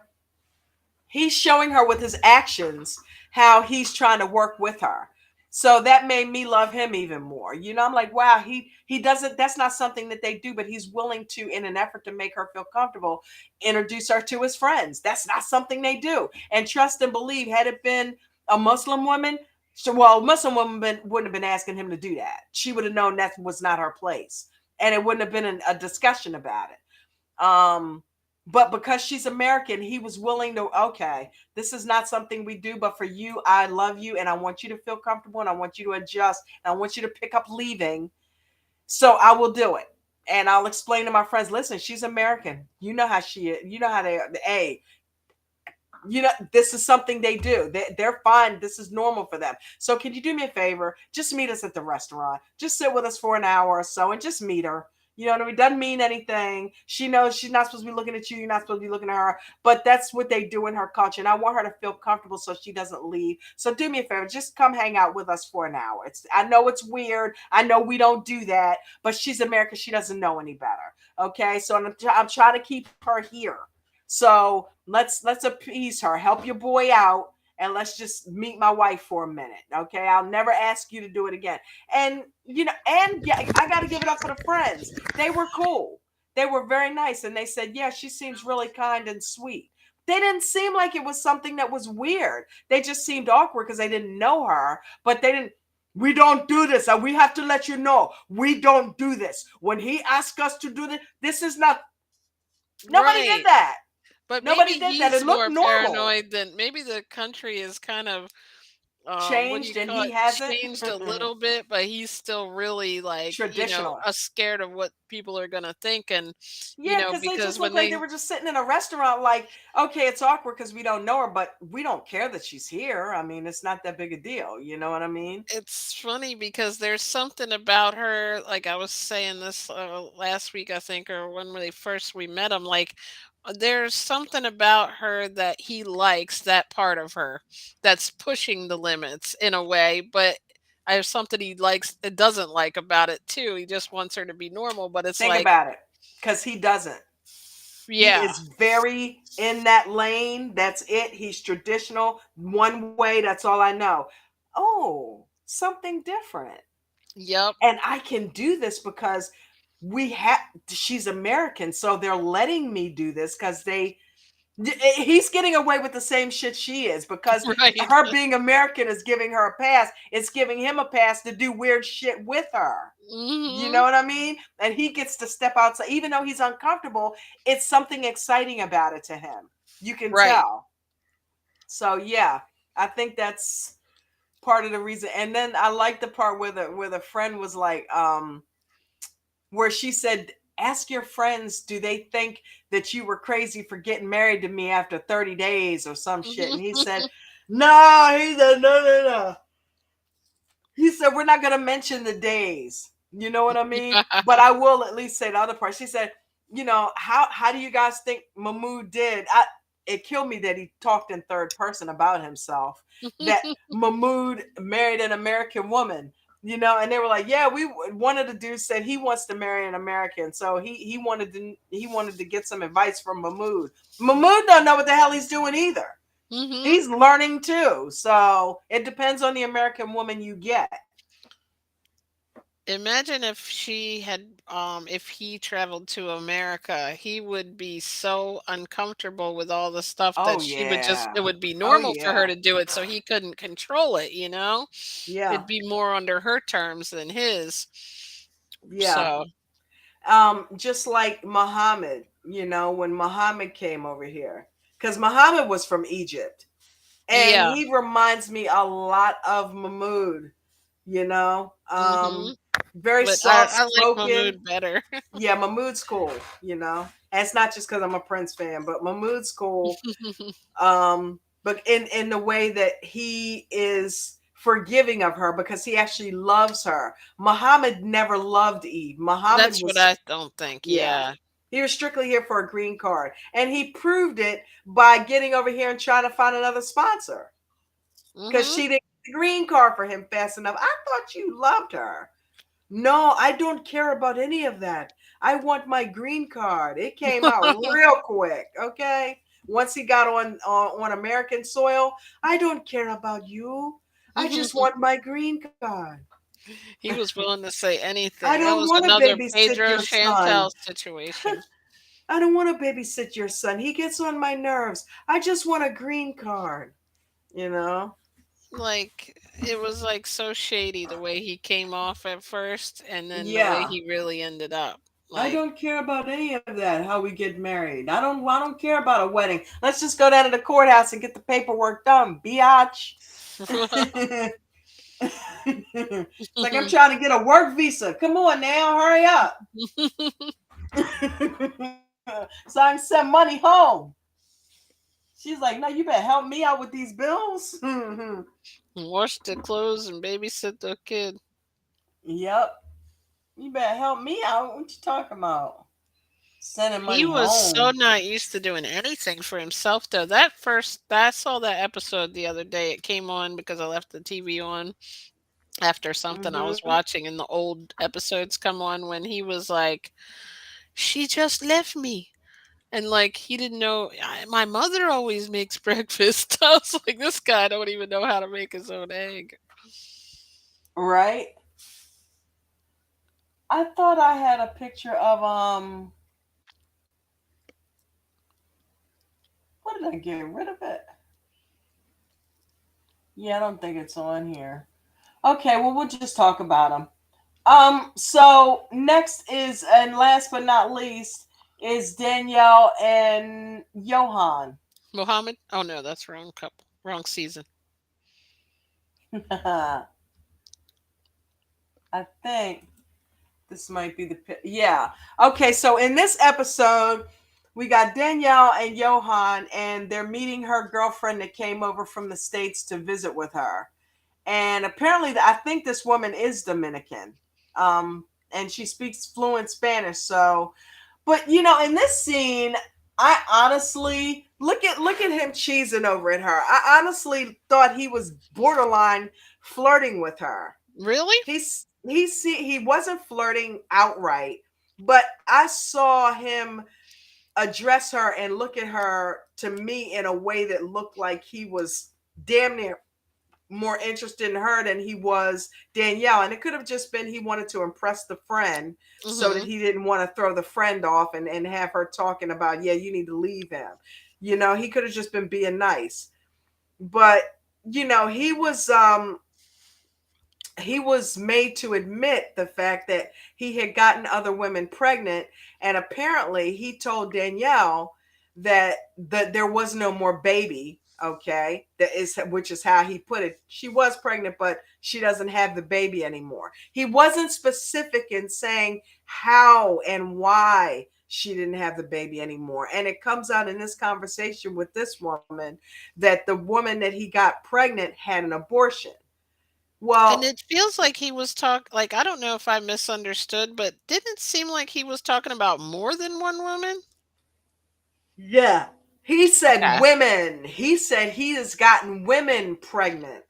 Speaker 2: he's showing her with his actions how he's trying to work with her. So that made me love him even more. I'm like, wow, he doesn't, that's not something that they do, but he's willing to, in an effort to make her feel comfortable, introduce her to his friends. That's not something they do. And trust and believe, had it been a Muslim woman, a Muslim woman wouldn't have been asking him to do that. She would have known that was not her place. And it wouldn't have been a discussion about it. But because she's American, he was willing to, okay, this is not something we do, but for you, I love you and I want you to feel comfortable and I want you to adjust and I want you to pick up leaving. So I will do it. And I'll explain to my friends, listen, she's American. You know how she is. You know how hey, this is something they do. They're fine. This is normal for them. So can you do me a favor? Just meet us at the restaurant. Just sit with us for an hour or so and just meet her. You know what I mean? Doesn't mean anything. She knows she's not supposed to be looking at you. You're not supposed to be looking at her. But that's what they do in her culture. And I want her to feel comfortable so she doesn't leave. So do me a favor. Just come hang out with us for an hour. I know it's weird. I know we don't do that. But she's American. She doesn't know any better. Okay? So I'm trying to keep her here. So let's appease her. Help your boy out. And let's just meet my wife for a minute. Okay. I'll never ask you to do it again. And, and yeah, I got to give it up for the friends. They were cool. They were very nice. And they said, yeah, she seems really kind and sweet. They didn't seem like it was something that was weird. They just seemed awkward because they didn't know her, but they didn't. We don't do this. And we have to let you know, we don't do this. When he asked us to do this, this is not, nobody
Speaker 3: Right.
Speaker 2: did that.
Speaker 3: But maybe
Speaker 2: Nobody did that.
Speaker 3: he's
Speaker 2: It looked
Speaker 3: more
Speaker 2: normal.
Speaker 3: paranoid than maybe the country is kind of what do you
Speaker 2: Changed and
Speaker 3: call
Speaker 2: he
Speaker 3: it?
Speaker 2: hasn't.
Speaker 3: Changed a little bit, but he's still really like,
Speaker 2: Traditional.
Speaker 3: scared of what people are gonna think and
Speaker 2: Yeah, because they
Speaker 3: because
Speaker 2: just
Speaker 3: when
Speaker 2: looked like they
Speaker 3: they
Speaker 2: were just sitting in a restaurant, like, okay, it's awkward because we don't know her, but we don't care that she's here. I mean, it's not that big a deal. You know what I mean?
Speaker 3: it's funny because there's something about her, like I was saying this last week, I think, or when we met him, like there's something about her that he likes, that part of her that's pushing the limits in a way, but I have something he likes and doesn't like about it too. He just wants her to be normal, but it's
Speaker 2: Think
Speaker 3: like,
Speaker 2: about it. Because he doesn't. He
Speaker 3: yeah,
Speaker 2: is very in that lane. That's it. He's traditional. One way. That's all I know. Oh, something different.
Speaker 3: yep,
Speaker 2: And I can do this because she's American. So they're letting me do this because He's getting away with the same shit she is because
Speaker 3: Right.
Speaker 2: her being American is giving her a pass. It's giving him a pass to do weird shit with her. You know
Speaker 3: Mhm.
Speaker 2: what I mean? And he gets to step outside, even though he's uncomfortable. It's something exciting about it to him. You can
Speaker 3: Right.
Speaker 2: tell. So yeah, I think that's part of the reason. And then I like the part where the friend was like, where she said, ask your friends, do they think that you were crazy for getting married to me after 30 days or some shit? And he said, no, he said, no, no, no. He said, we're not going to mention the days. You know what I mean? But I will at least say the other part. She said, how do you guys think Mahmoud did? It killed me that he talked in third person about himself, that Mahmoud married an American woman. And they were like, yeah, one of the dudes said he wants to marry an American, so he wanted to get some advice from Mahmoud. Mahmoud don't know what the hell he's doing either.
Speaker 3: Mhm.
Speaker 2: He's learning too, so it depends on the American woman you get.
Speaker 3: Imagine if he traveled to America, he would be so uncomfortable with all the stuff
Speaker 2: Oh
Speaker 3: that she would just
Speaker 2: yeah.
Speaker 3: it would be
Speaker 2: Oh
Speaker 3: normal for her
Speaker 2: yeah.
Speaker 3: to do it, so he couldn't control it, you know?
Speaker 2: Yeah.
Speaker 3: It'd be more under her terms than his.
Speaker 2: Yeah.
Speaker 3: So,
Speaker 2: Just like Muhammad, when Muhammad came over here, because Muhammad was from Egypt, and
Speaker 3: yeah.
Speaker 2: he reminds me a lot of Mahmoud. You know,
Speaker 3: Mhm.
Speaker 2: very
Speaker 3: But
Speaker 2: soft
Speaker 3: I like
Speaker 2: spoken.
Speaker 3: Mahmoud better.
Speaker 2: Yeah, Mahmoud's cool. And it's not just because I'm a Prince fan, but Mahmoud's cool. But in the way that he is forgiving of her because he actually loves her. Muhammad never loved Eve. Muhammad
Speaker 3: That's what
Speaker 2: was
Speaker 3: I don't think,
Speaker 2: Yeah.
Speaker 3: yeah.
Speaker 2: He was strictly here for a green card. And he proved it by getting over here and trying to find another sponsor. Because
Speaker 3: Mhm.
Speaker 2: she didn't get the green card for him fast enough. I thought you loved her. No, I don't care about any of that. I want my green card. It came out real quick, okay? Once he got on American soil, I don't care about you. I just want my green card.
Speaker 3: He was willing to say
Speaker 2: I
Speaker 3: anything. That
Speaker 2: don't
Speaker 3: was
Speaker 2: want to
Speaker 3: another
Speaker 2: babysit
Speaker 3: Pedro
Speaker 2: your son.
Speaker 3: Chantel situation.
Speaker 2: I don't want to babysit your son. He gets on my nerves. I just want a green card, you know?
Speaker 3: Like, it was, like, so shady the way he came off at first and then the way
Speaker 2: Yeah.
Speaker 3: he really ended up.
Speaker 2: I
Speaker 3: Like,
Speaker 2: don't care about any of that, how we get married. I don't care about a wedding. Let's just go down to the courthouse and get the paperwork done, biatch. Like I'm trying to get a work visa. Come on now, hurry up. So I can send money home. She's like, no, you better help me out with these bills.
Speaker 3: wash the clothes and babysit the kid.
Speaker 2: Yep. You better help me out. What you talking about? Sending
Speaker 3: He
Speaker 2: money
Speaker 3: was so
Speaker 2: home.
Speaker 3: not used to doing anything for himself, though. I saw that episode the other day. It came on because I left the TV on after something I was
Speaker 2: Mm-hmm.
Speaker 3: watching, and the old episodes come on when he was like, "She just left me." And like he didn't know my mother always makes breakfast. I was like, this guy don't even know how to make his own egg.
Speaker 2: Right? I thought I had a picture of what did I get rid of it? Yeah, I don't think it's on here. Okay, well we'll just talk about them. So next is, and last but not least, is Danielle and Johan.
Speaker 3: Mohammed? Oh no, that's wrong couple. Wrong season.
Speaker 2: I think this might be yeah. Okay, so in this episode, we got Danielle and Johan, and they're meeting her girlfriend that came over from the States to visit with her. And apparently, I think this woman is Dominican, and she speaks fluent Spanish. So, but in this scene, I honestly look at him cheesing over at her. I honestly thought he was borderline flirting with her.
Speaker 3: Really?
Speaker 2: He wasn't flirting outright, but I saw him address her and look at her to me in a way that looked like he was damn near more interested in her than he was Danielle. And it could have just been he wanted to impress the friend so that
Speaker 3: Mm-hmm.
Speaker 2: he didn't want to throw the friend off and have her talking about, yeah, you need to leave him. He could have just been being nice. But, he was made to admit the fact that he had gotten other women pregnant, and apparently he told Danielle that there was no more baby. Okay, that is, which is how he put it. She was pregnant, but she doesn't have the baby anymore. He wasn't specific in saying how and why she didn't have the baby anymore. And it comes out in this conversation with this woman that the woman that he got pregnant had an abortion.
Speaker 3: And
Speaker 2: Well,
Speaker 3: it feels like he was like, I don't know if I misunderstood, but didn't it seem like he was talking about more than one woman?
Speaker 2: yeah. He said
Speaker 3: Okay.
Speaker 2: women. He said he has gotten women pregnant.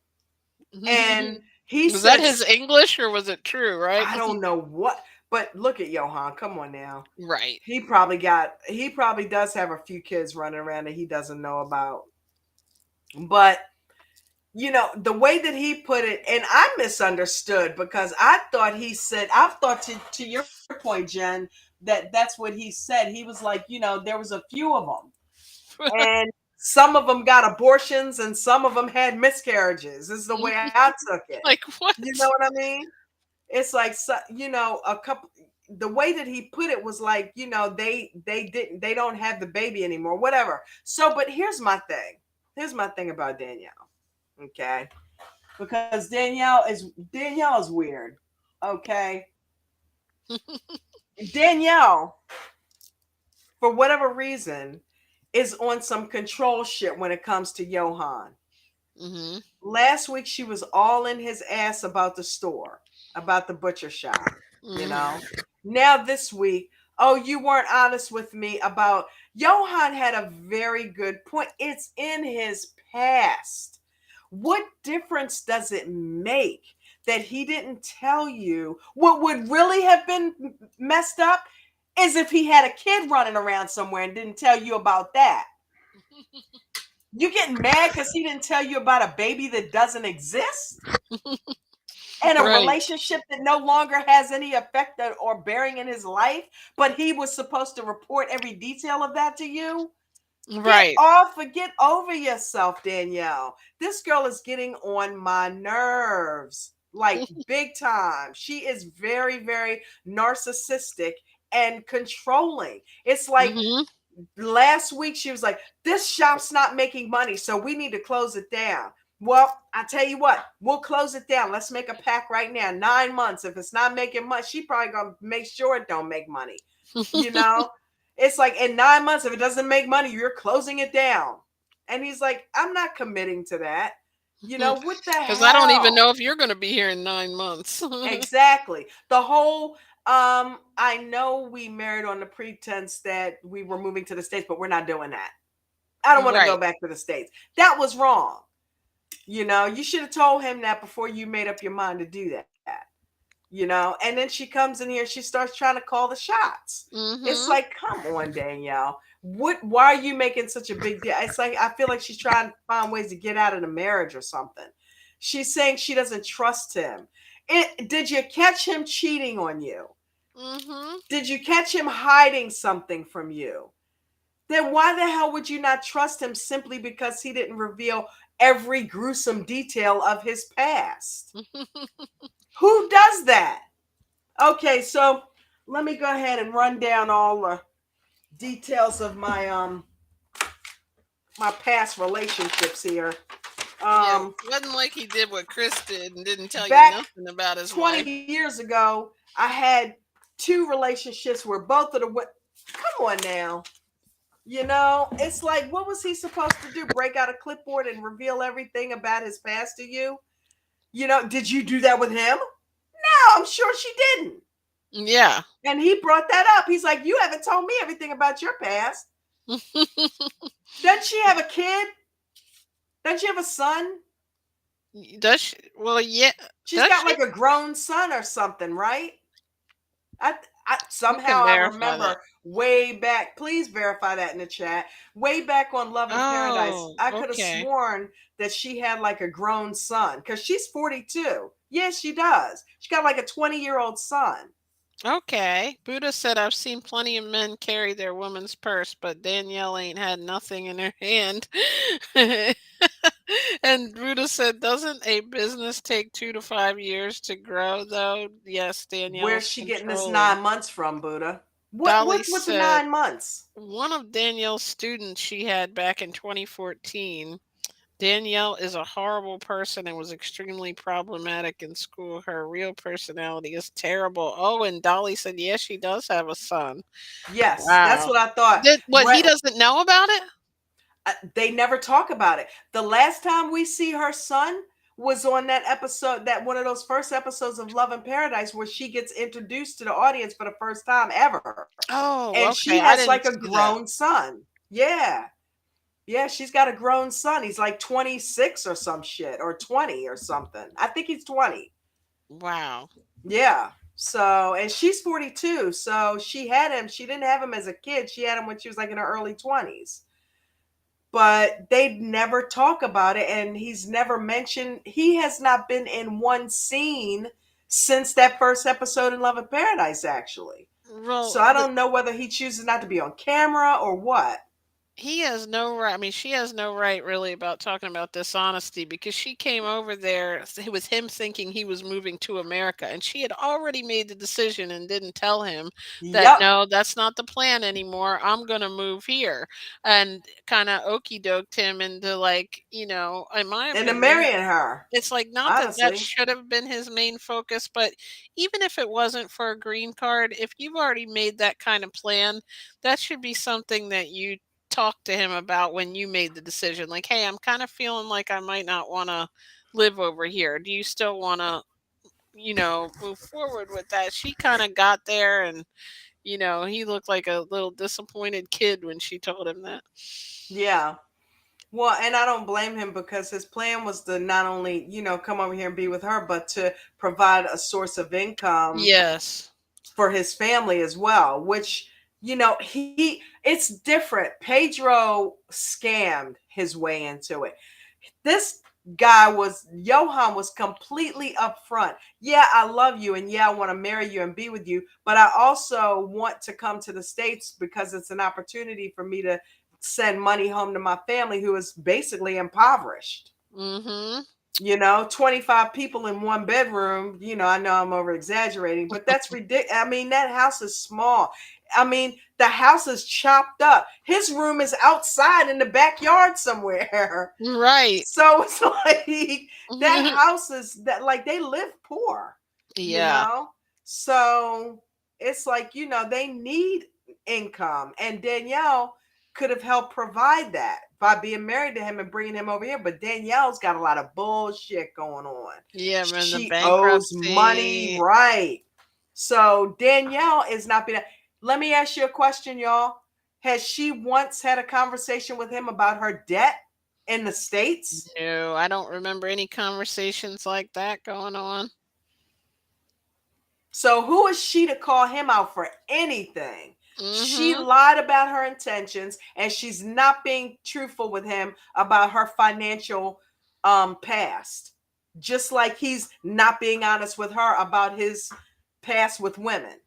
Speaker 2: And he
Speaker 3: Was that
Speaker 2: said,
Speaker 3: his English or was it true, right?
Speaker 2: I don't know what, but look at Johan. Come on now.
Speaker 3: Right.
Speaker 2: He probably does have a few kids running around that he doesn't know about. But, the way that he put it, and I misunderstood because I thought to your point, Jen, that's what he said. He was like, there was a few of them. And some of them got abortions and some of them had miscarriages. This is the way I took it.
Speaker 3: Like
Speaker 2: You know
Speaker 3: what?
Speaker 2: what I mean? It's like, a couple, the way that he put it was like, they don't have the baby anymore, whatever. So, but here's my thing about Danielle. Okay, because Danielle is weird. Okay, Danielle, for whatever reason, is on some control shit when it comes to Johan.
Speaker 3: Mhm.
Speaker 2: Last week she was all in his ass about the store, about the butcher shop, you know.
Speaker 3: Mhm.
Speaker 2: Now this week, oh, you weren't honest with me about Johan had a very good point. It's in his past. What difference does it make that he didn't tell you? What would really have been messed up is if he had a kid running around somewhere and didn't tell you about that. You getting mad because he didn't tell you about a baby that doesn't exist and a
Speaker 3: Right.
Speaker 2: relationship that no longer has any effect or bearing in his life, but he was supposed to report every detail of that to you?
Speaker 3: Right.
Speaker 2: Get over yourself, Danielle. This girl is getting on my nerves, like big time. She is very, very narcissistic and controlling. It's like
Speaker 3: Mhm.
Speaker 2: last week she was like, this shop's not making money, so we need to close it down. Well, I tell you what, we'll close it down. Let's make a pact right now. 9 months. If it's not making money, she probably gonna make sure it don't make money. You know, it's like in 9 months, if it doesn't make money, you're closing it down. And he's like, I'm not committing to that. What the
Speaker 3: Because I don't even
Speaker 2: hell?
Speaker 3: know if you're going to be here in 9 months.
Speaker 2: Exactly. The whole I know we married on the pretense that we were moving to the States, but we're not doing that. I don't want to go
Speaker 3: Right.
Speaker 2: back to the States. That was wrong. You should have told him that before you made up your mind to do that. And then she comes in here, she starts trying to call the shots. It's
Speaker 3: Mhm.
Speaker 2: like, come on, Danielle. Why are you making such a big deal? It's like I feel like she's trying to find ways to get out of the marriage or something. She's saying she doesn't trust him. Did you catch him cheating on you?
Speaker 3: Mhm.
Speaker 2: Did you catch him hiding something from you? Then why the hell would you not trust him simply because he didn't reveal every gruesome detail of his past? Who does that? Okay, so let me go ahead and run down all the details of my past relationships here.
Speaker 3: Yeah,
Speaker 2: Um
Speaker 3: wasn't like he did what Chris did and didn't tell you
Speaker 2: Back
Speaker 3: nothing about his
Speaker 2: 20
Speaker 3: wife.
Speaker 2: years ago, I had two relationships where both of the come on now. It's like, what was he supposed to do? Break out a clipboard and reveal everything about his past to you? Did you do that with him? No, I'm sure she didn't.
Speaker 3: Yeah.
Speaker 2: And he brought that up. He's like, you haven't told me everything about your past. Doesn't she have a kid? Doesn't she have a son?
Speaker 3: Does she? Well, yeah.
Speaker 2: She's
Speaker 3: Does
Speaker 2: got
Speaker 3: she?
Speaker 2: like a grown son or something, right? I
Speaker 3: We can
Speaker 2: somehow I
Speaker 3: verify that.
Speaker 2: remember way back. Please verify that in the chat. Way back on Love in Paradise,
Speaker 3: Oh,
Speaker 2: I could have
Speaker 3: okay.
Speaker 2: sworn that she had like a grown son because she's 42. Yes, she does. She got like a 20-year-old son.
Speaker 3: Okay. Buddha said, I've seen plenty of men carry their woman's purse, but Danielle ain't had nothing in her hand. And Buddha said, doesn't a business take 2 to 5 years to grow, though? Yes,
Speaker 2: Where's
Speaker 3: Danielle's
Speaker 2: she getting this
Speaker 3: controlling.
Speaker 2: 9 months from, Buddha? What
Speaker 3: Dolly
Speaker 2: what's with the
Speaker 3: said,
Speaker 2: 9 months?
Speaker 3: one of Danielle's students she had back in 2014. Danielle is a horrible person and was extremely problematic in school. Her real personality is terrible. Oh, and Dolly said, yes, she does have a son.
Speaker 2: Yes, that's
Speaker 3: Wow.
Speaker 2: what I thought.
Speaker 3: Did what, he
Speaker 2: Right,
Speaker 3: doesn't know about it?
Speaker 2: they never talk about it. The last time we see her son was on that episode, that one of those first episodes of Love in Paradise where she gets introduced to the audience for the first time ever. And
Speaker 3: Oh,
Speaker 2: she
Speaker 3: okay.
Speaker 2: has
Speaker 3: I
Speaker 2: like a
Speaker 3: didn't see that.
Speaker 2: grown son. Yeah. Yeah, she's got a grown son. He's like 26 or some shit, or 20 or something. I think he's 20.
Speaker 3: Wow.
Speaker 2: Yeah. So, and she's 42. So she had him. She didn't have him as a kid. She had him when she was like in her early 20s. But they never talk about it. And he's never mentioned, he has not been in one scene since that first episode in Love in Paradise, actually. So
Speaker 3: Well,
Speaker 2: I don't know whether he chooses not to be on camera or what.
Speaker 3: he has no right. I mean, she has no right really about talking about dishonesty, because she came over there with him thinking he was moving to America, and she had already made the decision and didn't tell him that,
Speaker 2: Yep.
Speaker 3: no, that's not the plan anymore. I'm going to move here, and kind of okey doked him into, like, in my
Speaker 2: And then
Speaker 3: opinion,
Speaker 2: marrying her,
Speaker 3: it's like, not that that
Speaker 2: honestly.
Speaker 3: should have been his main focus, but even if it wasn't for a green card, if you've already made that kind of plan, that should be something that you talk to him about when you made the decision. Like, hey, I'm kind of feeling like I might not want to live over here. Do you still want to, move forward with that? She kind of got there, and, he looked like a little disappointed kid when she told him that.
Speaker 2: Yeah. Well, and I don't blame him because his plan was to not only, come over here and be with her, but to provide a source of income
Speaker 3: Yes.
Speaker 2: for his family as well, which, it's different. Pedro scammed his way into it. This Johan was completely upfront. Yeah, I love you, and yeah, I want to marry you and be with you, but I also want to come to the States because it's an opportunity for me to send money home to my family who is basically impoverished.
Speaker 3: Mm-hmm.
Speaker 2: 25 people in one bedroom. I know I'm over exaggerating, but that's ridiculous. I mean, that house is small. I mean, the house is chopped up. His room is outside in the backyard somewhere.
Speaker 3: Right.
Speaker 2: So it's like that house is that, like, they live poor, you
Speaker 3: Yeah.
Speaker 2: know? So it's like, they need income. And Danielle could have helped provide that by being married to him and bringing him over here. But Danielle's got a lot of bullshit going on.
Speaker 3: Yeah, man, the
Speaker 2: She owes money,
Speaker 3: bankruptcy.
Speaker 2: right? So Danielle is not being. Let me ask you a question, y'all. Has she once had a conversation with him about her debt in the States?
Speaker 3: No, I don't remember any conversations like that going on.
Speaker 2: So who is she to call him out for anything? She
Speaker 3: Mhm.
Speaker 2: lied about her intentions, and she's not being truthful with him about her financial past. Just like he's not being honest with her about his past with women.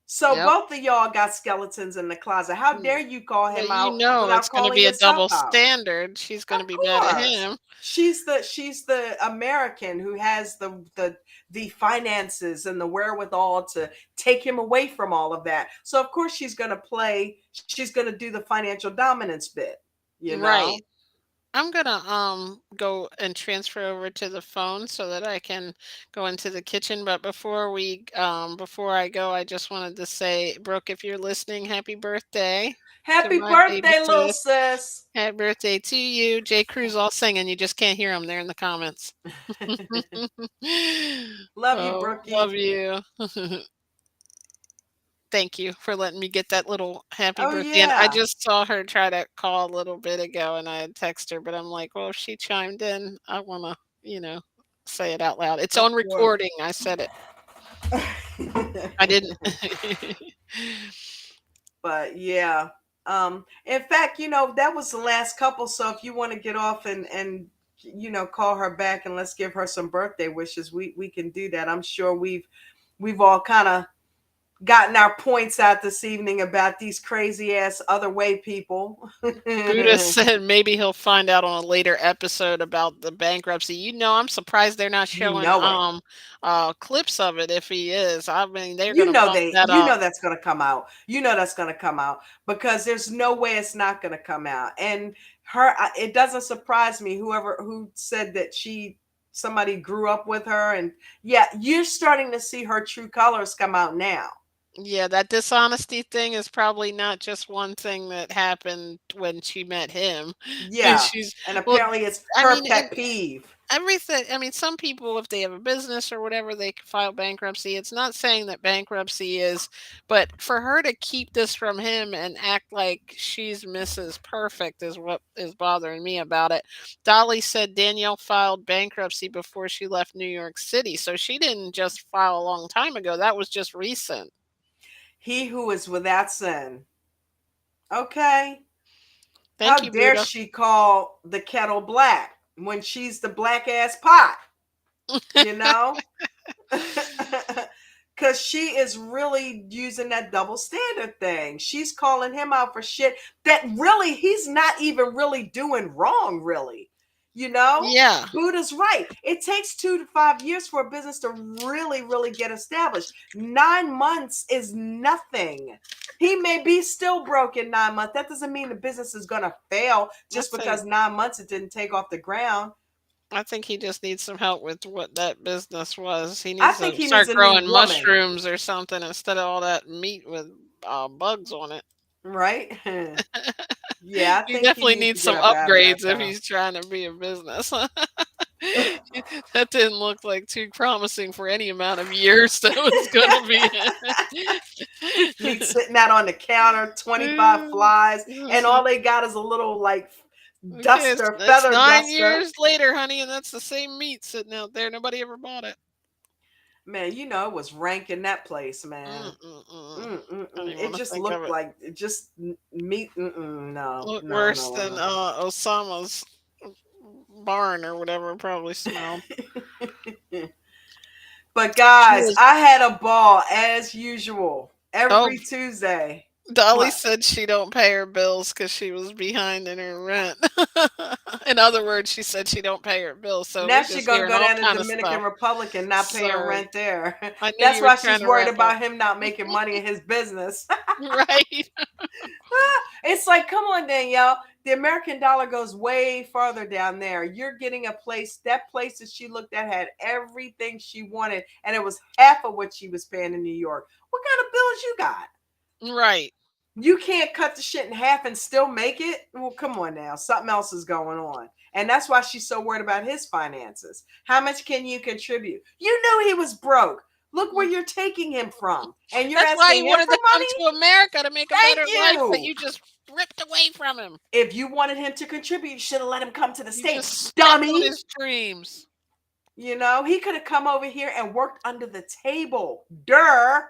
Speaker 2: So
Speaker 3: Yep.
Speaker 2: both of y'all got skeletons in the closet. How
Speaker 3: Mm.
Speaker 2: dare you call
Speaker 3: Well,
Speaker 2: him out without
Speaker 3: it's gonna
Speaker 2: calling
Speaker 3: be a
Speaker 2: yourself
Speaker 3: double
Speaker 2: out?
Speaker 3: standard. She's
Speaker 2: Of
Speaker 3: gonna be mad at
Speaker 2: course.
Speaker 3: him.
Speaker 2: She's the American who has the finances and the wherewithal to take him away from all of that. So of course she's gonna do the financial dominance bit, you
Speaker 3: Right.
Speaker 2: know.
Speaker 3: I'm gonna go and transfer over to the phone so that I can go into the kitchen. But before I go, I just wanted to say, Brooke, if you're listening, happy birthday to
Speaker 2: Happy
Speaker 3: my baby
Speaker 2: birthday, little
Speaker 3: sis.
Speaker 2: sis.
Speaker 3: Happy birthday to you. J. Crew's all singing. You just can't hear them there in the comments.
Speaker 2: Love you,
Speaker 3: Oh, love
Speaker 2: Brookie.
Speaker 3: you. Thank you for letting me get that little happy
Speaker 2: Oh
Speaker 3: birthday. And I
Speaker 2: yeah,
Speaker 3: just saw her try to call a little bit ago, and I had texted her, but I'm like, well, if she chimed in, I want to, say it out loud. It's
Speaker 2: of
Speaker 3: on
Speaker 2: course.
Speaker 3: recording. I said it. I didn't.
Speaker 2: But yeah, in fact, that was the last couple. So if you want to get off and call her back and let's give her some birthday wishes, we can do that. I'm sure we've all kind of gotten our points out this evening about these crazy ass other way people.
Speaker 3: Buddha said maybe he'll find out on a later episode about the bankruptcy. I'm surprised they're not
Speaker 2: You
Speaker 3: showing
Speaker 2: know it.
Speaker 3: clips of it if he is. I mean, they're gonna bump that
Speaker 2: You
Speaker 3: up.
Speaker 2: know that's gonna come out. You know that's gonna come out because there's no way it's not gonna come out. And it doesn't surprise me. Who said that somebody grew up with her, and yeah, you're starting to see her true colors come out now.
Speaker 3: Yeah, that dishonesty thing is probably not just one thing that happened when she met him. And
Speaker 2: Yeah,
Speaker 3: she's
Speaker 2: and
Speaker 3: well,
Speaker 2: apparently it's
Speaker 3: I
Speaker 2: her
Speaker 3: mean,
Speaker 2: pet peeve.
Speaker 3: everything. I mean, some people, if they have a business or whatever, they can file bankruptcy. It's not saying that bankruptcy is, but for her to keep this from him and act like she's Mrs. Perfect is what is bothering me about it. Dolly said Danielle filed bankruptcy before she left New York City. So she didn't just file a long time ago. That was just recent.
Speaker 2: He who is without sin. Okay.
Speaker 3: Thank
Speaker 2: How
Speaker 3: you,
Speaker 2: dare
Speaker 3: Buddha.
Speaker 2: she call the kettle black when she's the black ass pot? You know? Because she is really using that double standard thing. She's calling him out for shit that really he's not even really doing wrong, really. You know?
Speaker 3: Yeah.
Speaker 2: Buddha's right. It takes 2 to 5 years for a business to really, really get established. 9 months is nothing. He may be still broke in 9 months. That doesn't mean the business is going to fail just because 9 months it didn't take off the ground.
Speaker 3: I think he just needs some help with what that business was. He
Speaker 2: I
Speaker 3: needs
Speaker 2: think
Speaker 3: to
Speaker 2: he needs
Speaker 3: start
Speaker 2: a new
Speaker 3: growing
Speaker 2: woman,
Speaker 3: mushrooms or something instead of all that meat with bugs on it.
Speaker 2: right? Yeah, I
Speaker 3: He
Speaker 2: think he
Speaker 3: definitely
Speaker 2: needs to
Speaker 3: needs
Speaker 2: get
Speaker 3: some
Speaker 2: up out of that
Speaker 3: upgrades if
Speaker 2: though.
Speaker 3: he's trying to be a business. That didn't look like too promising for any amount of years that was going to
Speaker 2: Meat
Speaker 3: be.
Speaker 2: sitting out on the counter, 25 flies, and all they got is a little like
Speaker 3: Okay,
Speaker 2: duster,
Speaker 3: that's
Speaker 2: feather
Speaker 3: 9
Speaker 2: duster.
Speaker 3: years later, honey, and that's the same meat sitting out there. Nobody ever bought it.
Speaker 2: Man, it was rank in that place, man.
Speaker 3: Mm-mm-mm. I don't even
Speaker 2: It
Speaker 3: wanna
Speaker 2: just
Speaker 3: think of
Speaker 2: looked
Speaker 3: it.
Speaker 2: like just meat. No,
Speaker 3: Look
Speaker 2: no,
Speaker 3: worse
Speaker 2: no,
Speaker 3: than, Osama's barn or whatever it probably smelled.
Speaker 2: no. But
Speaker 3: She
Speaker 2: guys,
Speaker 3: was
Speaker 2: I had a ball as usual
Speaker 3: oh,
Speaker 2: every Tuesday.
Speaker 3: Dolly
Speaker 2: What?
Speaker 3: said she don't pay her bills because she was behind in her rent. In other words, she said she don't pay her bills, so
Speaker 2: Now
Speaker 3: we're
Speaker 2: she's
Speaker 3: just
Speaker 2: gonna
Speaker 3: hearing
Speaker 2: go
Speaker 3: all
Speaker 2: down to
Speaker 3: kind of
Speaker 2: Dominican
Speaker 3: stuff.
Speaker 2: Republic and not paying
Speaker 3: Sorry.
Speaker 2: rent there.
Speaker 3: I knew
Speaker 2: That's
Speaker 3: you were
Speaker 2: why
Speaker 3: trying
Speaker 2: she's
Speaker 3: to
Speaker 2: worried
Speaker 3: wrap up.
Speaker 2: about him not making money in his business.
Speaker 3: Right.
Speaker 2: It's like, come on, Danielle. The American dollar goes way farther down there. You're getting a place. That place that she looked at had everything she wanted, and it was half of what she was paying in New York. What kind of bills you got?
Speaker 3: Right.
Speaker 2: You can't cut the shit in half and still make it. Well, come on now. Something else is going on. And that's why she's so worried about his finances. How much can you contribute? You knew he was broke. Look where you're taking him from. And you're
Speaker 3: That's why he
Speaker 2: asking him
Speaker 3: wanted
Speaker 2: for
Speaker 3: to come
Speaker 2: money?
Speaker 3: to America to make a
Speaker 2: Thank
Speaker 3: better life that
Speaker 2: you.
Speaker 3: you just ripped away from him.
Speaker 2: If you wanted him to contribute, you should have let him come to the
Speaker 3: You just
Speaker 2: States,
Speaker 3: stepped on
Speaker 2: dummy.
Speaker 3: his dreams.
Speaker 2: He could have come over here and worked under the table. Durr.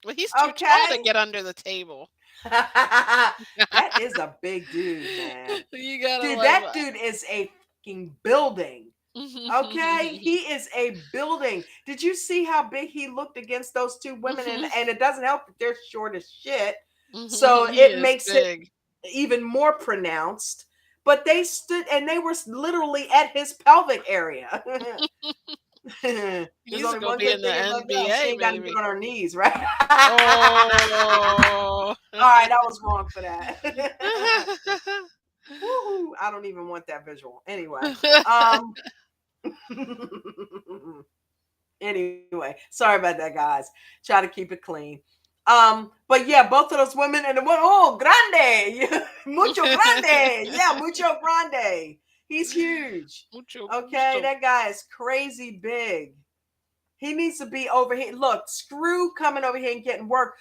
Speaker 3: Well, he's too tall to
Speaker 2: Okay.
Speaker 3: get under the table.
Speaker 2: That is a big dude, man.
Speaker 3: You gotta
Speaker 2: Dude,
Speaker 3: love
Speaker 2: that dude is a fucking building. Okay, he is a building. Did you see how big he looked against those two women? And it doesn't help that they're short as shit. So
Speaker 3: He
Speaker 2: it
Speaker 3: is
Speaker 2: makes it
Speaker 3: big.
Speaker 2: even more pronounced. But they stood and they were literally at his pelvic area.
Speaker 3: He
Speaker 2: There's
Speaker 3: needs to
Speaker 2: only
Speaker 3: go
Speaker 2: one
Speaker 3: be
Speaker 2: good
Speaker 3: in the
Speaker 2: thing about that. She
Speaker 3: NBA,
Speaker 2: ain't got to get
Speaker 3: maybe.
Speaker 2: on her knees, right?
Speaker 3: Oh.
Speaker 2: All right, I was wrong for that. Woohoo! I don't even want that visual. Anyway, um, anyway, sorry about that, guys. Try to keep it clean. But yeah, both of those women and the one, oh, grande, mucho grande, yeah, mucho grande. He's huge.
Speaker 3: Mucho
Speaker 2: Okay,
Speaker 3: gusto.
Speaker 2: that guy is crazy big. He needs to be over here. Look, screw coming over here and getting work.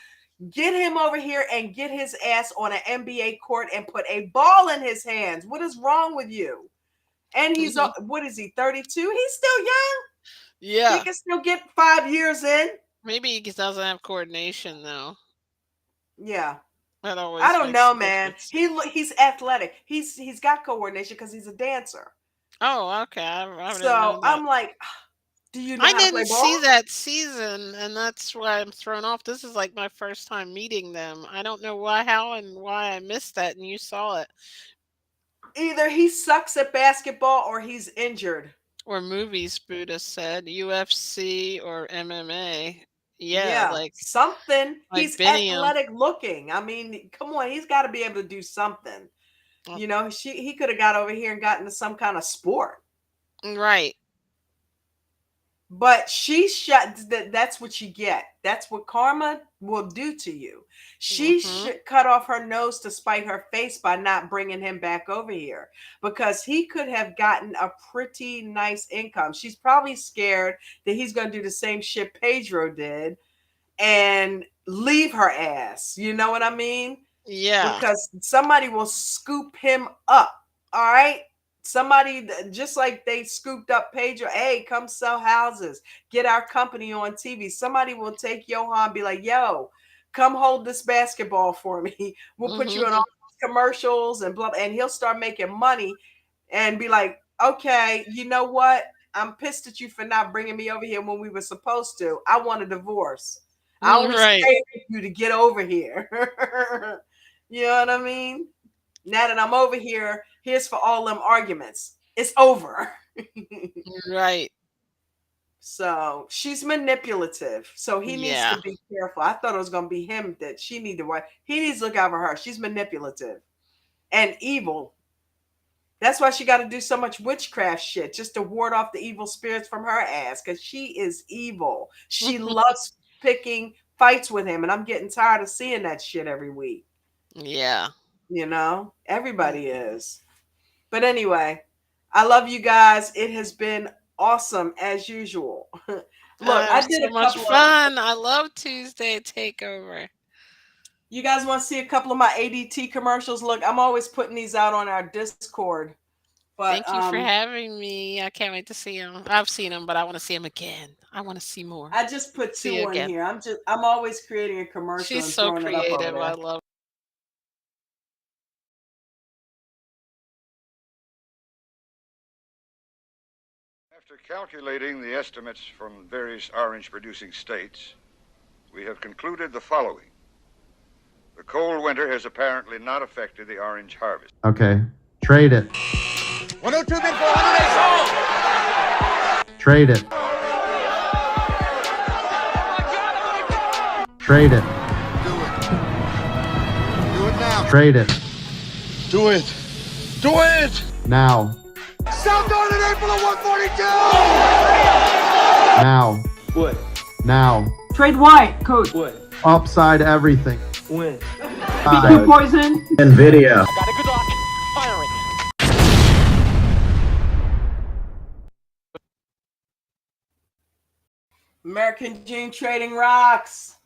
Speaker 2: Get him over here and get his ass on an NBA court and put a ball in his hands. What is wrong with you? And he's, what is he, 32? He's still young. He
Speaker 3: Yeah.
Speaker 2: can still get 5 years in.
Speaker 3: Maybe he doesn't have coordination, though.
Speaker 2: Yeah.
Speaker 3: That
Speaker 2: I
Speaker 3: always
Speaker 2: don't
Speaker 3: makes
Speaker 2: know,
Speaker 3: a
Speaker 2: man.
Speaker 3: difference.
Speaker 2: He's athletic. He's got coordination because he's a dancer.
Speaker 3: Oh, okay. I didn't
Speaker 2: So
Speaker 3: know that.
Speaker 2: I'm like, Do you know
Speaker 3: I
Speaker 2: how to play
Speaker 3: didn't see
Speaker 2: ball?
Speaker 3: that season, and that's why I'm thrown off. This is like my first time meeting them. I don't know why, how, and why I missed that, and you saw it.
Speaker 2: Either he sucks at basketball or he's injured.
Speaker 3: Or movies, Buddha said, UFC or MMA. Yeah,
Speaker 2: Yeah, something.
Speaker 3: like
Speaker 2: He's
Speaker 3: Biniam.
Speaker 2: athletic looking. I mean, come on, he's got to be able to do something.
Speaker 3: Uh,
Speaker 2: He could have got over here and got into some kind of sport.
Speaker 3: Right.
Speaker 2: But she shut. That's what you get. That's what karma will do to you. She
Speaker 3: Mhm.
Speaker 2: should cut off her nose to spite her face by not bringing him back over here, because he could have gotten a pretty nice income. She's probably scared that he's going to do the same shit Pedro did and leave her ass. You know what I mean?
Speaker 3: Yeah.
Speaker 2: Because somebody will scoop him up. All right. Somebody, just like they scooped up Pedro, hey, come sell houses, get our company on TV. Somebody will take Johan, be like, yo, come hold this basketball for me. We'll put you in all
Speaker 3: Mhm.
Speaker 2: these commercials and blah, and he'll start making money and be like, okay, you know what? I'm pissed at you for not bringing me over here when we were supposed to. I want a divorce. I only
Speaker 3: Right.
Speaker 2: stayed with you to get over here. You know what I mean? Now that I'm over here, here's for all them arguments. It's over.
Speaker 3: Right.
Speaker 2: So she's manipulative. So he needs to
Speaker 3: Yeah.
Speaker 2: be careful. I thought it was gonna be him that she need to watch. He needs to look out for her. She's manipulative and evil. That's why she got to do so much witchcraft shit just to ward off the evil spirits from her ass, because she is evil. She loves picking fights with him, and I'm getting tired of seeing that shit every week.
Speaker 3: Yeah.
Speaker 2: Everybody is. But anyway, I love you guys. It has been awesome as usual. Look,
Speaker 3: It
Speaker 2: I
Speaker 3: was
Speaker 2: did
Speaker 3: so
Speaker 2: a
Speaker 3: much
Speaker 2: couple of.
Speaker 3: fun. I love Tuesday Takeover.
Speaker 2: You guys want to see a couple of my ADT commercials? Look, I'm always putting these out on our Discord. But
Speaker 3: Thank you for having me. I can't wait to see him. I've seen him, but I want to see him again. I want to see more.
Speaker 2: I just put
Speaker 3: See
Speaker 2: two
Speaker 3: you
Speaker 2: on
Speaker 3: again.
Speaker 2: here. I'm always creating a commercial
Speaker 3: She's
Speaker 2: and
Speaker 3: so
Speaker 2: throwing it up over
Speaker 3: creative. I
Speaker 2: there.
Speaker 3: love.
Speaker 4: After calculating the estimates from various orange-producing states, we have concluded the following. The cold winter has apparently not affected the orange harvest.
Speaker 5: Okay. Trade it.
Speaker 6: 102 bid for 108.
Speaker 5: Trade it. Trade it.
Speaker 6: Do it. Do it now.
Speaker 5: Trade it.
Speaker 6: Do it. Do it.
Speaker 5: Now.
Speaker 6: South Darn in April at 142.
Speaker 5: Now.
Speaker 7: What?
Speaker 5: Now.
Speaker 8: Trade white, coach.
Speaker 7: What?
Speaker 5: Upside everything.
Speaker 7: When?
Speaker 8: BQ poison.
Speaker 5: NVIDIA.
Speaker 7: Got a good luck. Firing.
Speaker 2: American Dream Trading rocks.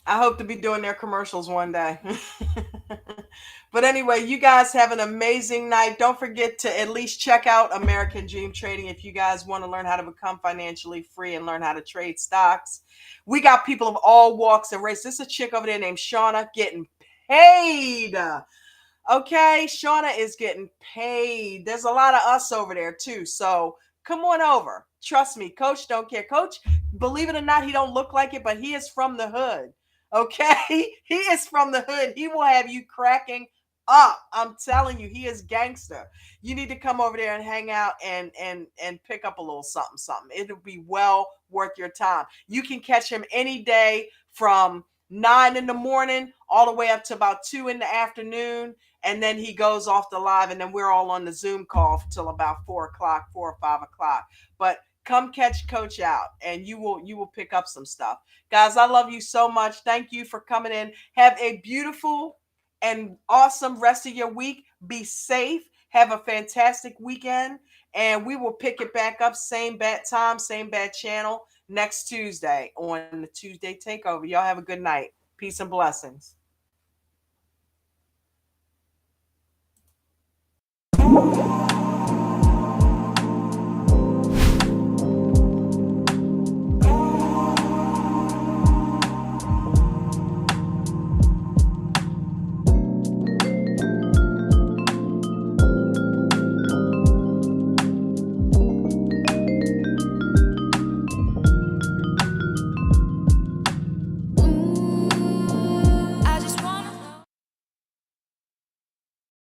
Speaker 2: I hope to be doing their commercials one day. But anyway, you guys have an amazing night. Don't forget to at least check out American Dream Trading if you guys want to learn how to become financially free and learn how to trade stocks. We got people of all walks and races. This is a chick over there named Shauna getting paid. Okay, Shauna is getting paid. There's a lot of us over there too. So come on over. Trust me, Coach don't care. Coach, believe it or not, he don't look like it, but he is from the hood. Okay, he is from the hood. He will have you cracking up. I'm telling you, he is gangster. You need to come over there and hang out and pick up a little something. It'll be well worth your time. You can catch him any day from 9 in the morning all the way up to about 2 in the afternoon, and then he goes off the live, and then we're all on the Zoom call till about 4 or 5 o'clock. But come catch Coach out, and you will pick up some stuff. Guys, I love you so much. Thank you for coming in. Have a beautiful and awesome rest of your week. Be safe. Have a fantastic weekend, and we will pick it back up, same bat time, same bat channel, next Tuesday on the Tuesday Takeover. Y'all have a good night. Peace and blessings.